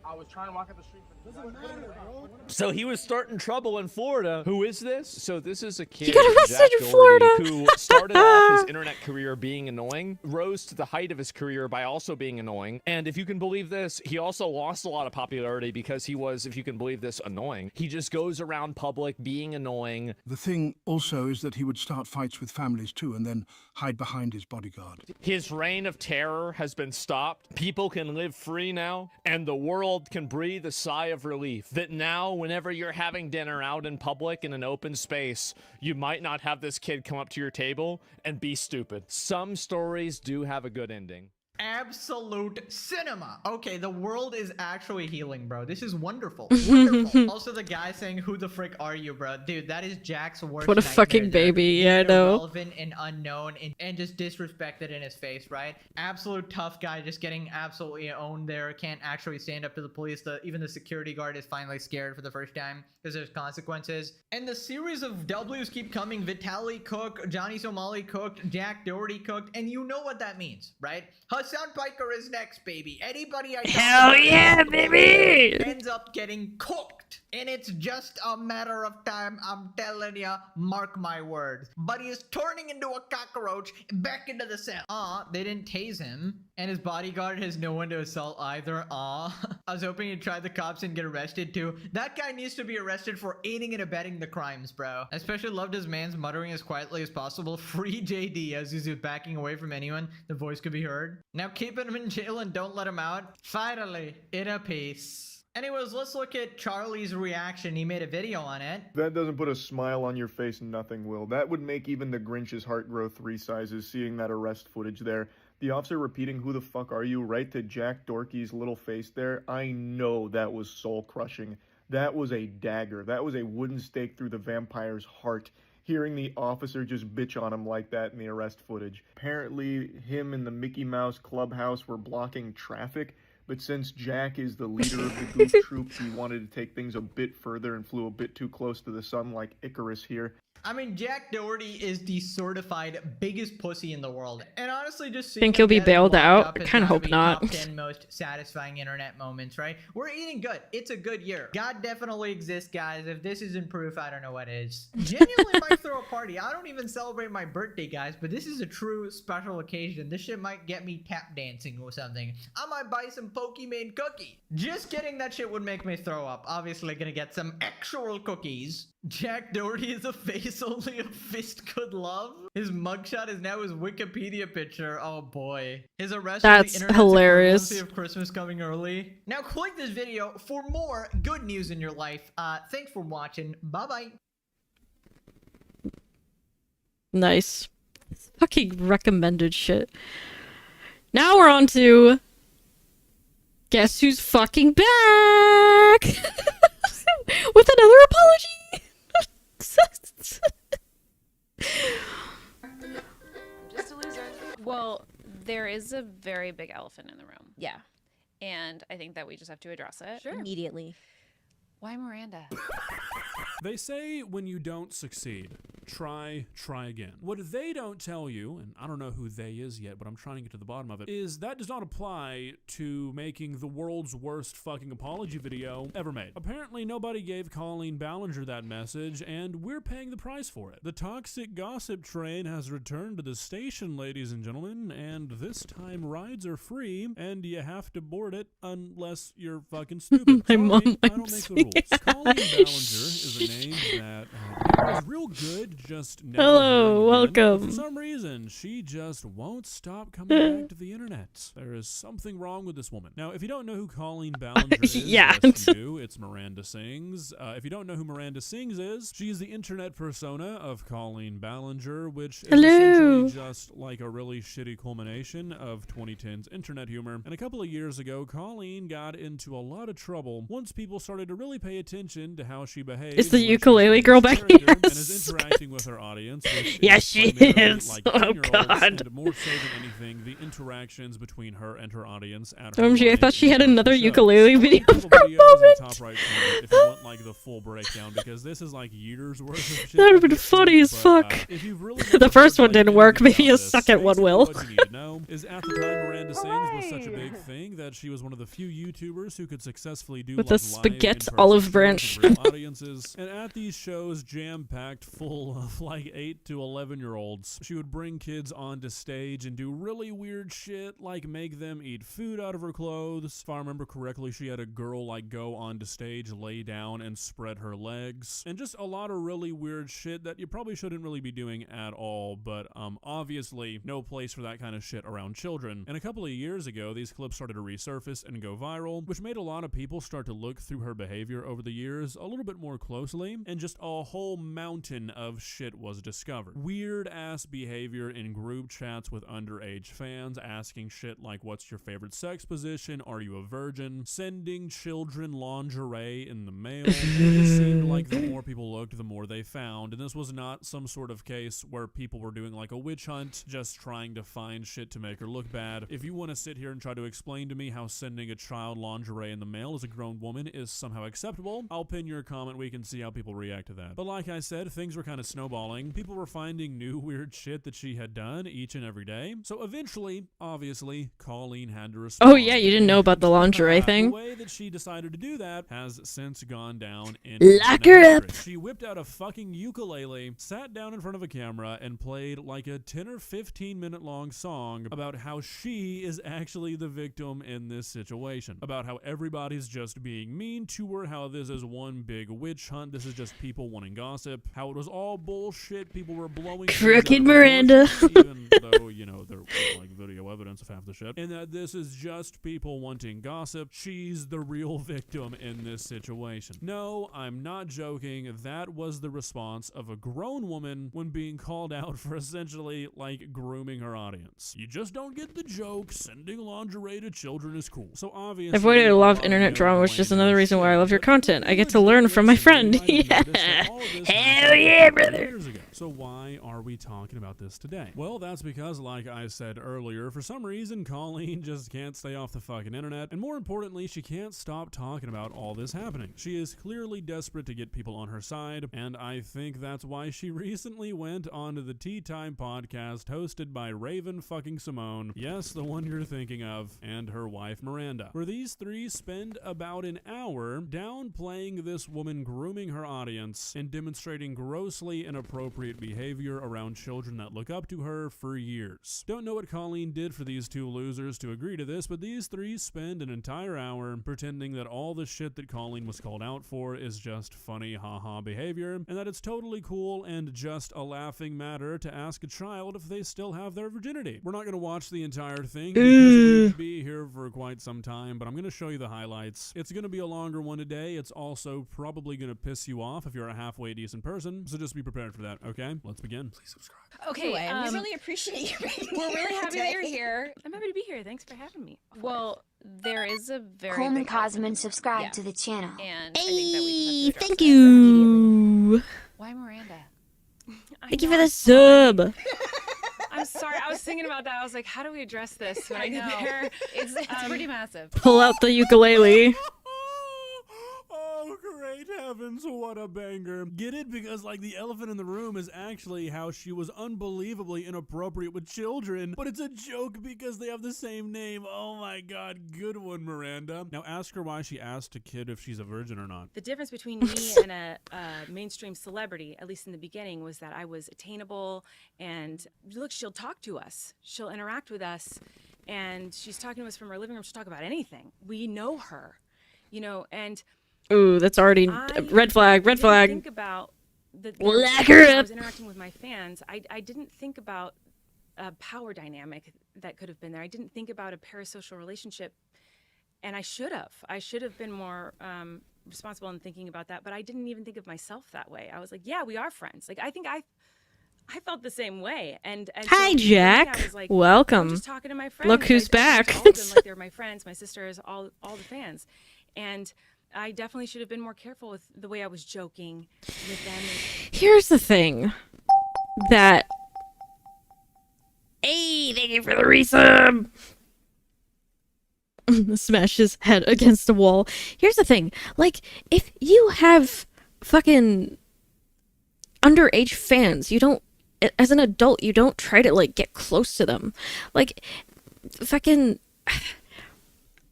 [SPEAKER 8] I was trying to walk up the street. Doesn't matter, bro.
[SPEAKER 3] So he was starting trouble in Florida. Who is this? So this is a kid,
[SPEAKER 1] He got arrested
[SPEAKER 3] Jack
[SPEAKER 1] in
[SPEAKER 3] Doherty,
[SPEAKER 1] Florida.
[SPEAKER 3] who started off his internet career being annoying, rose to the height of his career by also being annoying. And if you can believe this, he also lost a lot of popularity because he was, if you can believe this, annoying. He just goes around public being annoying.
[SPEAKER 9] The thing also is that he would start fights with families too and then hide behind his bodyguard.
[SPEAKER 3] His reign of terror has been stopped. People can live free now, and the world can breathe a sigh of relief that now, whenever you're having dinner out in public in an open space, you might not have this kid come up to your table and be stupid. Some stories do have a good ending.
[SPEAKER 4] Absolute cinema. Okay, the world is actually healing, bro. This is wonderful. Wonderful. Also, the guy saying, who the frick are you, bro? Dude, that is Jack's worst
[SPEAKER 1] What a
[SPEAKER 4] nightmare
[SPEAKER 1] fucking
[SPEAKER 4] there.
[SPEAKER 1] baby. Yeah, I know.
[SPEAKER 4] Irrelevant and unknown and just disrespected in his face, right? Absolute tough guy just getting absolutely owned there. Can't actually stand up to the police. Even the security guard is finally scared for the first time because there's consequences. And the series of W's keep coming. Vitaly cooked, Johnny Somali cooked, Jack Doherty cooked, and you know what that means, right? Hasan Piker is next, baby. Anybody I
[SPEAKER 1] Hell yeah, baby!
[SPEAKER 4] ends up getting cooked. And it's just a matter of time, I'm telling ya, mark my words. But he is turning into a cockroach back into the cell. They didn't tase him. And his bodyguard has no one to assault either. I was hoping he'd try the cops and get arrested too. That guy needs to be arrested for aiding and abetting the crimes, bro. I especially loved his man's muttering as quietly as possible, "Free JD," as he's backing away from anyone. The voice could be heard. Now keep him in jail and don't let him out. Finally, in a piece. Anyways, let's look at Charlie's reaction. He made a video on it.
[SPEAKER 10] That doesn't put a smile on your face, nothing will. That would make even the Grinch's heart grow 3 sizes seeing that arrest footage there. The officer repeating, "Who the fuck are you?" right to Jack Doherty's little face there. I know that was soul crushing. That was a dagger. That was a wooden stake through the vampire's heart. Hearing the officer just bitch on him like that in the arrest footage. Apparently, him and the Mickey Mouse Clubhouse were blocking traffic. But since Jack is the leader of the Goof Troop, he wanted to take things a bit further and flew a bit too close to the sun like Icarus here.
[SPEAKER 4] I mean, Jack Doherty is the certified biggest pussy in the world. And honestly, just
[SPEAKER 1] Think he'll be bailed out? I kinda hope not.
[SPEAKER 4] Top 10 most satisfying internet moments, right? We're eating good. It's a good year. God definitely exists, guys. If this isn't proof, I don't know what is. Genuinely might throw a party. I don't even celebrate my birthday, guys, but this is a true special occasion. This shit might get me tap dancing or something. I might buy some Pokemon cookie. Just kidding, that shit would make me throw up. Obviously gonna get some actual cookies. Jack Doherty is a face only a fist could love. His mugshot is now his Wikipedia picture. Oh boy. His arrest.
[SPEAKER 1] That's hilarious.
[SPEAKER 4] Of Christmas coming early. Now click this video for more good news in your life. Thanks for watching. Bye bye.
[SPEAKER 1] Nice. Fucking recommended shit. Now we're on to guess who's fucking back with another apology.
[SPEAKER 11] Just a loser. Well, there is a very big elephant in the room.
[SPEAKER 6] Yeah.
[SPEAKER 11] And I think that we just have to address it.
[SPEAKER 6] Sure. Immediately.
[SPEAKER 11] Why Miranda?
[SPEAKER 12] They say when you don't succeed, try again. What they don't tell you, and I don't know who they is yet, but I'm trying to get to the bottom of it, is that does not apply to making the world's worst fucking apology video ever made. Apparently nobody gave Colleen Ballinger that message, and we're paying the price for it. The toxic gossip train has returned to the station, ladies and gentlemen, and this time rides are free, and you have to board it unless you're fucking stupid.
[SPEAKER 1] My mom
[SPEAKER 12] I don't make the rules. Colleen Ballinger is a name that is real good, just never
[SPEAKER 1] Hello,
[SPEAKER 12] hearing again.
[SPEAKER 1] welcome.
[SPEAKER 12] For some reason, she just won't stop coming back to the internet. There is something wrong with this woman. Now, if you don't know who Colleen Ballinger is,
[SPEAKER 1] Yeah.
[SPEAKER 12] yes, you do. It's Miranda Sings. If you don't know who Miranda Sings is, she's the internet persona of Colleen Ballinger, which is
[SPEAKER 1] Hello.
[SPEAKER 12] essentially just like a really shitty culmination of 2010's internet humor. And a couple of years ago, Colleen got into a lot of trouble once people started to really pay attention to how she behaved.
[SPEAKER 1] Is the
[SPEAKER 12] when she
[SPEAKER 1] ukulele
[SPEAKER 12] was
[SPEAKER 1] girl
[SPEAKER 12] a
[SPEAKER 1] back?
[SPEAKER 12] character and
[SPEAKER 1] Yes.
[SPEAKER 12] is interacting with her audience. Which
[SPEAKER 1] Yes,
[SPEAKER 12] is
[SPEAKER 1] she
[SPEAKER 12] primarily,
[SPEAKER 1] is.
[SPEAKER 12] Like,
[SPEAKER 1] Oh,
[SPEAKER 12] 10-year-olds,
[SPEAKER 1] God.
[SPEAKER 12] And more so than anything, the interactions between her and her audience at her
[SPEAKER 1] OMG, I
[SPEAKER 12] live
[SPEAKER 1] thought she had
[SPEAKER 12] in-person
[SPEAKER 1] another
[SPEAKER 12] shows.
[SPEAKER 1] ukulele
[SPEAKER 12] I'll
[SPEAKER 1] video
[SPEAKER 12] link a couple
[SPEAKER 1] for a
[SPEAKER 12] videos in the
[SPEAKER 1] moment.
[SPEAKER 12] top right corner if you want like the full breakdown, because this is like years worth of shit.
[SPEAKER 1] That would've been
[SPEAKER 12] I've
[SPEAKER 1] funny as
[SPEAKER 12] seen, but,
[SPEAKER 1] fuck.
[SPEAKER 12] if you've really
[SPEAKER 1] The
[SPEAKER 12] never
[SPEAKER 1] first
[SPEAKER 12] heard,
[SPEAKER 1] one
[SPEAKER 12] like,
[SPEAKER 1] didn't
[SPEAKER 12] anything
[SPEAKER 1] work, maybe
[SPEAKER 12] about
[SPEAKER 1] a
[SPEAKER 12] this,
[SPEAKER 1] second one
[SPEAKER 12] basically
[SPEAKER 1] will.
[SPEAKER 12] What you need to know is at the time Miranda Sings was such a big thing that she was one of the few YouTubers who could successfully do
[SPEAKER 1] With
[SPEAKER 12] like
[SPEAKER 1] a
[SPEAKER 12] live
[SPEAKER 1] spaghetti
[SPEAKER 12] in-person
[SPEAKER 1] olive
[SPEAKER 12] shows
[SPEAKER 1] branch.
[SPEAKER 12] with real audiences. And at these shows, jam-packed full of like 8 to 11-year-olds, she would bring kids onto stage and do really weird shit, like make them eat food out of her clothes. If I remember correctly, she had a girl like go onto stage, lay down, and spread her legs. And just a lot of really weird shit that you probably shouldn't really be doing at all, but obviously no place for that kind of shit around children. And a couple of years ago, these clips started to resurface and go viral, which made a lot of people start to look through her behavior over the years a little bit more closely, and just a whole mountain of shit was discovered. Weird ass behavior in group chats with underage fans, asking shit like, what's your favorite sex position? Are you a virgin? Sending children lingerie in the mail. It just seemed like the more people looked, the more they found. And this was not some sort of case where people were doing like a witch hunt, just trying to find shit to make her look bad. If you want to sit here and try to explain to me how sending a child lingerie in the mail as a grown woman is somehow acceptable, I'll pin your comment. We can see how people react to that. But like I said, things were kind of snowballing. People were finding new weird shit that she had done each and every day. So eventually, obviously, Colleen had to respond.
[SPEAKER 1] Oh yeah, you didn't know about the lingerie
[SPEAKER 12] The
[SPEAKER 1] thing?
[SPEAKER 12] way that she decided to do that has since gone down in
[SPEAKER 1] Lock her
[SPEAKER 12] internet
[SPEAKER 1] up.
[SPEAKER 12] history. She whipped out a fucking ukulele, sat down in front of a camera, and played like a 10 or 15 minute long song about how she is actually the victim in this situation. About how everybody's just being mean to her, how this is one big witch hunt, this is just people wanting gossip, how it was all bullshit, people were blowing things out
[SPEAKER 1] Crooked
[SPEAKER 12] of
[SPEAKER 1] Miranda.
[SPEAKER 12] proportion, even though, you know, there was like video evidence of half the shit, and that this is just people wanting gossip. She's the real victim in this situation. No, I'm not joking. That was the response of a grown woman when being called out for essentially like grooming her audience. You just don't get the joke. Sending lingerie to children is cool. So obviously,
[SPEAKER 1] I've waited to love internet drama, which is another reason why I love your content. I get to learn from my friend. Yeah. Hell yeah, brother.
[SPEAKER 12] So why are we talking about this today? Well, that's because, like I said earlier, for some reason, Colleen just can't stay off the fucking internet, and more importantly, she can't stop talking about all this happening. She is clearly desperate to get people on her side, and I think that's why she recently went onto the Tea Time podcast hosted by Raven fucking Simone, yes, the one you're thinking of, and her wife Miranda, where these three spend about an hour downplaying this woman grooming her audience and demonstrating grossly inappropriate inappropriate behavior around children that look up to her for years. Don't know what Colleen did for these two losers to agree to this, but these three spend an entire hour pretending that all the shit that Colleen was called out for is just funny haha behavior, and that it's totally cool and just a laughing matter to ask a child if they still have their virginity. We're not going to watch the entire thing because we'd be here for quite some time, but I'm going to show you the highlights. It's going to be a longer one today. It's also probably going to piss you off if you're a halfway decent person, so just be prepared for that, okay? Let's begin. Please subscribe.
[SPEAKER 11] Okay,
[SPEAKER 13] Anyway, we really appreciate you being
[SPEAKER 11] we're
[SPEAKER 13] here
[SPEAKER 11] really happy that you're
[SPEAKER 13] today.
[SPEAKER 11] here. I'm happy to be here. Thanks for having me.
[SPEAKER 13] Well, there is a very
[SPEAKER 14] Coleman
[SPEAKER 13] big
[SPEAKER 14] Cosman, subscribe
[SPEAKER 13] Yeah.
[SPEAKER 14] to the channel.
[SPEAKER 13] and I think that we just have to address
[SPEAKER 1] Thank
[SPEAKER 13] that
[SPEAKER 1] you.
[SPEAKER 11] Why Miranda?
[SPEAKER 1] Thank you for the sub.
[SPEAKER 11] I'm sorry. I was thinking about that. I was like, how do we address this when I get
[SPEAKER 13] know.
[SPEAKER 11] there?
[SPEAKER 13] It's pretty massive.
[SPEAKER 1] Pull out the ukulele.
[SPEAKER 12] Oh, great heavens, what a banger. Get it? Because, like, the elephant in the room is actually how she was unbelievably inappropriate with children, but it's a joke because they have the same name. Oh my god, good one, Miranda. Now ask her why she asked a kid if she's a virgin or not.
[SPEAKER 15] The difference between me and a mainstream celebrity, at least in the beginning, was that I was attainable, and look, she'll talk to us, she'll interact with us, and she's talking to us from her living room. She'll talk about anything. We know her, you know, and
[SPEAKER 1] Ooh, that's already red flag. Red
[SPEAKER 15] I
[SPEAKER 1] flag.
[SPEAKER 15] didn't think about
[SPEAKER 1] Lock her
[SPEAKER 15] when I
[SPEAKER 1] up.
[SPEAKER 15] was interacting with my fans. I didn't think about a power dynamic that could have been there. I didn't think about a parasocial relationship, and I should have. I should have been more responsible in thinking about that. But I didn't even think of myself that way. I was like, yeah, we are friends. Like I think I felt the same way. And
[SPEAKER 1] Hi,
[SPEAKER 15] so for me,
[SPEAKER 1] Jack.
[SPEAKER 15] I was like,
[SPEAKER 1] Welcome.
[SPEAKER 15] I'm just talking to my friends.
[SPEAKER 1] Look who's
[SPEAKER 15] I talk
[SPEAKER 1] back.
[SPEAKER 15] to all of them like they're my friends, my sisters, all the fans, and I definitely should have been more careful with the way I was joking with them.
[SPEAKER 1] Here's the thing that. Hey, thank you for the resub. Smash his head against the wall. Here's the thing, like, if you have fucking underage fans, you don't, as an adult, you don't try to, like, get close to them. Like, fucking,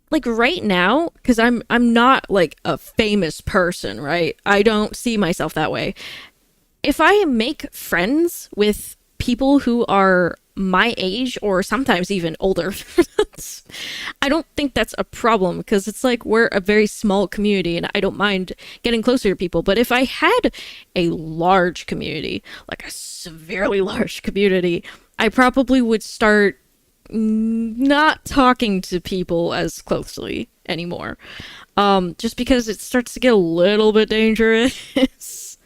[SPEAKER 1] like, right now, because I'm not, like, a famous person, right? I don't see myself that way. If I make friends with people who are my age or sometimes even older, I don't think that's a problem, because it's like we're a very small community and I don't mind getting closer to people. But if I had a large community, like a severely large community, I probably would start not talking to people as closely anymore, just because it starts to get a little bit dangerous.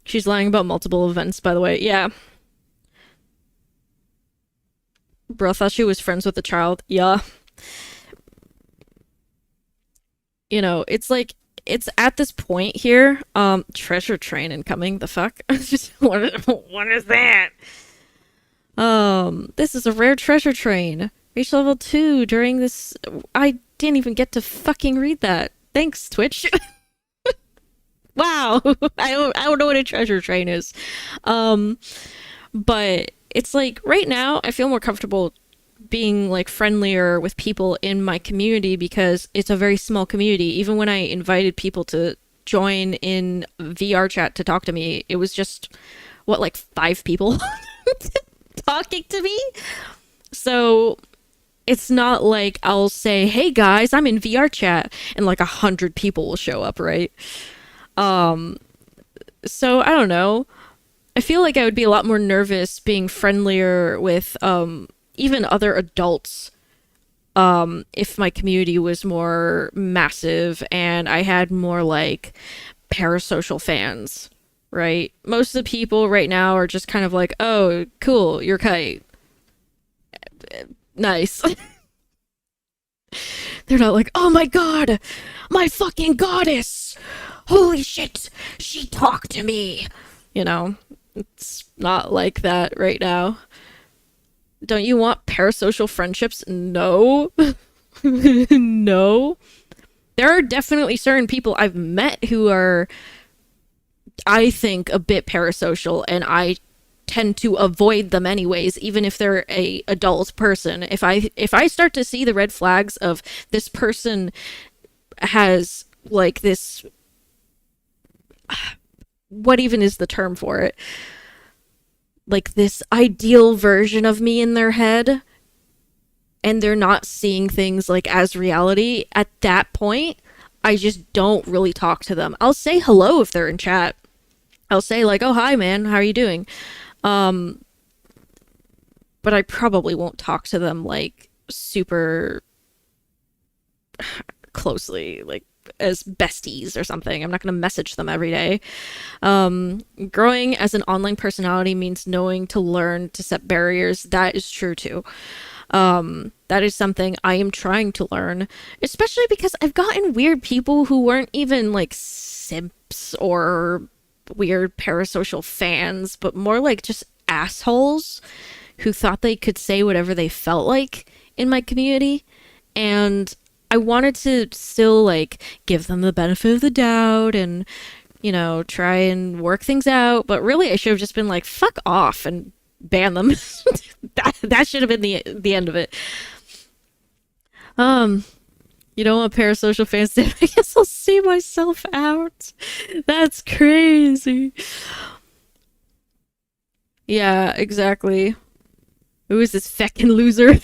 [SPEAKER 1] She's lying about multiple events, by the way. Yeah. Bro, thought she was friends with the child. Yeah. You know, it's like, it's at this point here. Treasure train incoming. The fuck? what is that? This is a rare treasure train. Reach level 2 during this. I didn't even get to fucking read that. Thanks, Twitch. Wow. I don't know what a treasure train is. But it's like right now I feel more comfortable being like friendlier with people in my community because it's a very small community. Even when I invited people to join in VR chat to talk to me, it was just like 5 people talking to me. So it's not like I'll say, "Hey guys, I'm in VR chat," and like 100 people will show up, right? So I don't know. I feel like I would be a lot more nervous being friendlier with even other adults if my community was more massive and I had more like parasocial fans, right? Most of the people right now are just kind of like, "Oh, cool, you're kite. Nice." They're not like, "Oh my god, my fucking goddess. Holy shit, she talked to me." You know, it's not like that right now. Don't you want parasocial friendships? No. No. There are definitely certain people I've met who are, I think, a bit parasocial, and I tend to avoid them anyways, even if they're a adult person. If I start to see the red flags of this person has like this what even is the term for it? Like this ideal version of me in their head, and they're not seeing things like as reality. At that point, I just don't really talk to them. I'll say hello if they're in chat. I'll say like, oh, hi man, how are you doing? But I probably won't talk to them like super closely, like as besties or something. I'm not going to message them every day. Growing as an online personality means knowing to learn to set barriers. That is true too. That is something I am trying to learn, especially because I've gotten weird people who weren't even like simps or weird parasocial fans, but more like just assholes who thought they could say whatever they felt like in my community. And I wanted to still like give them the benefit of the doubt and, you know, try and work things out. But really I should have just been like, fuck off and ban them. that should have been the end of it. You don't want parasocial fans to, I guess I'll see myself out. That's crazy. Yeah, exactly. Who is this feckin' loser?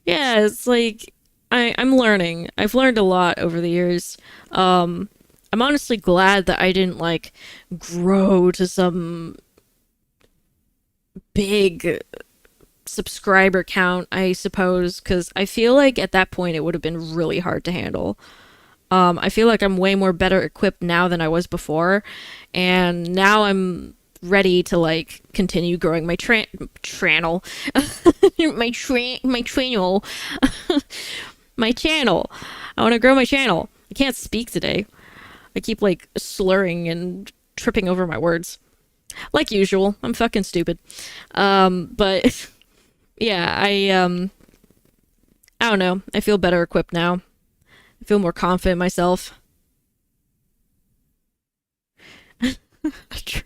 [SPEAKER 1] Yeah, it's like I'm learning. I've learned a lot over the years. I'm honestly glad that I didn't like grow to some big subscriber count, I suppose, because I feel like at that point it would have been really hard to handle. I feel like I'm way more better equipped now than I was before, and now I'm ready to like continue growing my channel. my channel. My channel. I want to grow my channel. I can't speak today. I keep like slurring and tripping over my words. Like usual. I'm fucking stupid. But yeah, I don't know. I feel better equipped now. I feel more confident in myself. Channel.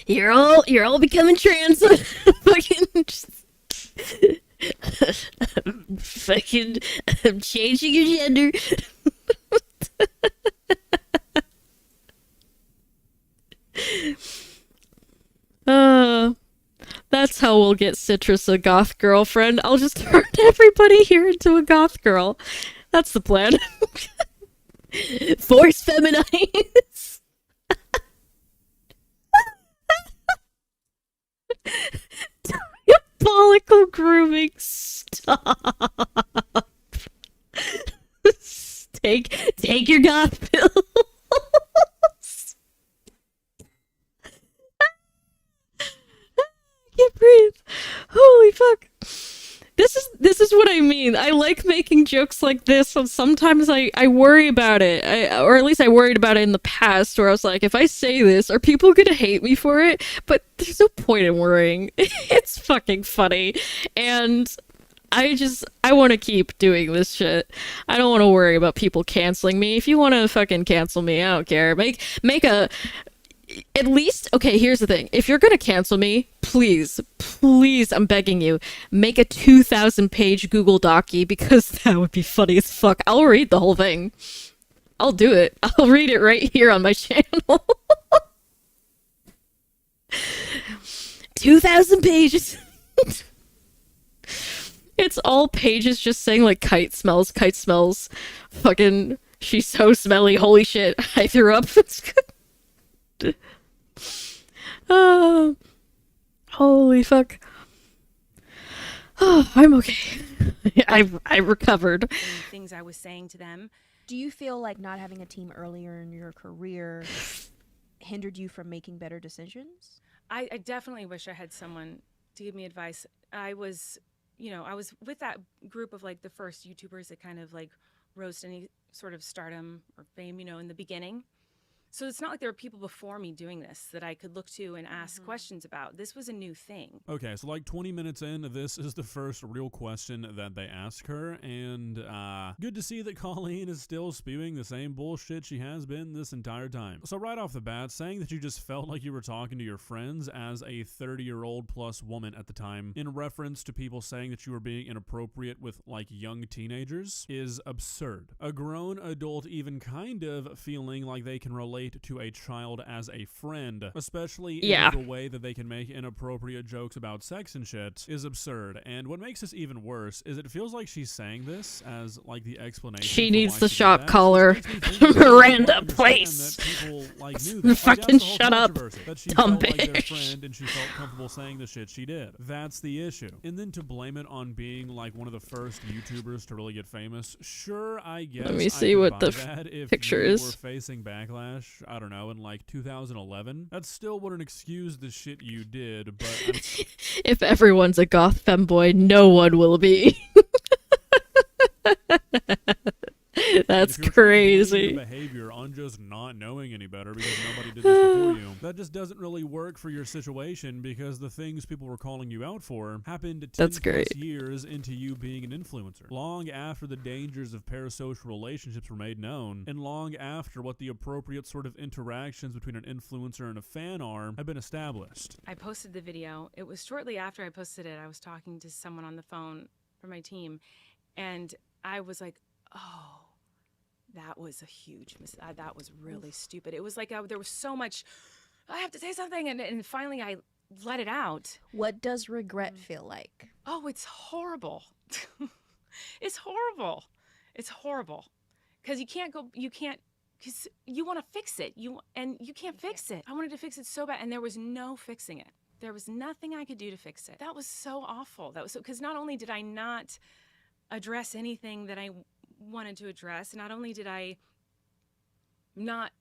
[SPEAKER 1] You're all becoming trans. Fucking fucking I'm changing your gender. That's how we'll get Citrus a goth girlfriend. I'll just turn everybody here into a goth girl. That's the plan. Force feminize. Diabolical grooming. Stop. Take your goth pills. I can't breathe. Holy fuck. This is what I mean. I like making jokes like this, and sometimes I worry about it. Or at least I worried about it in the past, where I was like, if I say this, are people gonna hate me for it? But there's no point in worrying. It's fucking funny. And I want to keep doing this shit. I don't want to worry about people canceling me. If you want to fucking cancel me, I don't care. Make a... At least, okay, here's the thing. If you're gonna cancel me, please, I'm begging you, make a 2,000-page Google Docie, because that would be funny as fuck. I'll read the whole thing. I'll do it. I'll read it right here on my channel. 2,000 pages. It's all pages just saying like kite smells. Fucking, she's so smelly. Holy shit, I threw up. Holy fuck. Oh, I'm okay. I recovered.
[SPEAKER 15] Things I was saying to them.
[SPEAKER 14] Do you feel like not having a team earlier in your career hindered you from making better decisions?
[SPEAKER 15] I definitely wish I had someone to give me advice. I was with that group of like the first YouTubers that kind of like rose to any sort of stardom or fame, in the beginning. So it's not like there were people before me doing this that I could look to and ask questions about. This was a new thing.
[SPEAKER 12] Okay, so like 20 minutes in, this is the first real question that they ask her, and good to see that Colleen is still spewing the same bullshit she has been this entire time. So right off the bat, saying that you just felt like you were talking to your friends as a 30-year-old plus woman at the time, in reference to people saying that you were being inappropriate with like young teenagers, is absurd. A grown adult even kind of feeling like they can relate to a child as a friend, especially in the way that they can make inappropriate jokes about sex and shit, is absurd. And what makes this even worse is it feels like she's saying this as like the explanation.
[SPEAKER 1] She needs the shot caller. Miranda, please. Fucking shut up, dumb bitch.
[SPEAKER 12] Friend and she felt comfortable saying the shit she did. That's the issue. And then to blame it on being like one of the first YouTubers to really get famous, sure, I guess.
[SPEAKER 1] Let me see what the picture is.
[SPEAKER 12] If you were facing backlash, I don't know, in like 2011, that still wouldn't excuse the shit you did, but
[SPEAKER 1] if everyone's a goth femboy, no one will be. That's crazy.
[SPEAKER 12] Behavior on just not knowing any better because nobody did this before you. That just doesn't really work for your situation because the things people were calling you out for happened 10 plus years into you being an influencer. Long after the dangers of parasocial relationships were made known, and long after what the appropriate sort of interactions between an influencer and a fan are have been established.
[SPEAKER 15] I posted the video. It was shortly after I posted it, I was talking to someone on the phone from my team, and I was like, oh, that was a huge mistake. That was really stupid. It was like there was so much, I have to say something, and finally I let it out.
[SPEAKER 14] What does regret feel like?
[SPEAKER 15] Oh, it's horrible. It's horrible. It's horrible. Because because you want to fix it. You can't fix it. I wanted to fix it so bad, and there was no fixing it. There was nothing I could do to fix it. That was so awful. That was so, because not only did I not address anything that I wanted to address, not only did I not,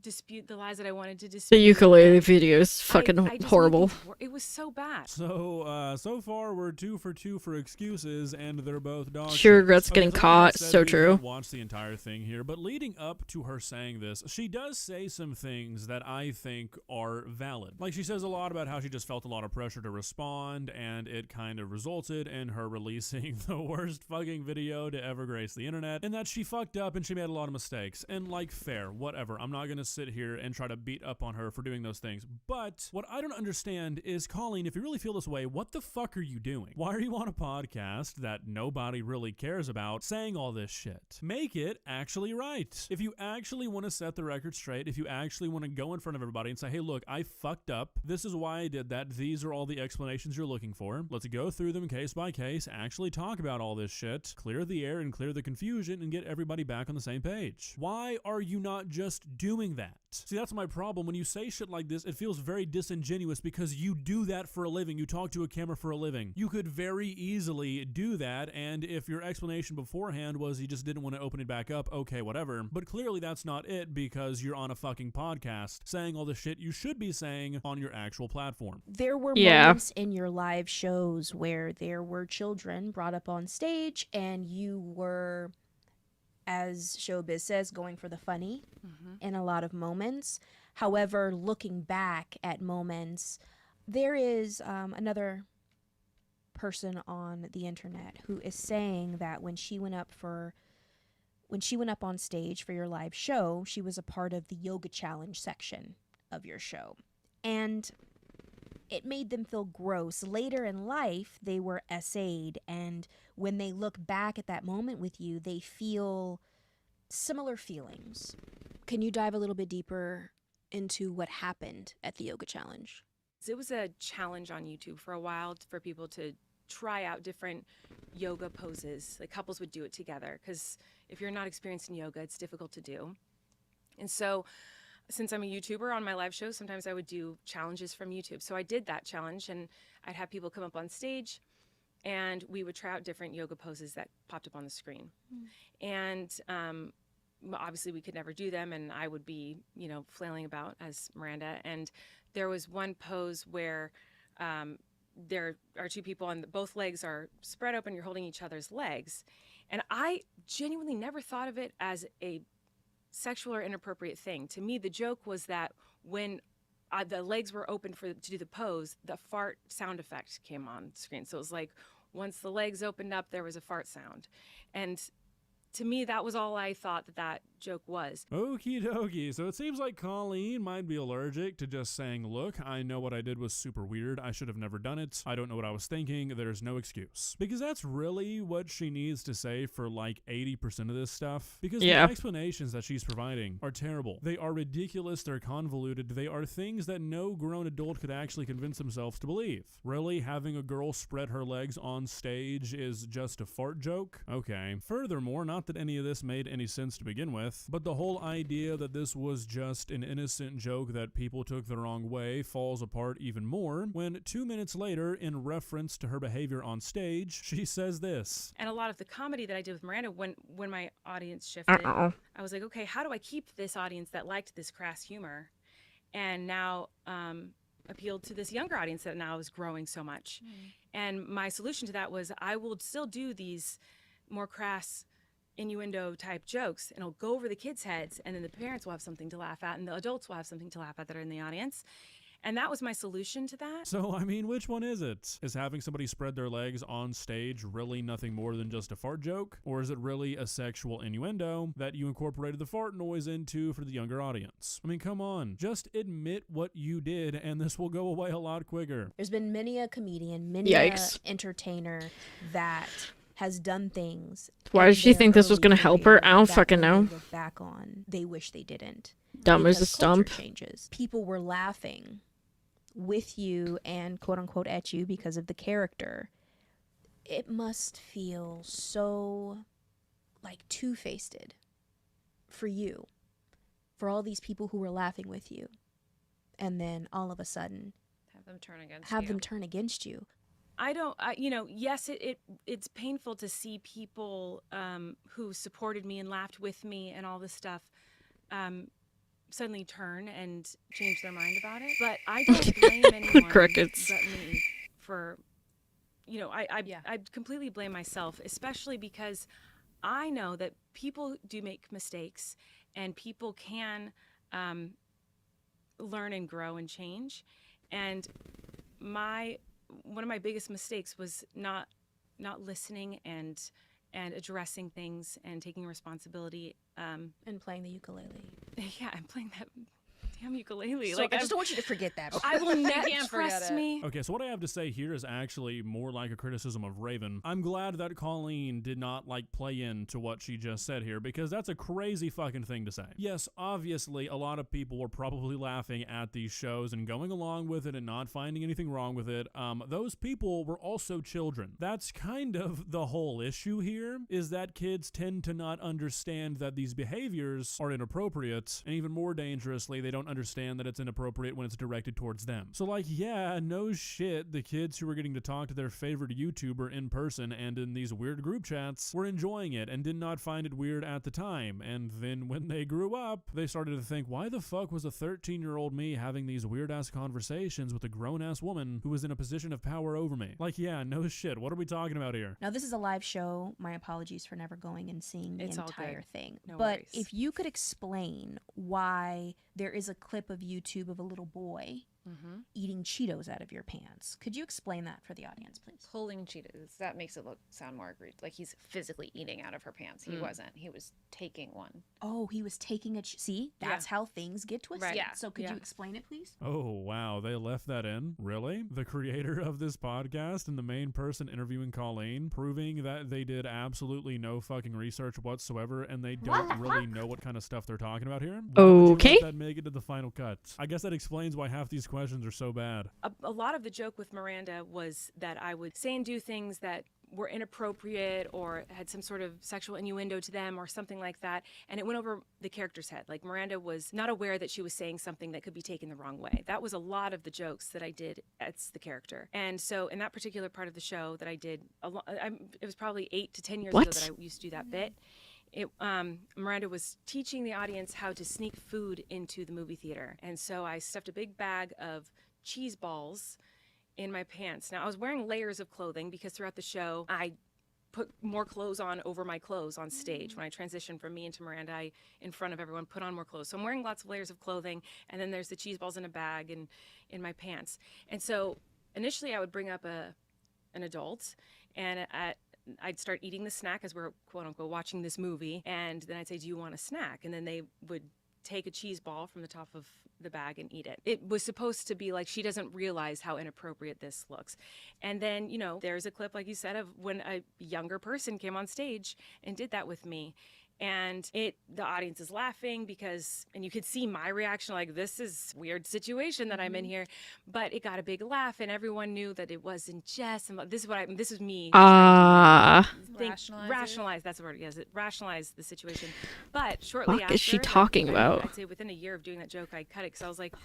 [SPEAKER 15] dispute the lies that I wanted to dispute.
[SPEAKER 1] The ukulele video is fucking horrible.
[SPEAKER 15] It was so bad.
[SPEAKER 12] So far we're 2 for 2 for excuses, and they're both dogs.
[SPEAKER 1] She regrets getting caught. So true.
[SPEAKER 12] Watch the entire thing here, but leading up to her saying this, she does say some things that I think are valid. Like she says a lot about how she just felt a lot of pressure to respond, and it kind of resulted in her releasing the worst fucking video to ever grace the internet, and that she fucked up and she made a lot of mistakes. And like, fair, whatever. I'm not gonna sit here and try to beat up on her for doing those things. But what I don't understand is, Colleen, if you really feel this way, what the fuck are you doing? Why are you on a podcast that nobody really cares about saying all this shit? Make it actually right. If you actually want to set the record straight, if you actually want to go in front of everybody and say, hey, look, I fucked up. This is why I did that. These are all the explanations you're looking for. Let's go through them case by case, actually talk about all this shit, clear the air and clear the confusion, and get everybody back on the same page. Why are you not just doing that? See, that's my problem. When you say shit like this, it feels very disingenuous because you do that for a living. You talk to a camera for a living. You could very easily do that, and if your explanation beforehand was you just didn't want to open it back up, okay, whatever. But clearly that's not it because you're on a fucking podcast saying all the shit you should be saying on your actual platform.
[SPEAKER 14] There were moments in your live shows where there were children brought up on stage and you were, as Showbiz says, going for the funny in a lot of moments. However, looking back at moments, there is another person on the internet who is saying that when she went up on stage for your live show, she was a part of the yoga challenge section of your show. And it made them feel gross. Later in life, they were SA'd, and when they look back at that moment with you, they feel similar feelings. Can you dive a little bit deeper into what happened at the yoga challenge?
[SPEAKER 15] It was a challenge on YouTube for a while for people to try out different yoga poses. Like couples would do it together because if you're not experienced in yoga, it's difficult to do. And so since I'm a YouTuber on my live shows, sometimes I would do challenges from YouTube. So I did that challenge, and I'd have people come up on stage and we would try out different yoga poses that popped up on the screen. And obviously we could never do them, and I would be, flailing about as Miranda. And there was one pose where there are two people and both legs are spread open, you're holding each other's legs. And I genuinely never thought of it as a sexual or inappropriate thing. To me, the joke was that when the legs were open to do the pose, the fart sound effect came on screen. So it was like once the legs opened up, there was a fart sound. And to me, that was all I thought that joke was.
[SPEAKER 12] Okie dokie. So it seems like Colleen might be allergic to just saying, look, I know what I did was super weird. I should have never done it. I don't know what I was thinking. There's no excuse. Because that's really what she needs to say for like 80% of this stuff. Because the explanations that she's providing are terrible. They are ridiculous. They're convoluted. They are things that no grown adult could actually convince themselves to believe. Really? Having a girl spread her legs on stage is just a fart joke? Okay. Furthermore, not that any of this made any sense to begin with, but the whole idea that this was just an innocent joke that people took the wrong way falls apart even more when 2 minutes later, in reference to her behavior on stage, she says this.
[SPEAKER 15] And a lot of the comedy that I did with Miranda, when my audience shifted, I was like, okay, how do I keep this audience that liked this crass humor and now appealed to this younger audience that now is growing so much? And my solution to that was I will still do these more crass innuendo type jokes, and it'll go over the kids' heads, and then the parents will have something to laugh at and the adults will have something to laugh at that are in the audience. And that was my solution to that.
[SPEAKER 12] So, I mean, which one is it? Is having somebody spread their legs on stage really nothing more than just a fart joke? Or is it really a sexual innuendo that you incorporated the fart noise into for the younger audience? I mean, come on. Just admit what you did, and this will go away a lot quicker.
[SPEAKER 14] There's been many a comedian, many a entertainer that has done things.
[SPEAKER 1] Why did she think this was going to help her? I don't fucking know.
[SPEAKER 14] Look back on, they wish they didn't.
[SPEAKER 1] Dumb as a stump.
[SPEAKER 14] Changes. People were laughing with you and quote unquote at you because of the character. It must feel so like two-faced for you, for all these people who were laughing with you, and then all of a sudden
[SPEAKER 11] have them
[SPEAKER 14] turn against you.
[SPEAKER 15] Yes, it's painful to see people who supported me and laughed with me and all this stuff suddenly turn and change their mind about it. But I don't blame anyone
[SPEAKER 1] Crickets.
[SPEAKER 15] but me for, I completely blame myself, especially because I know that people do make mistakes and people can learn and grow and change. And one of my biggest mistakes was not listening and addressing things and taking responsibility.
[SPEAKER 14] And playing the ukulele.
[SPEAKER 15] Yeah, I'm playing that damn ukulele.
[SPEAKER 14] So I just don't want you to forget that.
[SPEAKER 15] I will never
[SPEAKER 11] can't
[SPEAKER 15] trust
[SPEAKER 11] forget
[SPEAKER 15] me.
[SPEAKER 12] Okay, so what I have to say here is actually more like a criticism of Raven. I'm glad that Colleen did not play into what she just said here, because that's a crazy fucking thing to say. Yes, obviously a lot of people were probably laughing at these shows and going along with it and not finding anything wrong with it. Those people were also children. That's kind of the whole issue here, is that kids tend to not understand that these behaviors are inappropriate, and even more dangerously, they don't understand that it's inappropriate when it's directed towards them. So yeah, no shit, the kids who were getting to talk to their favorite YouTuber in person and in these weird group chats were enjoying it and did not find it weird at the time. And then when they grew up, they started to think, why the fuck was a 13-year-old me having these weird-ass conversations with a grown-ass woman who was in a position of power over me? Yeah, no shit, what are we talking about here?
[SPEAKER 14] Now, this is a live show. My apologies for never going and seeing the entire thing.
[SPEAKER 15] No
[SPEAKER 14] but
[SPEAKER 15] worries.
[SPEAKER 14] if you could explain why there is a clip of YouTube of a little boy eating Cheetos out of your pants. Could you explain that for the audience, please?
[SPEAKER 11] Pulling Cheetos. That makes it sound more egregious. Like he's physically eating out of her pants. He wasn't. He was taking one.
[SPEAKER 14] Oh, he was taking see? That's how things get twisted.
[SPEAKER 11] Right. Yeah.
[SPEAKER 14] So could you explain it, please?
[SPEAKER 12] Oh, wow, they left that in? Really? The creator of this podcast and the main person interviewing Colleen, proving that they did absolutely no fucking research whatsoever and they don't really know what kind of stuff they're talking about here? Why would you let that make it to the final cut? I guess that explains why half these questions are so bad.
[SPEAKER 15] A lot of the joke with Miranda was that I would say and do things that were inappropriate or had some sort of sexual innuendo to them or something like that, and it went over the character's head. Like Miranda was not aware that she was saying something that could be taken the wrong way. That was a lot of the jokes that I did as the character. And so in that particular part of the show that I did, it was probably 8 to 10 years ago that I used to do that bit. Miranda was teaching the audience how to sneak food into the movie theater. And so I stuffed a big bag of cheese balls in my pants. Now, I was wearing layers of clothing because throughout the show, I put more clothes on over my clothes on stage. When I transitioned from me into Miranda, I, in front of everyone, put on more clothes. So I'm wearing lots of layers of clothing, and then there's the cheese balls in a bag and in my pants. And so initially I would bring up an adult, and I'd start eating the snack as we're quote unquote watching this movie, and then I'd say, do you want a snack? And then they would take a cheese ball from the top of the bag and eat it. It was supposed to be like, she doesn't realize how inappropriate this looks. And then, you know, there's a clip, like you said, of when a younger person came on stage and did that with me. And the audience is laughing because, and you could see my reaction, like, this is a weird situation that I'm in here, but it got a big laugh, and everyone knew that it wasn't Jess. And this is me. Rationalize. That's the word. Yes, rationalize the situation. But shortly after,
[SPEAKER 1] is she talking about?
[SPEAKER 15] I'd say within a year of doing that joke, I cut it because I was like,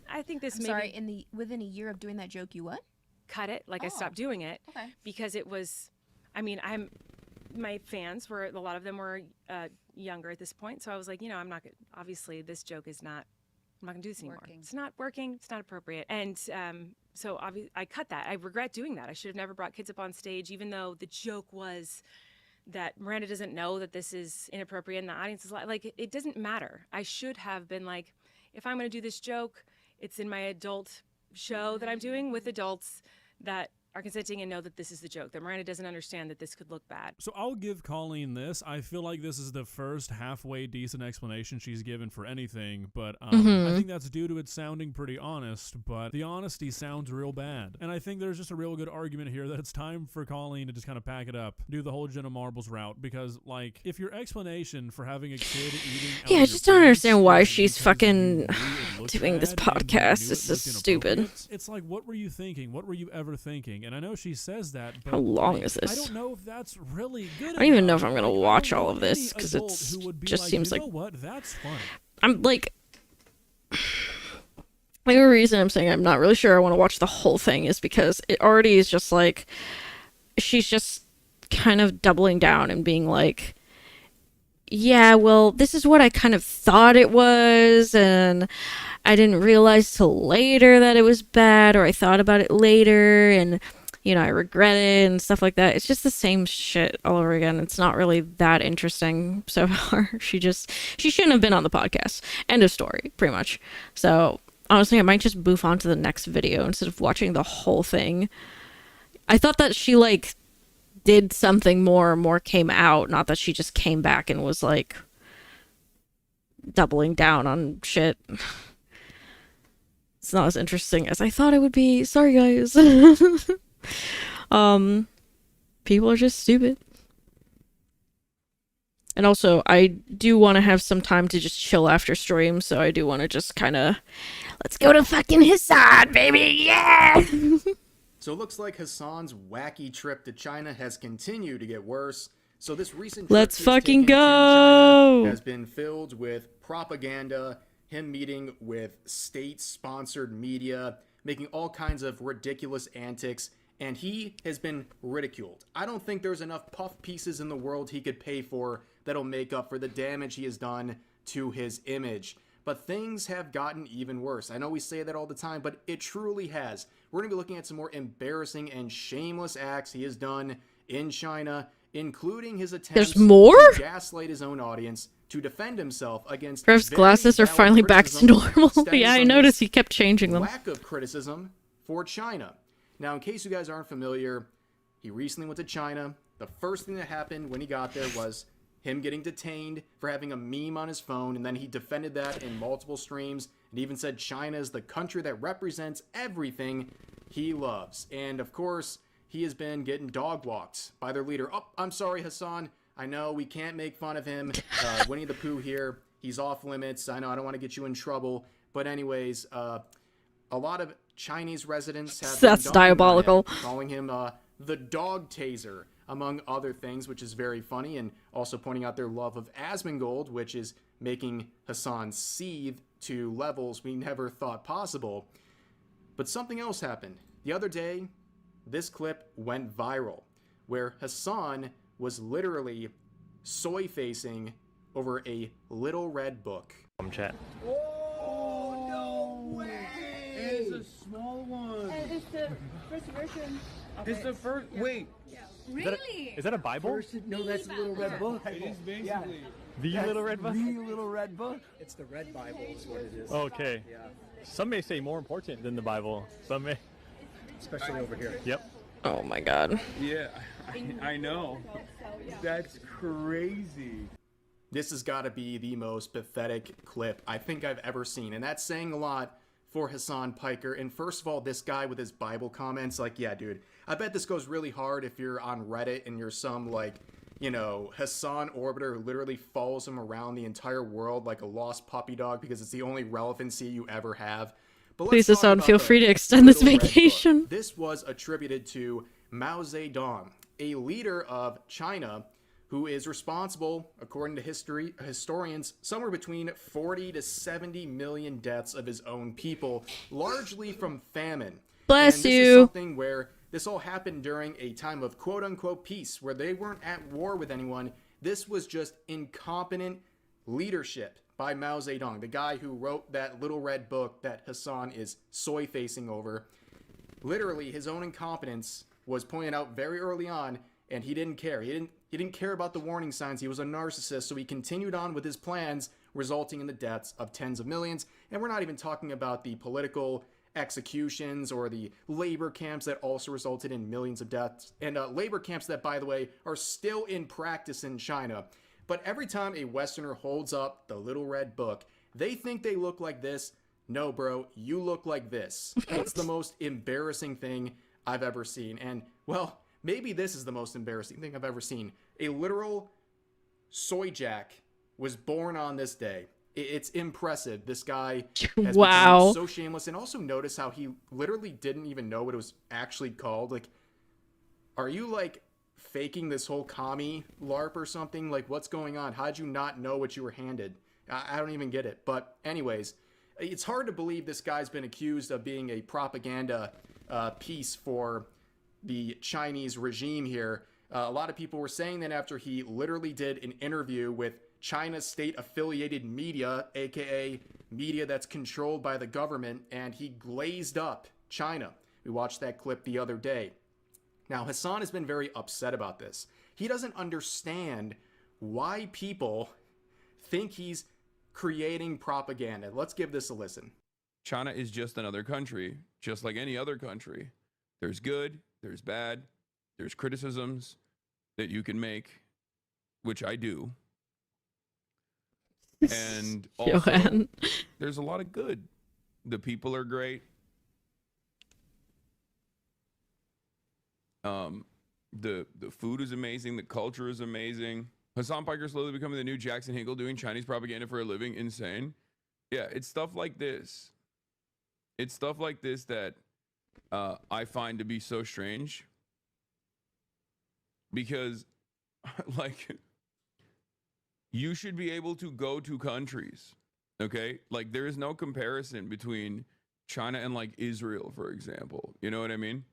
[SPEAKER 15] I think this.
[SPEAKER 14] Within a year of doing that joke, you what?
[SPEAKER 15] Cut it. Like I stopped doing it because it was. I mean, my fans were, a lot of them were younger at this point, so I was like, you know, I'm not gonna, obviously this joke is not, I'm not gonna do this anymore. It's not working. It's not appropriate. And so I cut that. I regret doing that. I should have never brought kids up on stage, even though the joke was that Miranda doesn't know that this is inappropriate and the audience is like, it doesn't matter. I should have been like, if I'm gonna do this joke, it's in my adult show that I'm doing with adults that are consenting and know that this is the joke, that Miranda doesn't understand that this could look bad.
[SPEAKER 12] So I'll give Colleen this. I feel like this is the first halfway decent explanation she's given for anything, but I think that's due to it sounding pretty honest, but the honesty sounds real bad. And I think there's just a real good argument here that it's time for Colleen to just kind of pack it up, do the whole Jenna Marbles route, because, like, if your explanation for having a kid eating...
[SPEAKER 1] I just don't understand why she's fucking doing this podcast. This is stupid.
[SPEAKER 12] It's like, what were you thinking? What were you ever thinking? And I know she says that, but
[SPEAKER 1] how long is this?
[SPEAKER 12] I don't know if that's really good.
[SPEAKER 1] I don't even know if I'm gonna watch all of this because it just seems like,
[SPEAKER 12] what? That's funny.
[SPEAKER 1] I'm like, the reason I'm saying I'm not really sure I want to watch the whole thing is because it already is just like, she's just kind of doubling down and being like, yeah, well, this is what I kind of thought it was, and I didn't realize till later that it was bad, or I thought about it later, and, you know, I regret it, and stuff like that. It's just the same shit all over again. It's not really that interesting so far. She shouldn't have been on the podcast. End of story, pretty much. So, honestly, I might just move on to the next video instead of watching the whole thing. I thought that she, like, did something more came out, not that she just came back and was like doubling down on shit. It's not as interesting as I thought it would be. Sorry, guys. People are just stupid. And also, I do want to have some time to just chill after stream, so I do want to just kind of, let's go to fucking Hassan, baby, yeah!
[SPEAKER 16] So it looks like Hassan's wacky trip to China has continued to get worse. So this recent trip
[SPEAKER 1] let's
[SPEAKER 16] he's
[SPEAKER 1] fucking
[SPEAKER 16] taken to
[SPEAKER 1] go!
[SPEAKER 16] China has been filled with propaganda, him meeting with state-sponsored media, making all kinds of ridiculous antics, and he has been ridiculed. I don't think there's enough puff pieces in the world he could pay for that'll make up for the damage he has done to his image. But things have gotten even worse. I know we say that all the time, but it truly has. We're going to be looking at some more embarrassing and shameless acts he has done in China, including his attempts to gaslight his own audience, to defend himself against
[SPEAKER 1] Rev's glasses are finally back to normal. Yeah, I noticed he kept changing them.
[SPEAKER 16] Lack of criticism for China. Now, in case you guys aren't familiar, he recently went to China. The first thing that happened when he got there was him getting detained for having a meme on his phone, and then he defended that in multiple streams and even said China is the country that represents everything he loves. And of course, he has been getting dog walked by their leader. Oh, I'm sorry, Hassan. I know we can't make fun of him. Winnie the Pooh here. He's off limits. I know I don't want to get you in trouble. But anyways, a lot of Chinese residents have
[SPEAKER 1] That's diabolical.
[SPEAKER 16] calling him the dog taser, among other things, which is very funny, and also pointing out their love of Asmongold, which is making Hassan seethe to levels we never thought possible. But something else happened. The other day, this clip went viral, where Hassan was literally soy-facing over a little red book.
[SPEAKER 2] Chat.
[SPEAKER 8] Oh, no way!
[SPEAKER 5] It's a small one.
[SPEAKER 8] And it's the first version.
[SPEAKER 5] It's the first. Wait.
[SPEAKER 13] Really?
[SPEAKER 2] Is that a Bible?
[SPEAKER 8] No, that's the Little Red Book. It is basically.
[SPEAKER 2] The Little Red Book?
[SPEAKER 8] The Little Red Book. It's the Red Bible is what it is.
[SPEAKER 2] Okay.
[SPEAKER 8] Yeah.
[SPEAKER 2] Some may say more important than the Bible. Some may.
[SPEAKER 8] Especially over here.
[SPEAKER 2] Yep.
[SPEAKER 1] Oh my god.
[SPEAKER 8] Yeah, I know. That's crazy.
[SPEAKER 16] This has got to be the most pathetic clip I think I've ever seen, and that's saying a lot for Hassan Piker. And first of all, this guy with his Bible comments, like, yeah, dude, I bet this goes really hard if you're on Reddit and you're some, like, you know, Hassan orbiter who literally follows him around the entire world like a lost puppy dog because it's the only relevancy you ever have. But
[SPEAKER 1] Please,
[SPEAKER 16] let's talk
[SPEAKER 1] Hassan,
[SPEAKER 16] about
[SPEAKER 1] feel
[SPEAKER 16] the
[SPEAKER 1] free to extend this
[SPEAKER 16] Little Red Book.
[SPEAKER 1] vacation.
[SPEAKER 16] This was attributed to Mao Zedong, a leader of China who is responsible, according to historians, somewhere between 40 to 70 million deaths of his own people, largely from famine.
[SPEAKER 1] Bless
[SPEAKER 16] and this
[SPEAKER 1] you.
[SPEAKER 16] is something where this all happened during a time of quote-unquote peace, where they weren't at war with anyone. This was just incompetent leadership by Mao Zedong, the guy who wrote that Little Red Book that Hassan is soy-facing over. Literally, his own incompetence was pointed out very early on, and he didn't care. He didn't care about the warning signs. He was a narcissist, so he continued on with his plans, resulting in the deaths of tens of millions. And we're not even talking about the political executions or the labor camps that also resulted in millions of deaths. And labor camps that, by the way, are still in practice in China. But every time a Westerner holds up the Little Red Book, they think they look like this. No, bro, you look like this. It's the most embarrassing thing I've ever seen. And, well, maybe this is the most embarrassing thing I've ever seen. A literal soy jack was born on this day. It's impressive. This guy has
[SPEAKER 1] Wow.
[SPEAKER 16] become so shameless. And also notice how he literally didn't even know what it was actually called. Like, are you, like, faking this whole commie LARP or something? Like, what's going on? How'd you not know what you were handed? I don't even get it. But anyways, it's hard to believe this guy's been accused of being a propaganda piece for the Chinese regime here. A lot of people were saying that after he literally did an interview with China's state-affiliated media, aka media that's controlled by the government, and he glazed up China. We watched that clip the other day. Now, Hassan has been very upset about this. He doesn't understand why people think he's creating propaganda. Let's give this a listen.
[SPEAKER 17] China is just another country, just like any other country. There's good, there's bad, there's criticisms that you can make, which I do. And also,
[SPEAKER 1] Johan.
[SPEAKER 17] there's a lot of good. The people are great. The food is amazing. The culture is amazing. Hassan Piker slowly becoming the new Jackson Hinkle, doing Chinese propaganda for a living. Insane. Yeah, it's stuff like this. It's stuff like this that I find to be so strange. Because, like, you should be able to go to countries, okay? Like, there is no comparison between China and, like, Israel, for example. You know what I mean?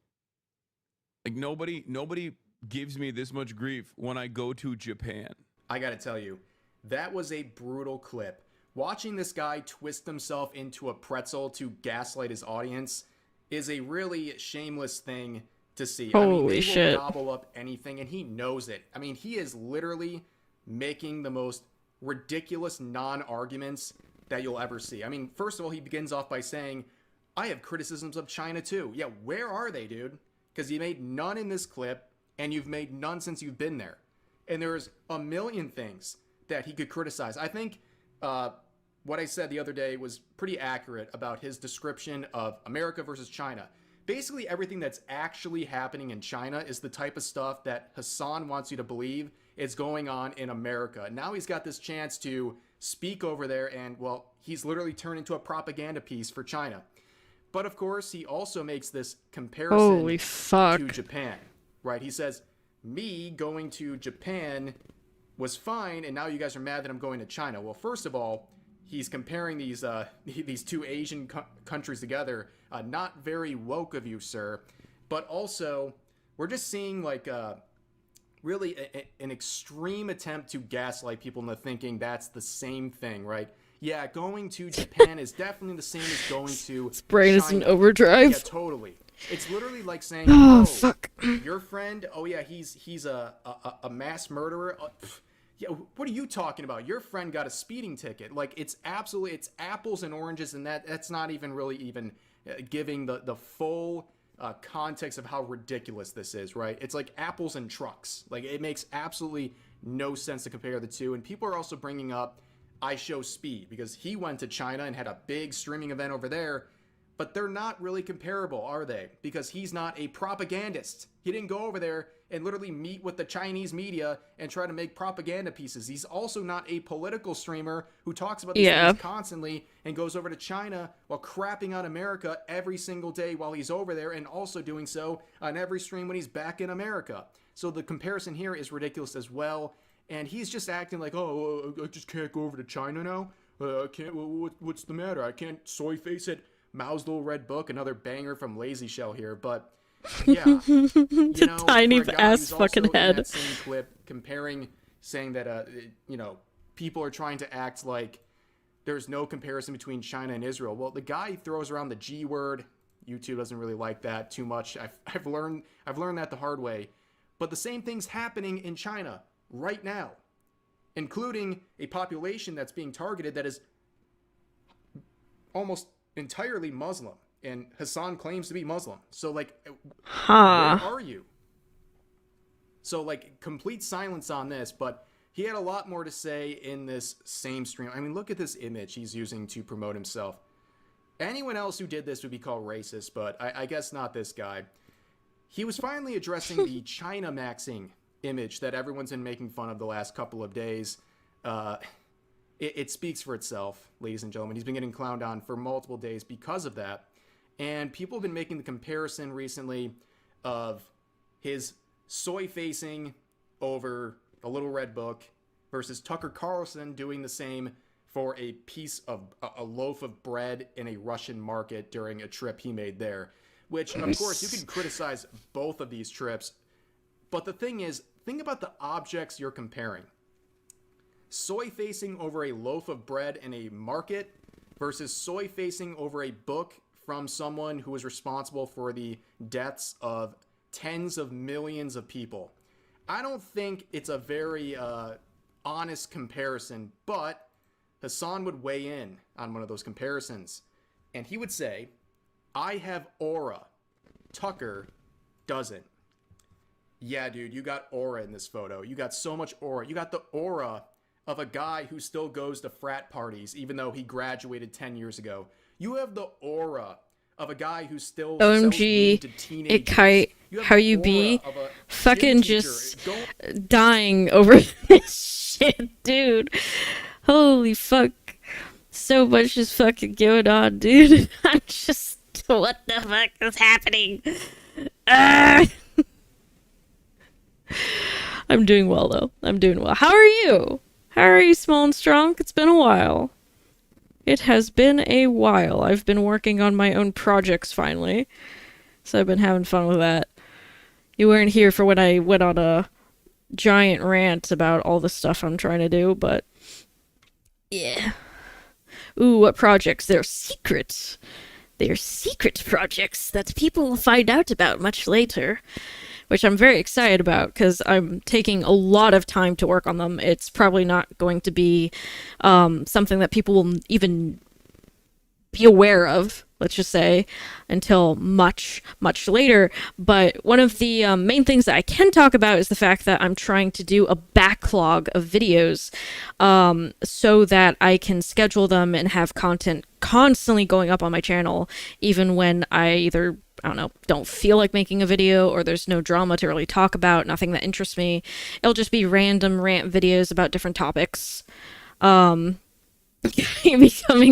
[SPEAKER 17] Like, nobody gives me this much grief when I go to Japan.
[SPEAKER 16] I gotta tell you, that was a brutal clip. Watching this guy twist himself into a pretzel to gaslight his audience is a really shameless thing to see. I mean,
[SPEAKER 1] Holy
[SPEAKER 16] they
[SPEAKER 1] shit.
[SPEAKER 16] will gobble up anything, and he knows it. I mean, he is literally making the most ridiculous non-arguments that you'll ever see. I mean, first of all, he begins off by saying, I have criticisms of China too. Yeah, where are they, dude? Because you made none in this clip, and you've made none since you've been there. And there's a million things that he could criticize. I think what I said the other day was pretty accurate about his description of America versus China. Basically, everything that's actually happening in China is the type of stuff that Hassan wants you to believe is going on in America. Now he's got this chance to speak over there, and, well, he's literally turned into a propaganda piece for China. But, of course, he also makes this comparison
[SPEAKER 1] Holy fuck.
[SPEAKER 16] to Japan, right? He says, me going to Japan was fine, and now you guys are mad that I'm going to China. Well, first of all, he's comparing these two Asian countries together. Not very woke of you, sir. But also, we're just seeing like really an extreme attempt to gaslight people into thinking that's the same thing, right? Yeah, going to Japan is definitely the same as going to
[SPEAKER 1] His brain is in overdrive.
[SPEAKER 16] Yeah, totally. It's literally like saying,
[SPEAKER 1] Oh, fuck.
[SPEAKER 16] Your friend, oh yeah, he's a mass murderer. Yeah, what are you talking about? Your friend got a speeding ticket. Like, it's apples and oranges, and that's not even really even giving the full context of how ridiculous this is, right? It's like apples and trucks. Like, it makes absolutely no sense to compare the two. And people are also bringing up iShowSpeed because he went to China and had a big streaming event over there. But they're not really comparable, are they? Because he's not a propagandist. He didn't go over there and literally meet with the Chinese media and try to make propaganda pieces. He's also not a political streamer who talks about these things constantly and goes over to China while crapping on America every single day while he's over there, and also doing so on every stream when he's back in America. So the comparison here is ridiculous as well. And he's just acting like, oh, I just can't go over to China now? I can't, what's the matter? I can't soy face it. Mao's Little Red Book, another banger from Lazy Shell here, but yeah,
[SPEAKER 1] the tiny ass fucking head.
[SPEAKER 16] That same clip comparing, saying that people are trying to act like there's no comparison between China and Israel. Well, the guy throws around the G word. YouTube doesn't really like that too much. I've learned that the hard way. But the same thing's happening in China right now, including a population that's being targeted that is almost entirely Muslim, and Hassan claims to be Muslim. So like, where are you? So like, complete silence on this, but he had a lot more to say in this same stream. I mean, look at this image he's using to promote himself. Anyone else who did this would be called racist, but I guess not this guy. He was finally addressing the China maxing image that everyone's been making fun of the last couple of days. It speaks for itself, ladies and gentlemen. He's been getting clowned on for multiple days because of that. And people have been making the comparison recently of his soy facing over a Little Red Book versus Tucker Carlson doing the same for a piece of a loaf of bread in a Russian market during a trip he made there. Which, of course, you can criticize both of these trips. But the thing is, think about the objects you're comparing. Soy facing over a loaf of bread in a market versus soy facing over a book from someone who was responsible for the deaths of tens of millions of people. I don't think it's a very honest comparison, but Hassan would weigh in on one of those comparisons. And he would say, I have aura. Tucker doesn't. Yeah, dude, you got aura in this photo. You got so much aura. You got the aura of a guy who still goes to frat parties, even though he graduated 10 years ago. You have the aura of a guy who still
[SPEAKER 1] OMG, it kite, how you be fucking just dying over this shit, dude. Holy fuck. So much is fucking going on, dude. I'm just, what the fuck is happening? I'm doing well, though. I'm doing well. How are you? How are you, small and strong? It's been a while. It has been a while. I've been working on my own projects, finally. So I've been having fun with that. You weren't here for when I went on a giant rant about all the stuff I'm trying to do, but... yeah. Ooh, what projects? They're secret. They're secret projects that people will find out about much later. Which I'm very excited about, because I'm taking a lot of time to work on them. It's probably not going to be something that people will even be aware of, let's just say, until much, much later. But one of the main things that I can talk about is the fact that I'm trying to do a backlog of videos so that I can schedule them and have content constantly going up on my channel, even when I either, I don't know, don't feel like making a video, or there's no drama to really talk about, nothing that interests me. It'll just be random rant videos about different topics. Becoming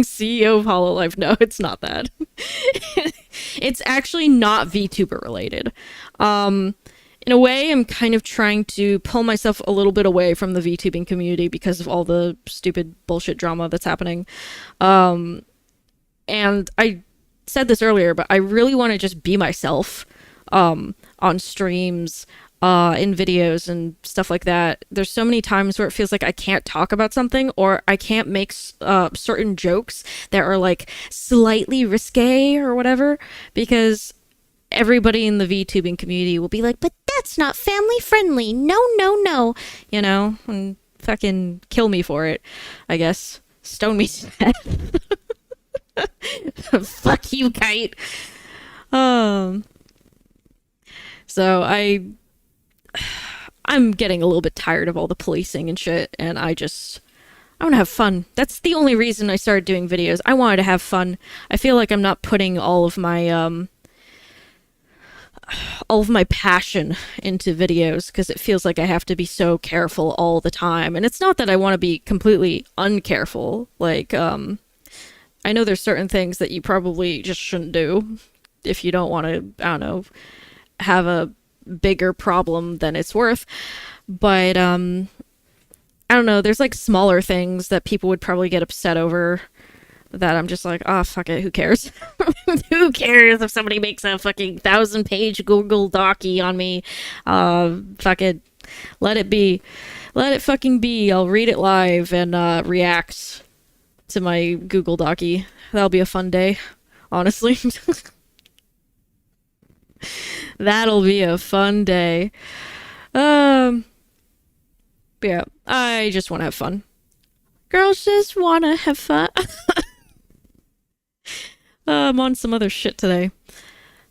[SPEAKER 1] CEO of Hololive. No, it's not that. It's actually not VTuber related. In a way, I'm kind of trying to pull myself a little bit away from the VTubing community because of all the stupid bullshit drama that's happening. And I said this earlier, but I really want to just be myself on streams, in videos and stuff like that. There's so many times where it feels like I can't talk about something, or I can't make certain jokes that are like slightly risque or whatever, because everybody in the VTubing community will be like, but that's not family friendly. No, no, no. You know, and fucking kill me for it, I guess. Stone me to death. Fuck you, Kite. So I'm getting a little bit tired of all the policing and shit, and I want to have fun. That's the only reason I started doing videos. I wanted to have fun. I feel like I'm not putting all of my passion into videos because it feels like I have to be so careful all the time. And it's not that I want to be completely uncareful. Like, I know there's certain things that you probably just shouldn't do if you don't want to, I don't know, have a bigger problem than it's worth. But, I don't know, there's like smaller things that people would probably get upset over that I'm just like, oh, fuck it, who cares? Who cares if somebody makes a fucking 1,000-page Google Docie on me? Fuck it. Let it be. Let it fucking be. I'll read it live and react to my Google Docie. That'll be a fun day, honestly. That'll be a fun day. Yeah, I just want to have fun. Girls just want to have fun. I'm on some other shit today.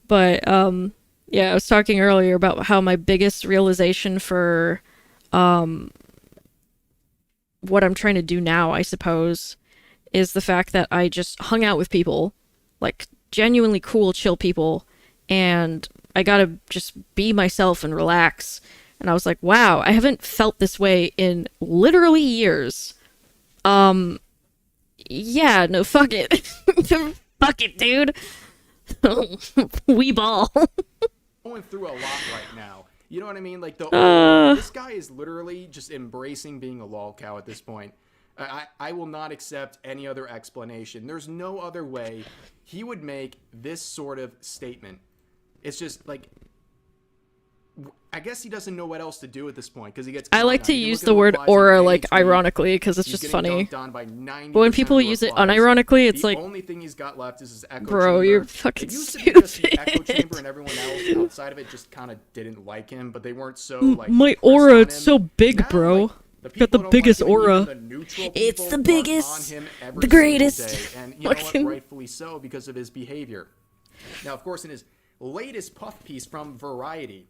[SPEAKER 1] But, yeah, I was talking earlier about how my biggest realization for, what I'm trying to do now, I suppose, is the fact that I just hung out with people, like, genuinely cool, chill people, and I gotta just be myself and relax. And I was like, wow, I haven't felt this way in literally years. Yeah, no, fuck it. Fuck it, dude. We ball.
[SPEAKER 16] Going through a lot right now. You know what I mean? Like, this guy is literally just embracing being a lol cow at this point. I will not accept any other explanation. There's no other way he would make this sort of statement. It's just like, I guess he doesn't know what else to do at this point because he gets.
[SPEAKER 1] I like to use the word aura like ironically because it's just funny. But when people use it unironically, it's like,
[SPEAKER 16] the only thing he's got left is his echo
[SPEAKER 1] bro,
[SPEAKER 16] chamber.
[SPEAKER 1] you're fucking
[SPEAKER 16] it used
[SPEAKER 1] stupid.
[SPEAKER 16] To be just the echo chamber and everyone else outside of it just kind of didn't like him, but they weren't so like.
[SPEAKER 1] My aura, it's so big, bro. Got the biggest aura. It's the biggest, the greatest.
[SPEAKER 16] And you know what? Rightfully so because of his behavior. Now, of course, in his latest puff piece from Variety,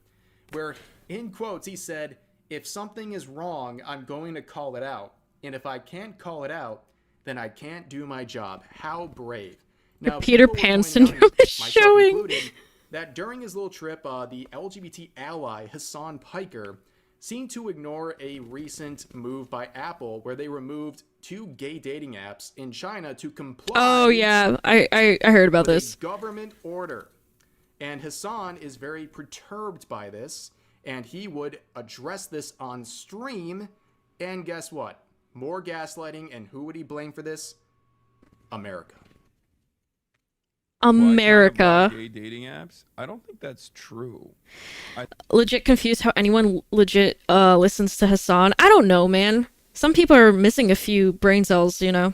[SPEAKER 16] where in quotes he said, "If something is wrong, I'm going to call it out. And if I can't call it out, then I can't do my job." How brave. Now,
[SPEAKER 1] Peter Pan syndrome is showing.
[SPEAKER 16] Included, that during his little trip, the LGBT ally Hassan Piker seemed to ignore a recent move by Apple where they removed 2 gay dating apps in China to comply.
[SPEAKER 1] Oh yeah, I heard about
[SPEAKER 16] with
[SPEAKER 1] this.
[SPEAKER 16] A government order. And Hassan is very perturbed by this, and he would address this on stream. And guess what? More gaslighting, and who would he blame for this? America.
[SPEAKER 1] America.
[SPEAKER 17] Gay dating apps? I don't think that's true.
[SPEAKER 1] Legit confused how anyone legit listens to Hassan. I don't know, man. Some people are missing a few brain cells, you know.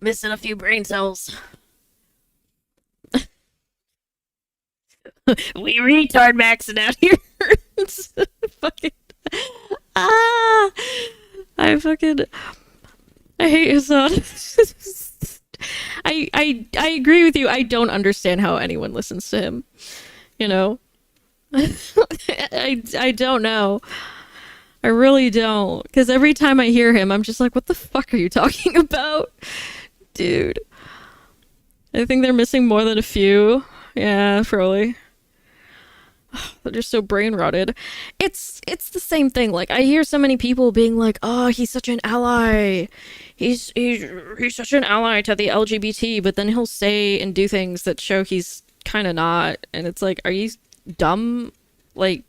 [SPEAKER 1] Missing a few brain cells. We retard maxing out here. It's fucking. I hate Hassan. I agree with you. I don't understand how anyone listens to him. You know? I don't know. I really don't. Because every time I hear him, I'm just like, what the fuck are you talking about? Dude. I think they're missing more than a few. Yeah, probably. They're just so brain rotted. It's the same thing. Like, I hear so many people being like, oh, he's such an ally. He's such an ally to the LGBT, but then he'll say and do things that show he's kind of not. And it's like, are you dumb? Like,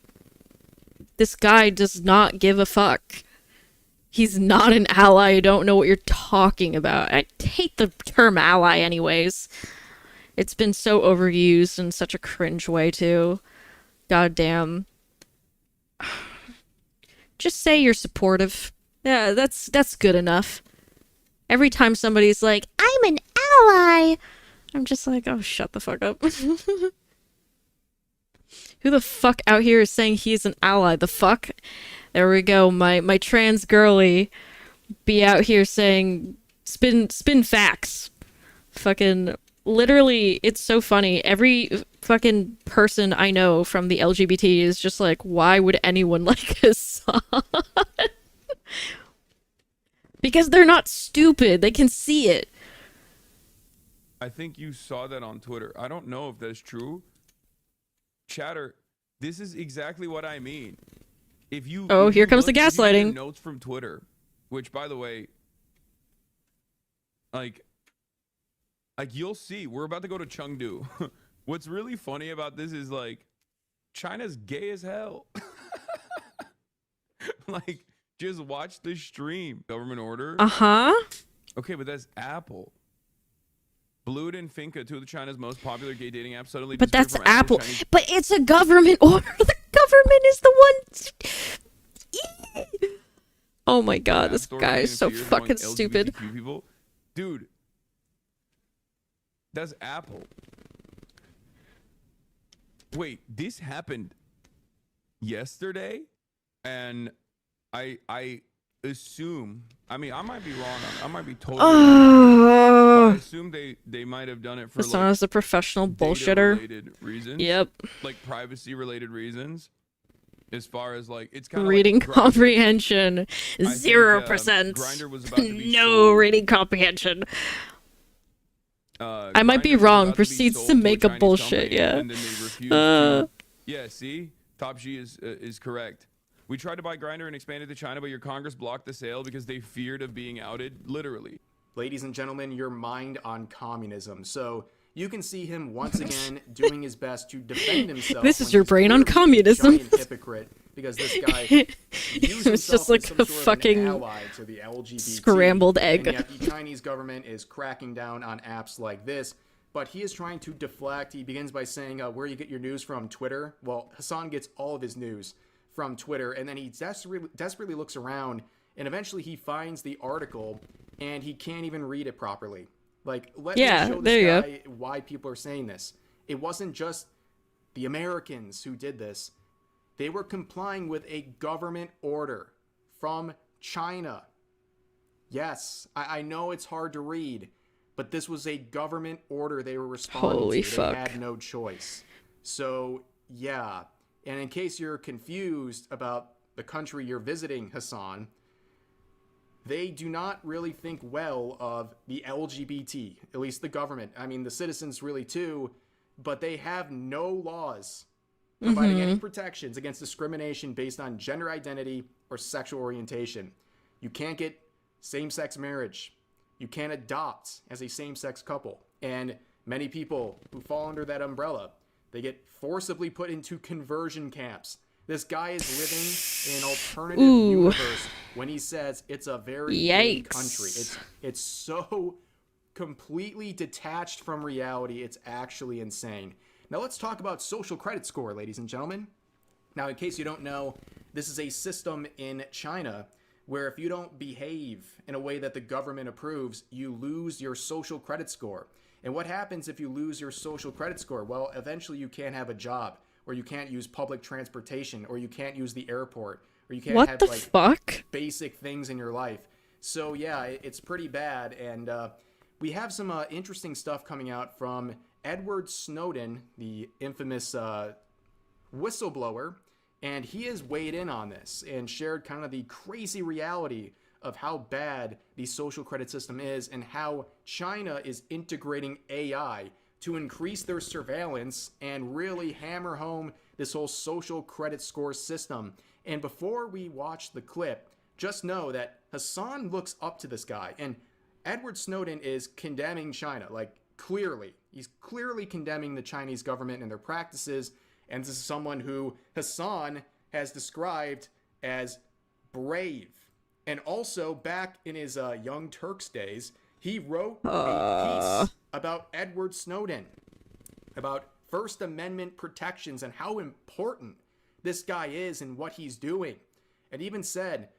[SPEAKER 1] this guy does not give a fuck. He's not an ally. I don't know what you're talking about. I hate the term ally anyways. It's been so overused in such a cringe way, too. Goddamn. Just say you're supportive. Yeah, that's good enough. Every time somebody's like, I'm an ally, I'm just like, oh, shut the fuck up. Who the fuck out here is saying he's an ally? The fuck? There we go. My trans girly be out here saying spin facts. Fucking literally, it's so funny. Every fucking person I know from the LGBT is just like, why would anyone like Hassan? Because they're not stupid. They can see it.
[SPEAKER 17] I think you saw that on Twitter. I don't know if that's true. Chatter, this is exactly what I mean. If you
[SPEAKER 1] Here comes the
[SPEAKER 17] if you get
[SPEAKER 1] gaslighting.
[SPEAKER 17] notes from Twitter, which by the way, like you'll see, we're about to go to Chengdu. What's really funny about this is like China's gay as hell. Like, just watch the stream. Government order. Okay, but that's Apple. Blued and Finca, two of China's most popular gay dating apps, suddenly
[SPEAKER 1] But
[SPEAKER 17] disappeared
[SPEAKER 1] that's
[SPEAKER 17] from
[SPEAKER 1] Apple.
[SPEAKER 17] Chinese.
[SPEAKER 1] But it's a government order. The government is the one. Oh my god, this
[SPEAKER 17] Store
[SPEAKER 1] guy is so
[SPEAKER 17] fears among
[SPEAKER 1] fucking stupid.
[SPEAKER 17] LGBTQ people. Dude, that's Apple. Wait, this happened yesterday, and I assume. I mean, I might be wrong. I might be totally. Wrong, I assume they might have done it for
[SPEAKER 1] Hassan
[SPEAKER 17] like
[SPEAKER 1] is a professional bullshitter.
[SPEAKER 17] data-related reasons.
[SPEAKER 1] Yep.
[SPEAKER 17] Like privacy-related reasons. As far as like, it's kind of
[SPEAKER 1] Reading
[SPEAKER 17] like Grindr.
[SPEAKER 1] comprehension, 0%.
[SPEAKER 17] Grindr was about to be
[SPEAKER 1] No reading comprehension. I might be wrong. Proceeds to make a bullshit. Yeah.
[SPEAKER 17] And then they refused to. Yeah, see? Top G is correct. We tried to buy Grindr and expand it to China, but your Congress blocked the sale because they feared of being outed, literally.
[SPEAKER 16] Ladies and gentlemen, your mind on communism. So you can see him once again doing his best to defend himself.
[SPEAKER 1] This is
[SPEAKER 16] when
[SPEAKER 1] your
[SPEAKER 16] he's
[SPEAKER 1] brain on
[SPEAKER 16] clearly a
[SPEAKER 1] communism.
[SPEAKER 16] giant hypocrite, because this guy views
[SPEAKER 1] It's
[SPEAKER 16] himself
[SPEAKER 1] just like
[SPEAKER 16] as some
[SPEAKER 1] a
[SPEAKER 16] sort of an
[SPEAKER 1] fucking
[SPEAKER 16] ally to the LGBT,
[SPEAKER 1] scrambled egg.
[SPEAKER 16] And yet the Chinese government is cracking down on apps like this. But he is trying to deflect. He begins by saying, where you get your news from, Twitter. Well, Hassan gets all of his news from Twitter, and then he desperately looks around, and eventually he finds the article, and he can't even read it properly. Like, let me show this guy why people are saying this. It wasn't just the Americans who did this. They were complying with a government order from China. Yes, I know it's hard to read, but this was a government order they were responding
[SPEAKER 1] Holy
[SPEAKER 16] to.
[SPEAKER 1] fuck.
[SPEAKER 16] They had no choice. So, yeah. And in case you're confused about the country you're visiting, Hassan, they do not really think well of the LGBT, at least the government. I mean, the citizens really too, but they have no laws providing any protections against discrimination based on gender identity or sexual orientation. You can't get same-sex marriage. You can't adopt as a same-sex couple. And many people who fall under that umbrella, they get forcibly put into conversion camps. This guy is living in an alternative universe when he says it's a very big country. It's so completely detached from reality. It's actually insane. Now let's talk about social credit score, ladies and gentlemen. Now, in case you don't know, this is a system in China where if you don't behave in a way that the government approves, you lose your social credit score. And what happens if you lose your social credit score? Well, eventually you can't have a job, or you can't use public transportation, or you can't use the airport, or you can't have like basic things in your life. So yeah, it's pretty bad. And we have some interesting stuff coming out from Edward Snowden, the infamous whistleblower, and he has weighed in on this and shared kind of the crazy reality of how bad the social credit system is and how China is integrating AI to increase their surveillance and really hammer home this whole social credit score system. And before we watch the clip, just know that Hassan looks up to this guy, and Edward Snowden is condemning China, like clearly. He's clearly condemning the Chinese government and their practices, and this is someone who Hassan has described as brave. And also, back in his Young Turks days, he wrote a piece about Edward Snowden, about First Amendment protections and how important this guy is and what he's doing. And even said,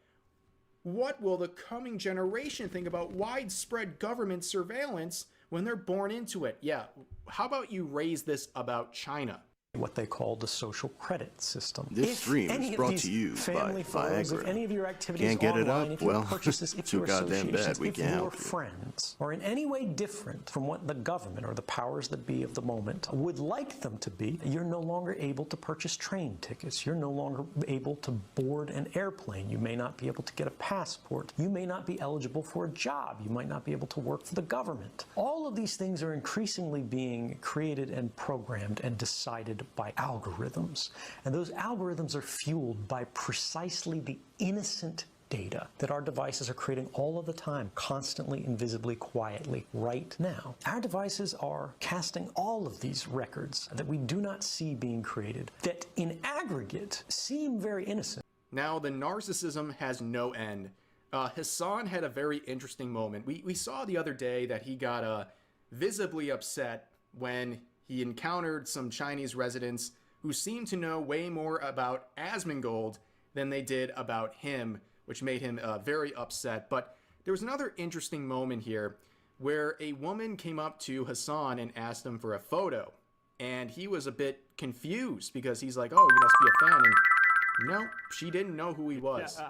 [SPEAKER 16] what will the coming generation think about widespread government surveillance when they're born into it. Yeah, how about you raise this about China?
[SPEAKER 18] What they call the social credit system.
[SPEAKER 19] This stream is brought to you by Viagra.
[SPEAKER 18] If any of your activities
[SPEAKER 19] Can't get it
[SPEAKER 18] online,
[SPEAKER 19] up?
[SPEAKER 18] if your
[SPEAKER 19] Well,
[SPEAKER 18] purchases, if
[SPEAKER 19] too
[SPEAKER 18] your
[SPEAKER 19] goddamn bad.
[SPEAKER 18] associations,
[SPEAKER 19] We
[SPEAKER 18] if
[SPEAKER 19] can't
[SPEAKER 18] your
[SPEAKER 19] help you.
[SPEAKER 18] friends are in any way different from what the government or the powers that be of the moment would like them to be, you're no longer able to purchase train tickets. You're no longer able to board an airplane. You may not be able to get a passport. You may not be eligible for a job. You might not be able to work for the government. All of these things are increasingly being created and programmed and decided by algorithms. And those algorithms are fueled by precisely the innocent data that our devices are creating all of the time, constantly, invisibly, quietly, right now. Our devices are casting all of these records that we do not see being created, that in aggregate seem very innocent.
[SPEAKER 16] Now, the narcissism has no end. Hassan had a very interesting moment. We saw the other day that he got visibly upset when he encountered some Chinese residents who seemed to know way more about Asmongold than they did about him, which made him very upset. But there was another interesting moment here where a woman came up to Hassan and asked him for a photo. And he was a bit confused because he's like, oh, you must be a fan. And no, she didn't know who he was.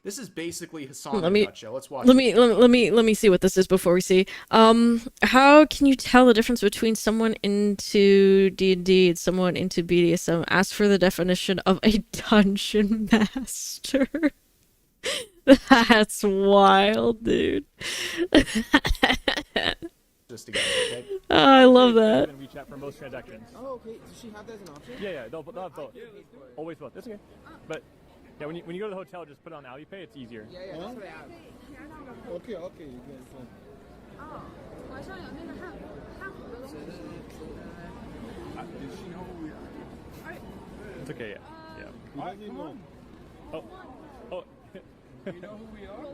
[SPEAKER 16] This is basically Hassan in a nutshell. Let's watch
[SPEAKER 1] Let
[SPEAKER 16] it.
[SPEAKER 1] me see what this is before we see. How can you tell the difference between someone into D&D and someone into BDSM? Ask for the definition of a dungeon master. That's wild, dude.
[SPEAKER 16] Just together, okay?
[SPEAKER 1] Oh, I love that.
[SPEAKER 2] And WeChat for most transactions.
[SPEAKER 8] Oh, okay. Does she have that as an option?
[SPEAKER 2] Yeah, they'll have both. Always both. That's okay. But yeah, when you go to the hotel, just put it on Alipay. It's easier.
[SPEAKER 8] Yeah, that's what I have. Okay, okay, you guys.
[SPEAKER 17] Does she know who we are?
[SPEAKER 2] It's okay. Yeah.
[SPEAKER 8] All right, come on.
[SPEAKER 2] Oh.
[SPEAKER 17] You know who we are?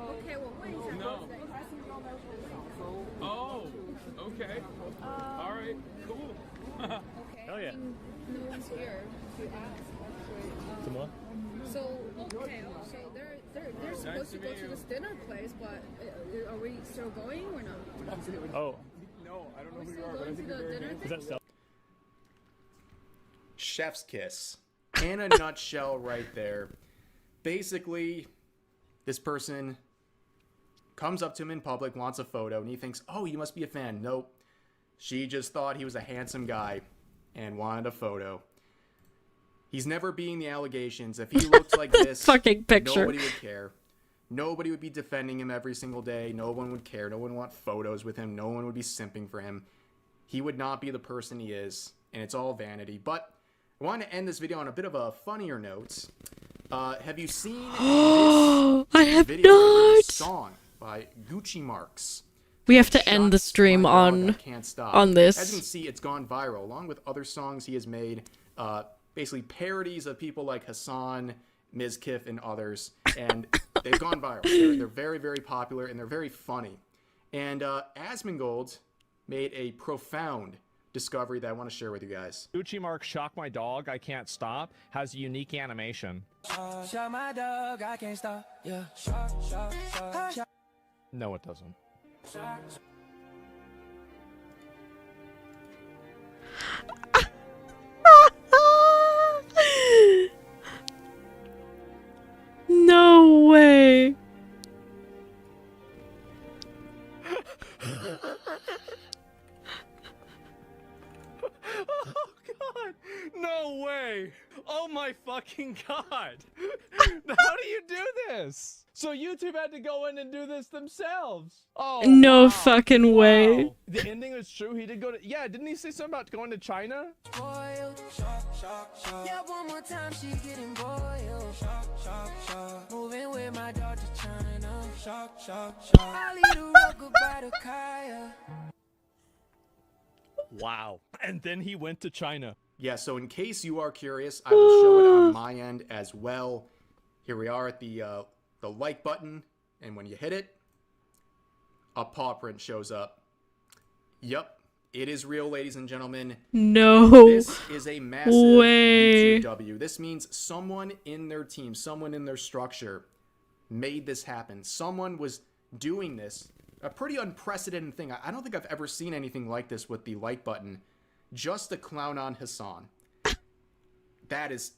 [SPEAKER 13] Okay, well, wait a second.
[SPEAKER 17] No. Oh, okay. All right, cool.
[SPEAKER 13] Okay.
[SPEAKER 2] Hell yeah.
[SPEAKER 13] No one's here to ask, actually.
[SPEAKER 2] Tomorrow?
[SPEAKER 13] So, okay, so they're supposed to go to this dinner place, but are we still going or not?
[SPEAKER 2] Oh.
[SPEAKER 17] No, I don't know
[SPEAKER 13] Are we
[SPEAKER 17] who you
[SPEAKER 13] still
[SPEAKER 17] are, but I
[SPEAKER 13] going
[SPEAKER 17] think
[SPEAKER 13] to
[SPEAKER 17] you're
[SPEAKER 13] the
[SPEAKER 17] very
[SPEAKER 13] dinner
[SPEAKER 17] handsome.
[SPEAKER 2] Is that self?
[SPEAKER 16] Chef's kiss. In a nutshell right there. Basically, this person comes up to him in public, wants a photo, and he thinks, oh, you must be a fan. Nope. She just thought he was a handsome guy and wanted a photo. He's never beating the allegations. If he looked like this,
[SPEAKER 1] fucking picture.
[SPEAKER 16] Nobody would care. Nobody would be defending him every single day. No one would care. No one would want photos with him. No one would be simping for him. He would not be the person he is, and it's all vanity. But I want to end this video on a bit of a funnier note. Have you seen this
[SPEAKER 1] I have
[SPEAKER 16] video
[SPEAKER 1] not.
[SPEAKER 16] song by Gucci Marks?
[SPEAKER 1] We have to end the stream on
[SPEAKER 16] Can't Stop.
[SPEAKER 1] this.
[SPEAKER 16] As you can see, it's gone viral, along with other songs he has made, basically parodies of people like Hassan, Mizkif, and others, and they've gone viral. They're very, very popular, and they're very funny. And Asmongold made a profound discovery that I want to share with you guys.
[SPEAKER 3] Gucci Mark Shock My Dog, I Can't Stop has a unique animation.
[SPEAKER 20] Shock my dog, I can't stop. Yeah. Shock.
[SPEAKER 3] No, it doesn't.
[SPEAKER 1] No way.
[SPEAKER 3] Oh god! No way! Oh my fucking god! How do you do this? So YouTube had to go in and do this themselves. Oh
[SPEAKER 1] No
[SPEAKER 3] wow.
[SPEAKER 1] fucking way.
[SPEAKER 3] Wow. The ending was true. He did go to didn't he say something about going to China?
[SPEAKER 20] Boiled. Shock. Yeah, one more time, she getting boiled. Shock. Moving with my dog to China. Shock. I lead the rock goodbye to Kaya.
[SPEAKER 3] Wow. And then he went to China.
[SPEAKER 16] Yeah, so in case you are curious, I will show it on my end as well. Here we are at the like button, and when you hit it, a paw print shows up. Yup, it is real, ladies and gentlemen.
[SPEAKER 1] No
[SPEAKER 16] This is a massive
[SPEAKER 1] way.
[SPEAKER 16] YouTube W. This means someone in their team, someone in their structure made this happen. Someone was doing this, a pretty unprecedented thing. I don't think I've ever seen anything like this with the like button just to clown on Hassan. That is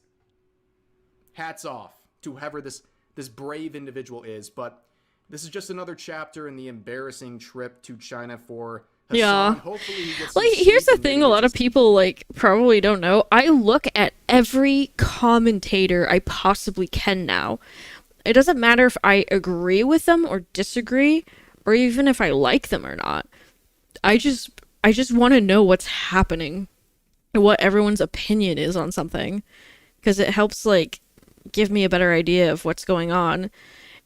[SPEAKER 16] hats off to whoever this brave individual is, but this is just another chapter in the embarrassing trip to China for Hassan.
[SPEAKER 1] Yeah.
[SPEAKER 16] Hopefully he gets
[SPEAKER 1] Like, here's the thing a lot of people, like, probably don't know. I look at every commentator I possibly can now. It doesn't matter if I agree with them or disagree, or even if I like them or not. I just want to know what's happening, and what everyone's opinion is on something, because it helps, like, give me a better idea of what's going on.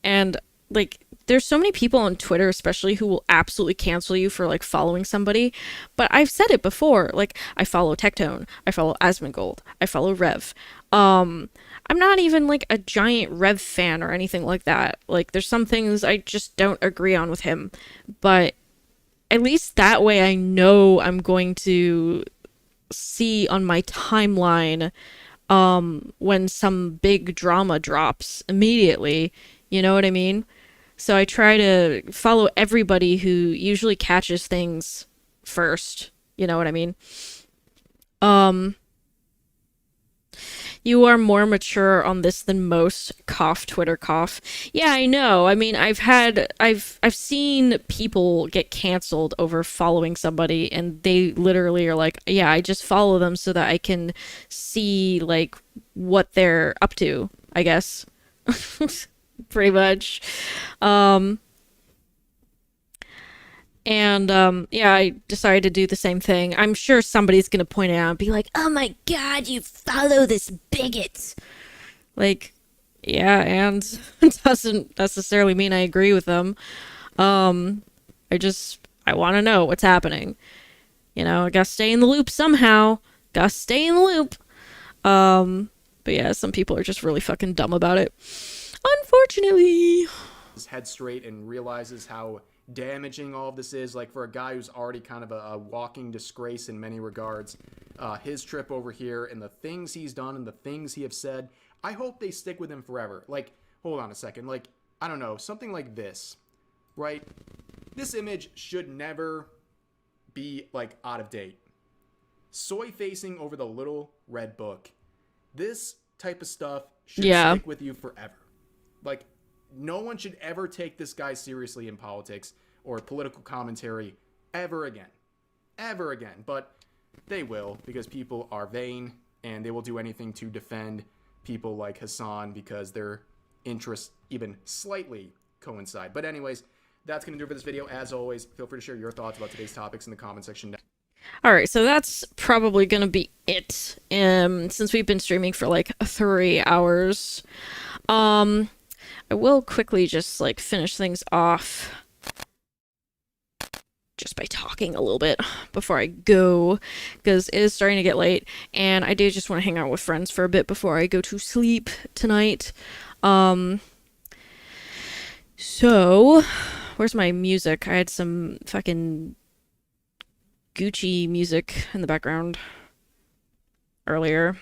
[SPEAKER 1] And, like, there's so many people on Twitter especially who will absolutely cancel you for, like, following somebody. But I've said it before. Like, I follow Tectone. I follow Asmongold. I follow Rev. I'm not even, like, a giant Rev fan or anything like that. Like, there's some things I just don't agree on with him. But at least that way I know I'm going to see on my timeline when some big drama drops immediately. You know what I mean? So I try to follow everybody who usually catches things first. You know what I mean? You are more mature on this than most. Cough, Twitter cough. Yeah, I know. I mean, I've seen people get canceled over following somebody, and they literally are like, yeah, I just follow them so that I can see, like, what they're up to, I guess. Pretty much. Yeah, I decided to do the same thing. I'm sure somebody's gonna point it out and be like, oh my god, you follow this bigot. Like, yeah, and it doesn't necessarily mean I agree with them. I want to know what's happening. You know, I gotta stay in the loop somehow. Gotta stay in the loop. But yeah, some people are just really fucking dumb about it. Unfortunately.
[SPEAKER 16] His head straight and realizes how damaging all of this is. Like, for a guy who's already kind of a walking disgrace in many regards, his trip over here and the things he's done and the things he have said, I hope they stick with him forever. Like, hold on a second. Like, I don't know, something like this, right? This image should never be, like, out of date. Soy facing over the little red book. This type of stuff should stick with you forever. Like, no one should ever take this guy seriously in politics or political commentary ever again. Ever again. But they will, because people are vain, and they will do anything to defend people like Hassan because their interests even slightly coincide. But anyways, that's going to do it for this video. As always, feel free to share your thoughts about today's topics in the comment section.
[SPEAKER 1] Alright, so that's probably gonna be it. Since we've been streaming for like 3 hours. I will quickly just like finish things off just by talking a little bit before I go, because it is starting to get late, and I do just want to hang out with friends for a bit before I go to sleep tonight. So, where's my music? I had some fucking Gucci music in the background earlier.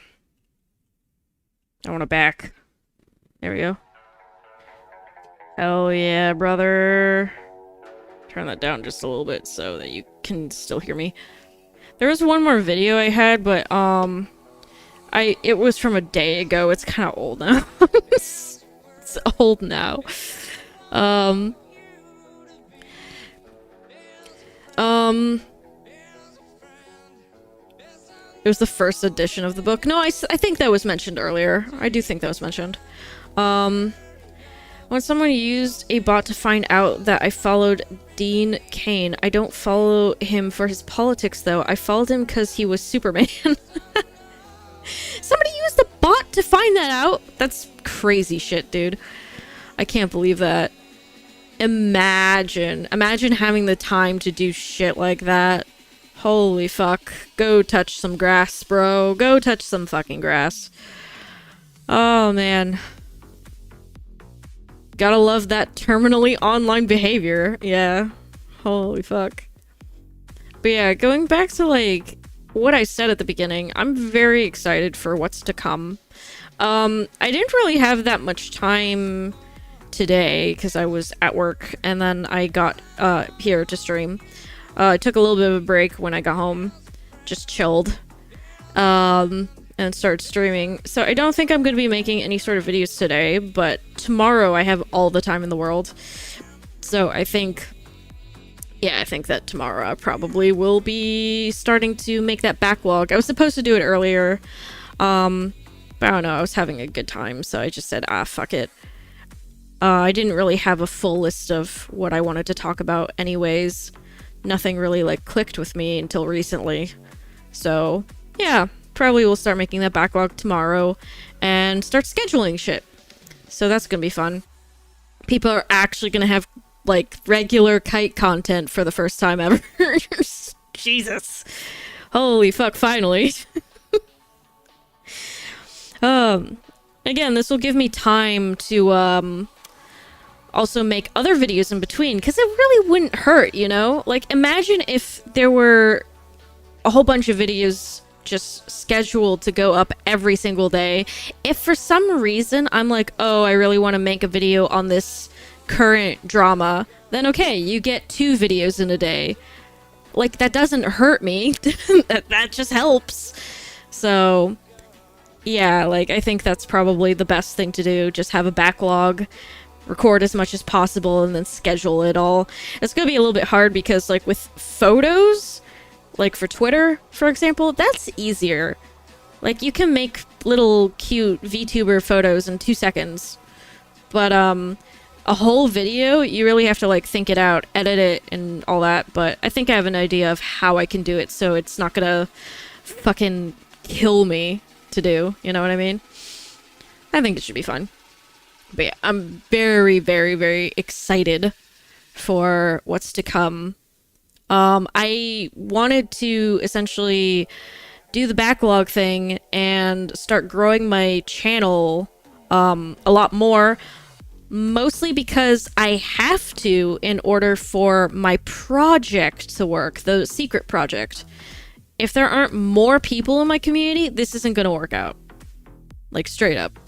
[SPEAKER 1] I want it back. There we go. Hell yeah, brother. Turn that down just a little bit so that you can still hear me. There was one more video I had, but it was from a day ago. It's kind of old now. It's old now. It was the first edition of the book. No, I think that was mentioned earlier. I do think that was mentioned. When someone used a bot to find out that I followed Dean Cain, I don't follow him for his politics, though. I followed him because he was Superman. Somebody used a bot to find that out? That's crazy shit, dude. I can't believe that. Imagine having the time to do shit like that. Holy fuck. Go touch some grass, bro. Go touch some fucking grass. Oh, man. Gotta love that terminally online behavior. Yeah. Holy fuck. But yeah, going back to, like, what I said at the beginning, I'm very excited for what's to come. I didn't really have that much time today because I was at work, and then I got here to stream. I took a little bit of a break when I got home, just chilled, and started streaming. So I don't think I'm going to be making any sort of videos today, but tomorrow I have all the time in the world. So I think that tomorrow I probably will be starting to make that backlog. I was supposed to do it earlier, but I don't know, I was having a good time, so I just said, fuck it. I didn't really have a full list of what I wanted to talk about anyways. Nothing really, like, clicked with me until recently. So, yeah, probably will start making that backlog tomorrow and start scheduling shit. So that's gonna be fun. People are actually gonna have, like, regular kite content for the first time ever. Jesus. Holy fuck, finally. Again, this will give me time to, also make other videos in between, because it really wouldn't hurt, you know? Like, imagine if there were a whole bunch of videos just scheduled to go up every single day. If for some reason I'm like, oh, I really want to make a video on this current drama, then okay, you get 2 videos in a day. Like, that doesn't hurt me. that just helps. So, yeah, like, I think that's probably the best thing to do. Just have a backlog, record as much as possible, and then schedule it all. It's gonna be a little bit hard because, like, with photos, like for Twitter, for example, that's easier. Like, you can make little cute VTuber photos in 2 seconds. But, a whole video, you really have to, like, think it out, edit it, and all that. But I think I have an idea of how I can do it, so it's not gonna fucking kill me to do, you know what I mean? I think it should be fun. But yeah, I'm very, very, very excited for what's to come. I wanted to essentially do the backlog thing and start growing my channel a lot more, mostly because I have to in order for my project to work, the secret project. If there aren't more people in my community, this isn't going to work out. Like, straight up.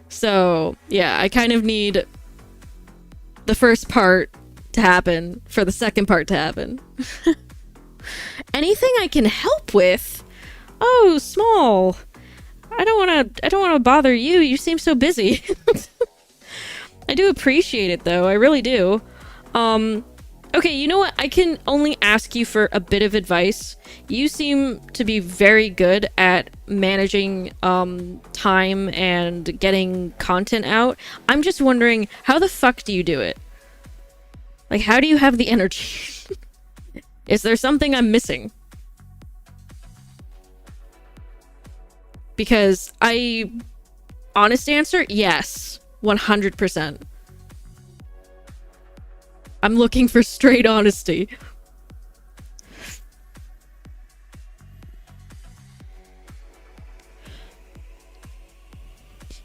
[SPEAKER 1] So, yeah, I kind of need the first part to happen for the second part to happen. Anything I can help with? Oh, Small. I don't want to bother you. You seem so busy. I do appreciate it though. I really do. Okay, you know what? I can only ask you for a bit of advice. You seem to be very good at managing time and getting content out. I'm just wondering, how the fuck do you do it? Like, how do you have the energy? Is there something I'm missing? Because honest answer, yes, 100%. I'm looking for straight honesty.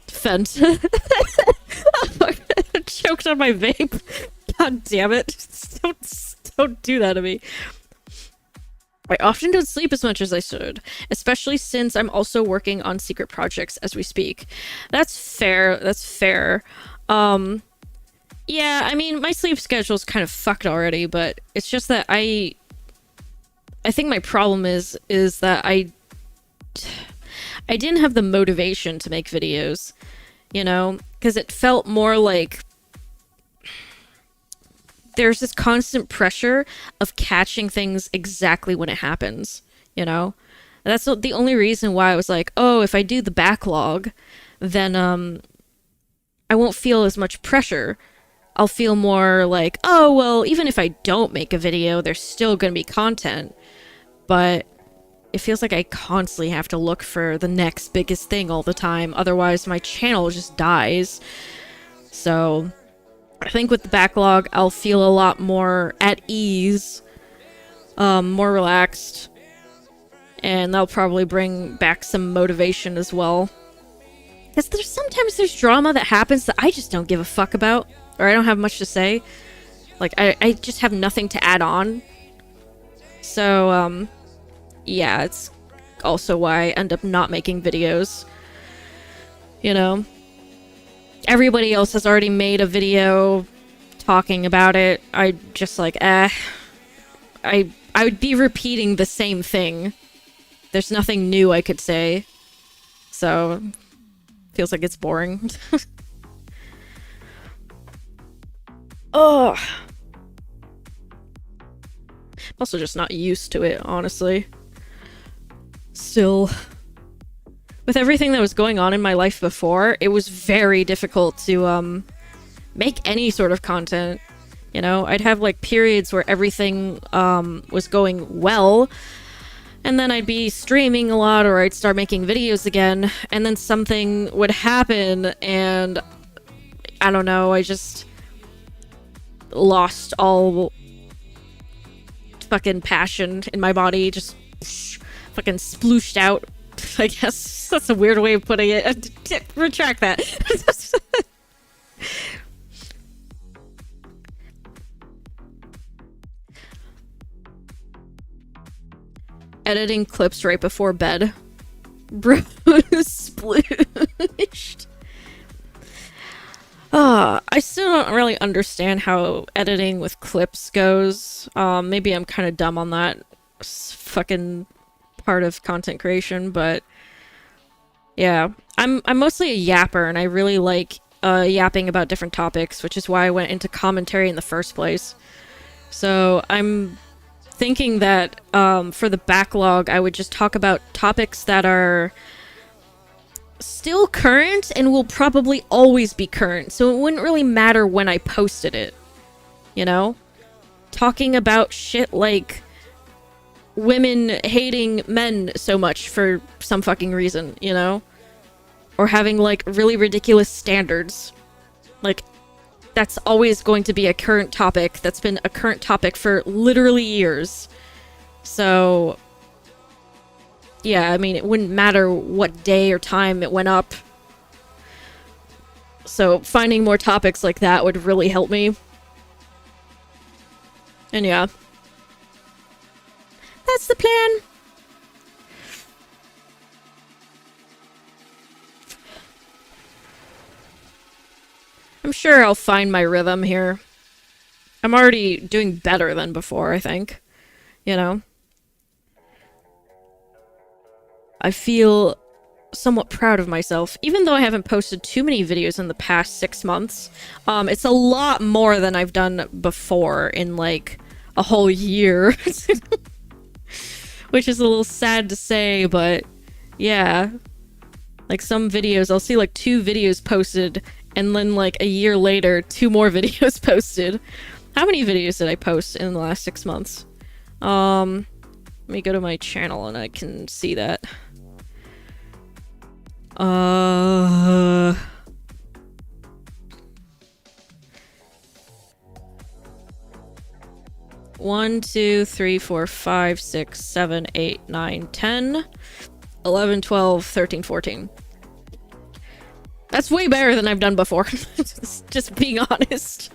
[SPEAKER 1] Fent. Choked on my vape. God damn it. Don't do that to me. I often don't sleep as much as I should, especially since I'm also working on secret projects as we speak. That's fair. That's fair. Yeah, I mean, my sleep schedule's kind of fucked already, but it's just that I think my problem is that I didn't have the motivation to make videos, you know? Because it felt more like there's this constant pressure of catching things exactly when it happens, you know? And that's the only reason why I was like, oh, if I do the backlog, then I won't feel as much pressure. I'll feel more like, oh, well, even if I don't make a video, there's still going to be content. But it feels like I constantly have to look for the next biggest thing all the time. Otherwise, my channel just dies. So I think with the backlog, I'll feel a lot more at ease, more relaxed, and that'll probably bring back some motivation as well. Because sometimes there's drama that happens that I just don't give a fuck about, or I don't have much to say. Like, I just have nothing to add on. So, yeah, it's also why I end up not making videos. You know? everybody else has already made a video talking about it. I just like, I would be repeating the same thing. There's nothing new I could say. So, feels like it's boring. Oh. I'm also just not used to it, honestly. Still, with everything that was going on in my life before, it was very difficult to make any sort of content. You know, I'd have like periods where everything was going well, and then I'd be streaming a lot, or I'd start making videos again, and then something would happen, and I don't know, I just lost all fucking passion in my body, just fucking splooshed out. I guess that's a weird way of putting it. Retract that. Editing clips right before bed. Bro, splooshed. I still don't really understand how editing with clips goes. Maybe I'm kind of dumb on that fucking part of content creation, but yeah, I'm mostly a yapper, and I really like yapping about different topics, which is why I went into commentary in the first place. So I'm thinking that for the backlog, I would just talk about topics that are still current and will probably always be current, so it wouldn't really matter when I posted it, you know? Talking about shit like women hating men so much for some fucking reason, you know? Or having like really ridiculous standards. Like, that's always going to be a current topic. That's been a current topic for literally years. So yeah, I mean, it wouldn't matter what day or time it went up. So finding more topics like that would really help me. And yeah. That's the plan. I'm sure I'll find my rhythm here. I'm already doing better than before, I think. You know? I feel somewhat proud of myself, even though I haven't posted too many videos in the past 6 months. It's a lot more than I've done before in like a whole year. Which is a little sad to say, but yeah. Like some videos, I'll see like 2 videos posted, and then like a year later, 2 more videos posted. How many videos did I post in the last 6 months? Let me go to my channel and I can see that. 1, 2, 3, 4, 5, 6, 7, 8, 9, 10, 11, 12, 13, 14. That's way better than I've done before. Just being honest.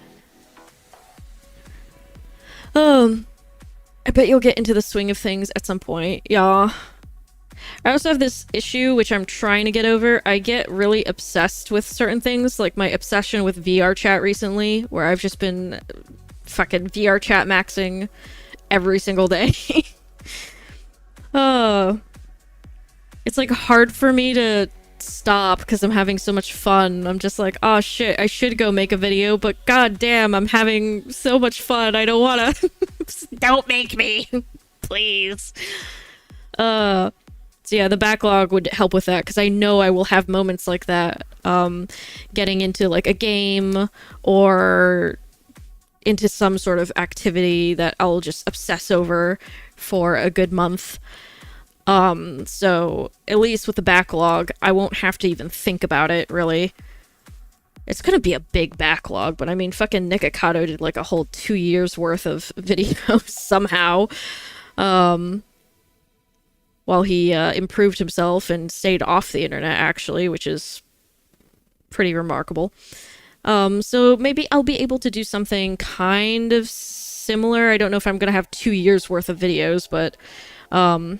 [SPEAKER 1] I bet you'll get into the swing of things at some point. Yeah. I also have this issue, which I'm trying to get over. I get really obsessed with certain things, like my obsession with VR chat recently, where I've just been fucking VR chat maxing every single day. It's like hard for me to stop because I'm having so much fun. I'm just like, oh shit, I should go make a video, but god damn, I'm having so much fun. I don't wanna. Don't make me. Please. So yeah, the backlog would help with that, because I know I will have moments like that. Getting into like a game or into some sort of activity that I'll just obsess over for a good month. So at least with the backlog, I won't have to even think about it, really. It's gonna be a big backlog, but I mean, fucking Nikocado did like a whole 2 years worth of videos somehow. While he improved himself and stayed off the internet, actually, which is pretty remarkable. So maybe I'll be able to do something kind of similar. I don't know if I'm gonna have 2 years worth of videos, but I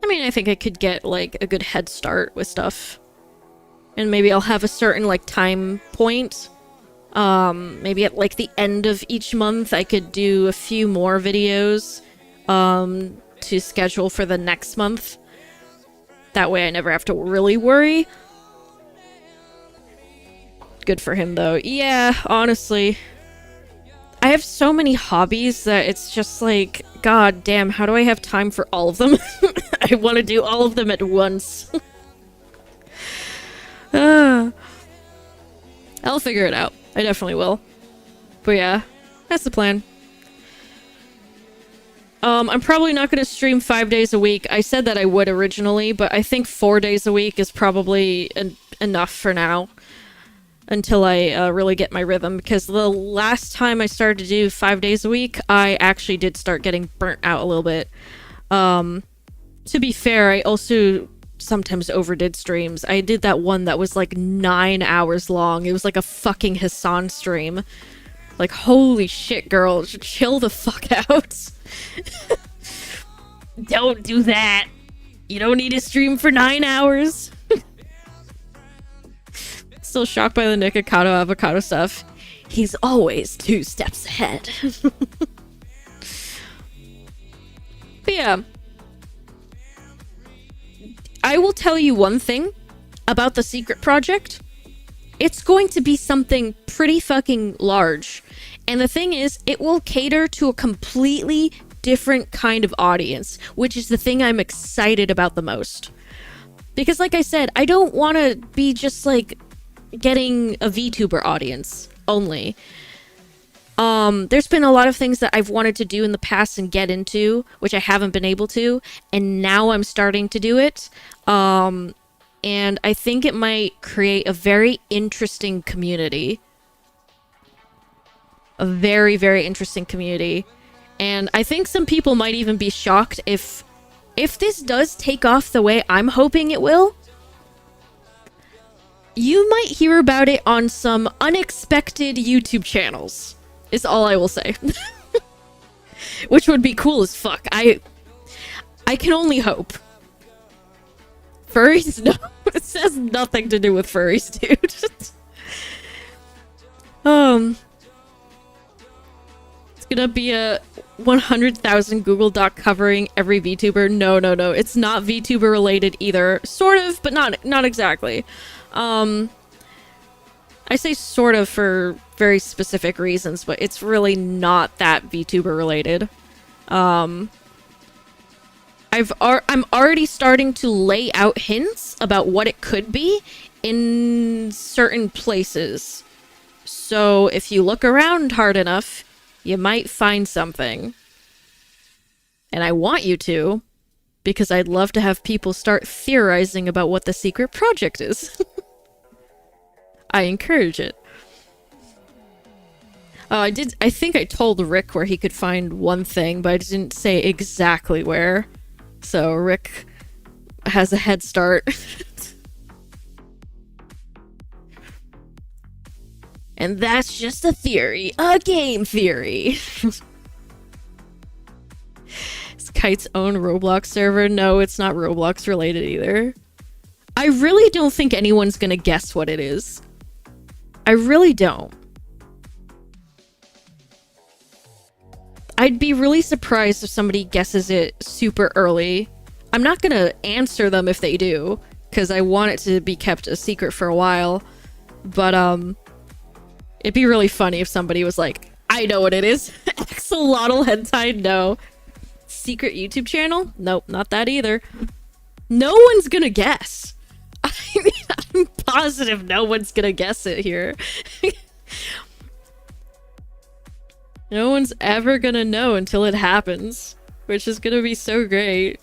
[SPEAKER 1] mean, I think I could get like a good head start with stuff. And maybe I'll have a certain, like, time point. Maybe at, like, the end of each month, I could do a few more videos, to schedule for the next month. That way I never have to really worry. Good for him, though. Yeah, honestly. I have so many hobbies that it's just like, god damn, how do I have time for all of them? I want to do all of them at once. I'll figure it out. I definitely will. But yeah, that's the plan. I'm probably not going to stream 5 days a week. I said that I would originally, but I think 4 days a week is probably enough for now. Until I really get my rhythm. Because the last time I started to do 5 days a week, I actually did start getting burnt out a little bit. To be fair, I also sometimes overdid streams. I did that one that was like 9 hours long. It was like a fucking Hassan stream. Like, holy shit, girl. Chill the fuck out. Don't do that. You don't need to stream for 9 hours. Still shocked by the Nikocado avocado stuff. He's always 2 steps ahead. But yeah. I will tell you one thing about the secret project. It's going to be something pretty fucking large. And the thing is, it will cater to a completely different kind of audience, which is the thing I'm excited about the most. Because like I said, I don't want to be just like getting a VTuber audience only. There's been a lot of things that I've wanted to do in the past and get into, which I haven't been able to, and now I'm starting to do it. And I think it might create a very interesting community. A very, very interesting community. And I think some people might even be shocked if this does take off the way I'm hoping it will. You might hear about it on some unexpected YouTube channels, is all I will say. Which would be cool as fuck. I can only hope. Furries? No, it has nothing to do with furries, dude. It's gonna be a 100,000 Google Doc covering every VTuber. No. It's not VTuber related either. Sort of, but not exactly. I say sort of for very specific reasons, but it's really not that VTuber related. I'm already starting to lay out hints about what it could be in certain places. So if you look around hard enough, you might find something. And I want you to, because I'd love to have people start theorizing about what the secret project is. I encourage it. I think I told Rick where he could find one thing, but I didn't say exactly where. So Rick has a head start. And that's just a theory. A game theory. Is Kite's own Roblox server? No, it's not Roblox related either. I really don't think anyone's gonna guess what it is. I really don't. I'd be really surprised if somebody guesses it super early. I'm not gonna answer them if they do, because I want it to be kept a secret for a while. But, it'd be really funny if somebody was like, I know what it is. Axolotl hentai? No. Secret YouTube channel? Nope, not that either. No one's gonna guess. I mean, I'm positive no one's gonna guess it here. No one's ever gonna know until it happens, which is gonna be so great.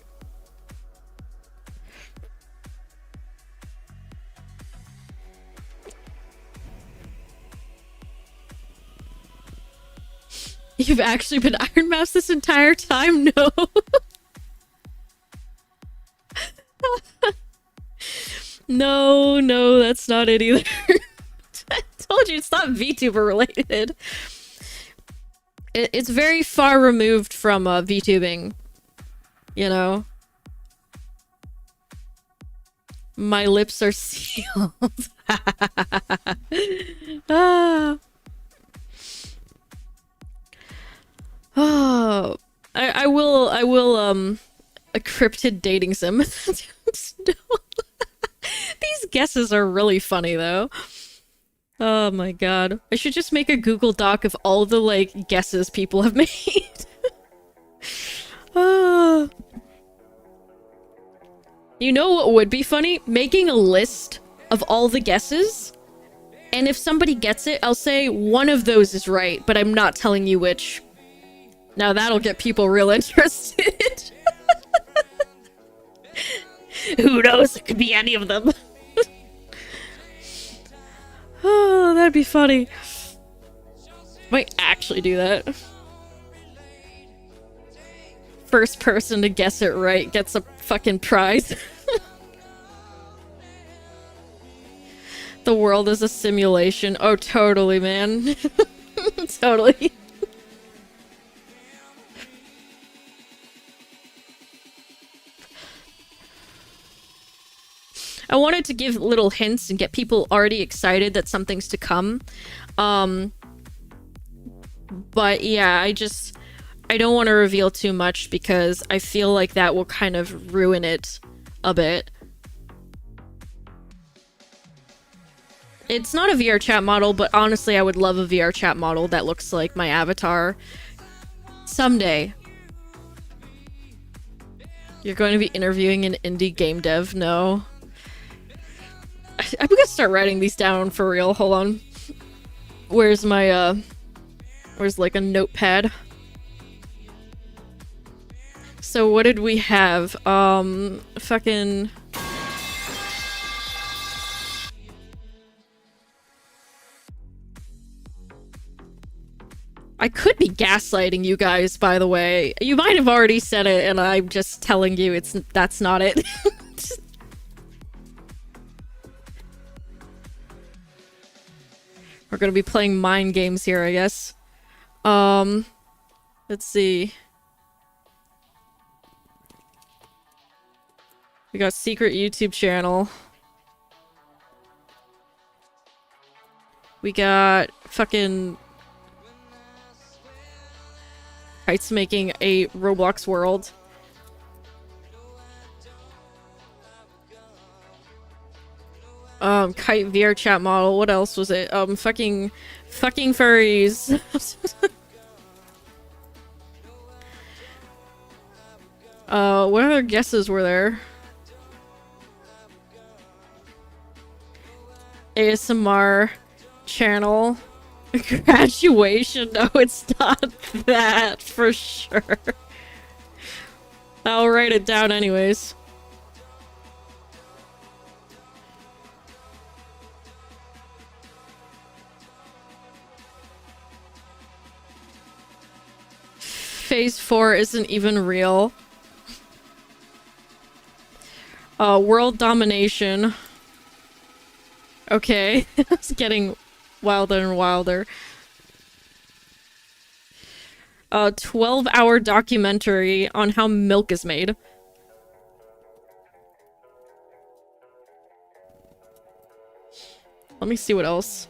[SPEAKER 1] You've actually been Iron Mouse this entire time? No. No, that's not it either. I told you it's not VTuber related. It's very far removed from VTubing, you know? My lips are sealed. Ah. Oh, I will a cryptid dating sim. These guesses are really funny though. Oh my god. I should just make a Google Doc of all the like guesses people have made. Ah. You know what would be funny? Making a list of all the guesses, and if somebody gets it, I'll say one of those is right, but I'm not telling you which. Now that'll get people real interested. Who knows? It could be any of them. Oh, that'd be funny. Might actually do that. First person to guess it right gets a fucking prize. The world is a simulation. Oh, totally, man. Totally. I wanted to give little hints and get people already excited that something's to come. But yeah, I don't want to reveal too much because I feel like that will kind of ruin it a bit. It's not a VR chat model, but honestly, I would love a VR chat model that looks like my avatar. Someday. You're going to be interviewing an indie game dev? No. I'm gonna start writing these down for real. Hold on. Where's my, where's like a notepad? So what did we have? Fucking... I could be gaslighting you guys, by the way. You might have already said it, and I'm just telling you that's not it. We're gonna be playing mind games here, I guess. Let's see. We got secret YouTube channel. We got fucking... Kite's making a Roblox world. Kite VR chat model. What else was it? Fucking furries. What other guesses were there? ASMR channel. Graduation. No, it's not that for sure. I'll write it down anyways. Phase 4 isn't even real. World domination. Okay, it's getting wilder and wilder. 12-hour documentary on how milk is made. Let me see what else.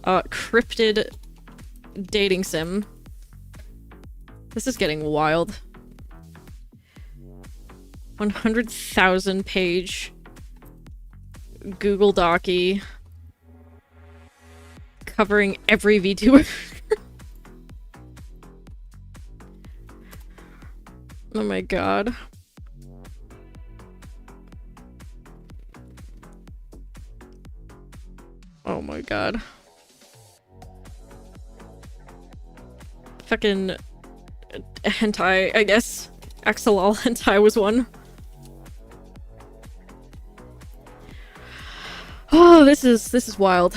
[SPEAKER 1] Cryptid dating sim. This is getting wild. 100,000 page Google Docy covering every VTuber. Oh my god. Oh my god. Fucking hentai, I guess. XLL hentai was one. Oh, this is wild.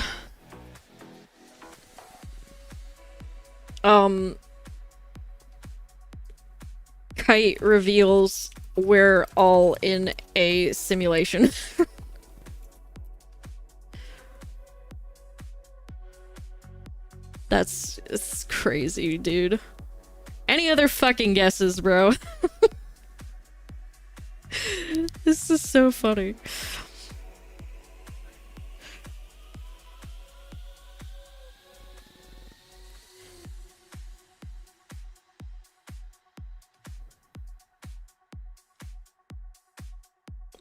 [SPEAKER 1] Kite reveals we're all in a simulation. It's crazy, dude. Any other fucking guesses, bro? This is so funny.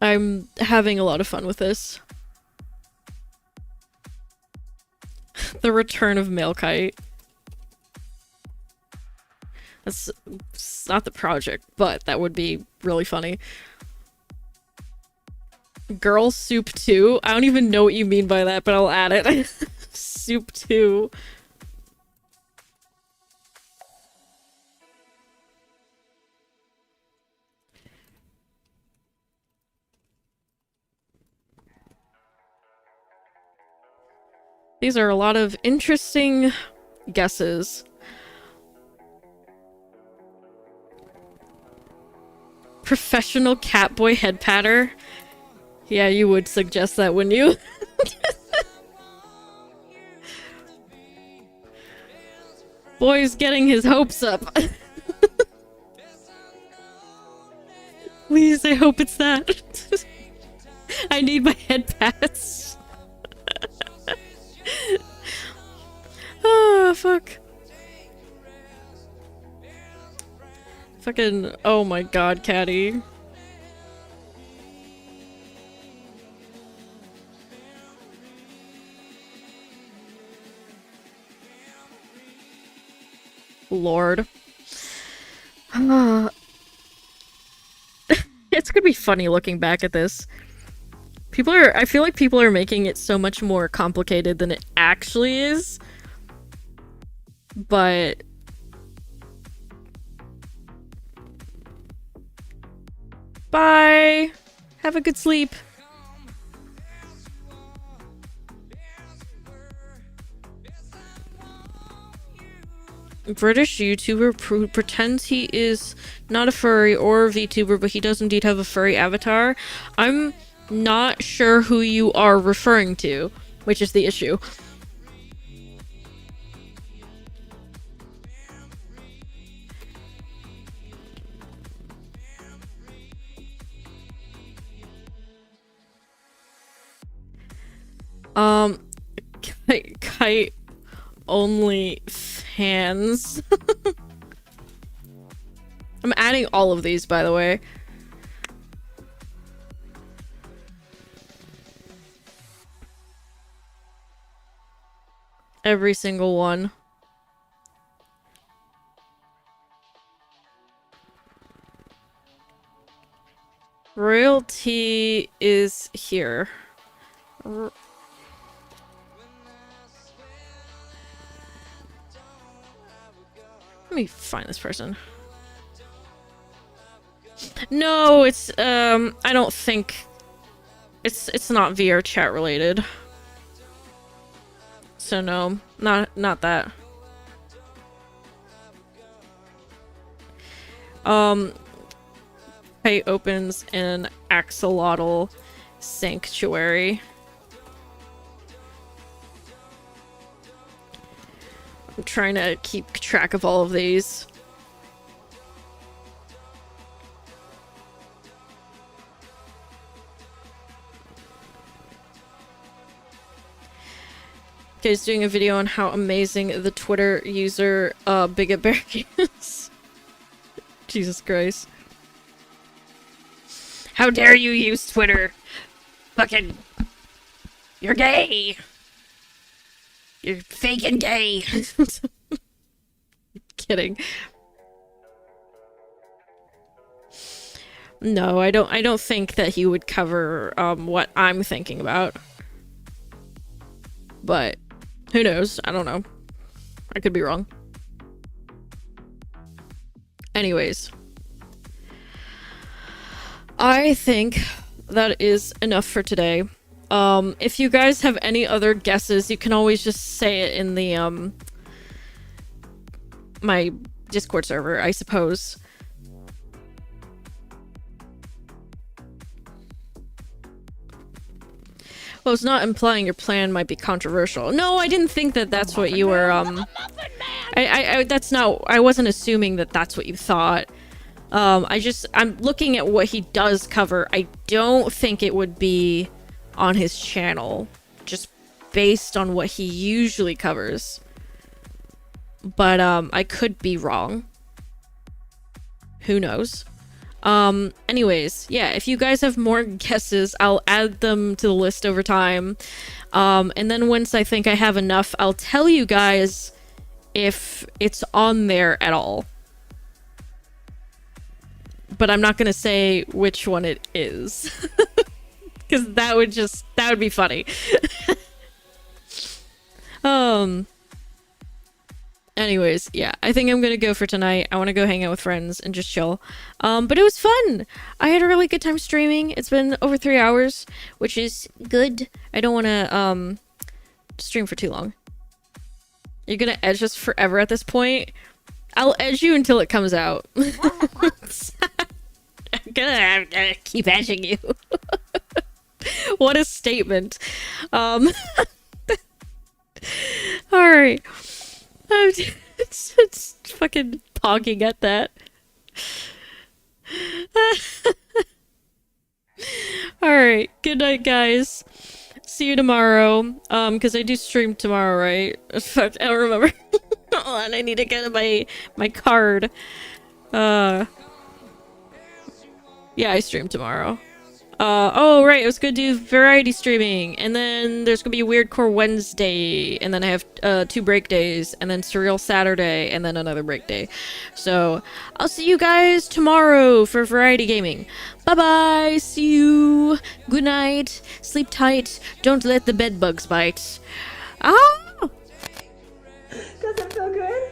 [SPEAKER 1] I'm having a lot of fun with this. The return of Malekite. That's it's not the project, but that would be really funny. Girl Soup 2? I don't even know what you mean by that, but I'll add it. Soup 2. These are a lot of interesting guesses. Professional catboy head patter? Yeah, you would suggest that, wouldn't you? Boy's getting his hopes up. Please, I hope it's that. I need my head pats. Oh, fuck. Fucking, oh my god, Caddy. Lord. It's gonna be funny looking back at this. I feel like people are making it so much more complicated than it actually is. But bye. Have a good sleep. British YouTuber pretends he is not a furry or a VTuber, but he does indeed have a furry avatar. I'm not sure who you are referring to, which is the issue. Kite only fans. I'm adding all of these, by the way. Every single one. Royalty is here. Let me find this person. No, it's I don't think it's not VR chat related. So no, not that. Kite opens an axolotl sanctuary. I'm trying to keep track of all of these. He's doing a video on how amazing the Twitter user Bigot Bear is. Jesus Christ. How dare you use Twitter? Fucking... You're gay! You're faking gay! Kidding. No, I don't think that he would cover what I'm thinking about. But who knows? I don't know. I could be wrong. Anyways. I think that is enough for today. If you guys have any other guesses, you can always just say it in the my Discord server, I suppose. Well, it's not implying your plan might be controversial. No, I didn't think that that's what you were, I that's not, I wasn't assuming that that's what you thought. I'm looking at what he does cover. I don't think it would be on his channel, just based on what he usually covers. But I could be wrong. Who knows? Anyways, yeah, if you guys have more guesses, I'll add them to the list over time. And then once I think I have enough, I'll tell you guys if it's on there at all. But I'm not gonna say which one it is. Because that would be funny. Anyways, yeah, I think I'm gonna go for tonight. I want to go hang out with friends and just chill. But it was fun. I had a really good time streaming. It's been over 3 hours, which is good. I don't want to stream for too long. You're gonna edge us forever at this point. I'll edge you until it comes out. I'm gonna keep edging you. What a statement. All right. I'm just fucking pogging at that. Alright, good night, guys. See you tomorrow. Because I do stream tomorrow, right? Fuck, I don't remember. Hold on, I need to get my card. Yeah, I stream tomorrow. Oh, right, I was gonna do variety streaming, and then there's gonna be Weird Core Wednesday, and then I have 2 break days, and then Surreal Saturday, and then another break day. So, I'll see you guys tomorrow for variety gaming. Bye-bye, see you, good night, sleep tight, don't let the bed bugs bite. Ah!
[SPEAKER 21] Does it feel good?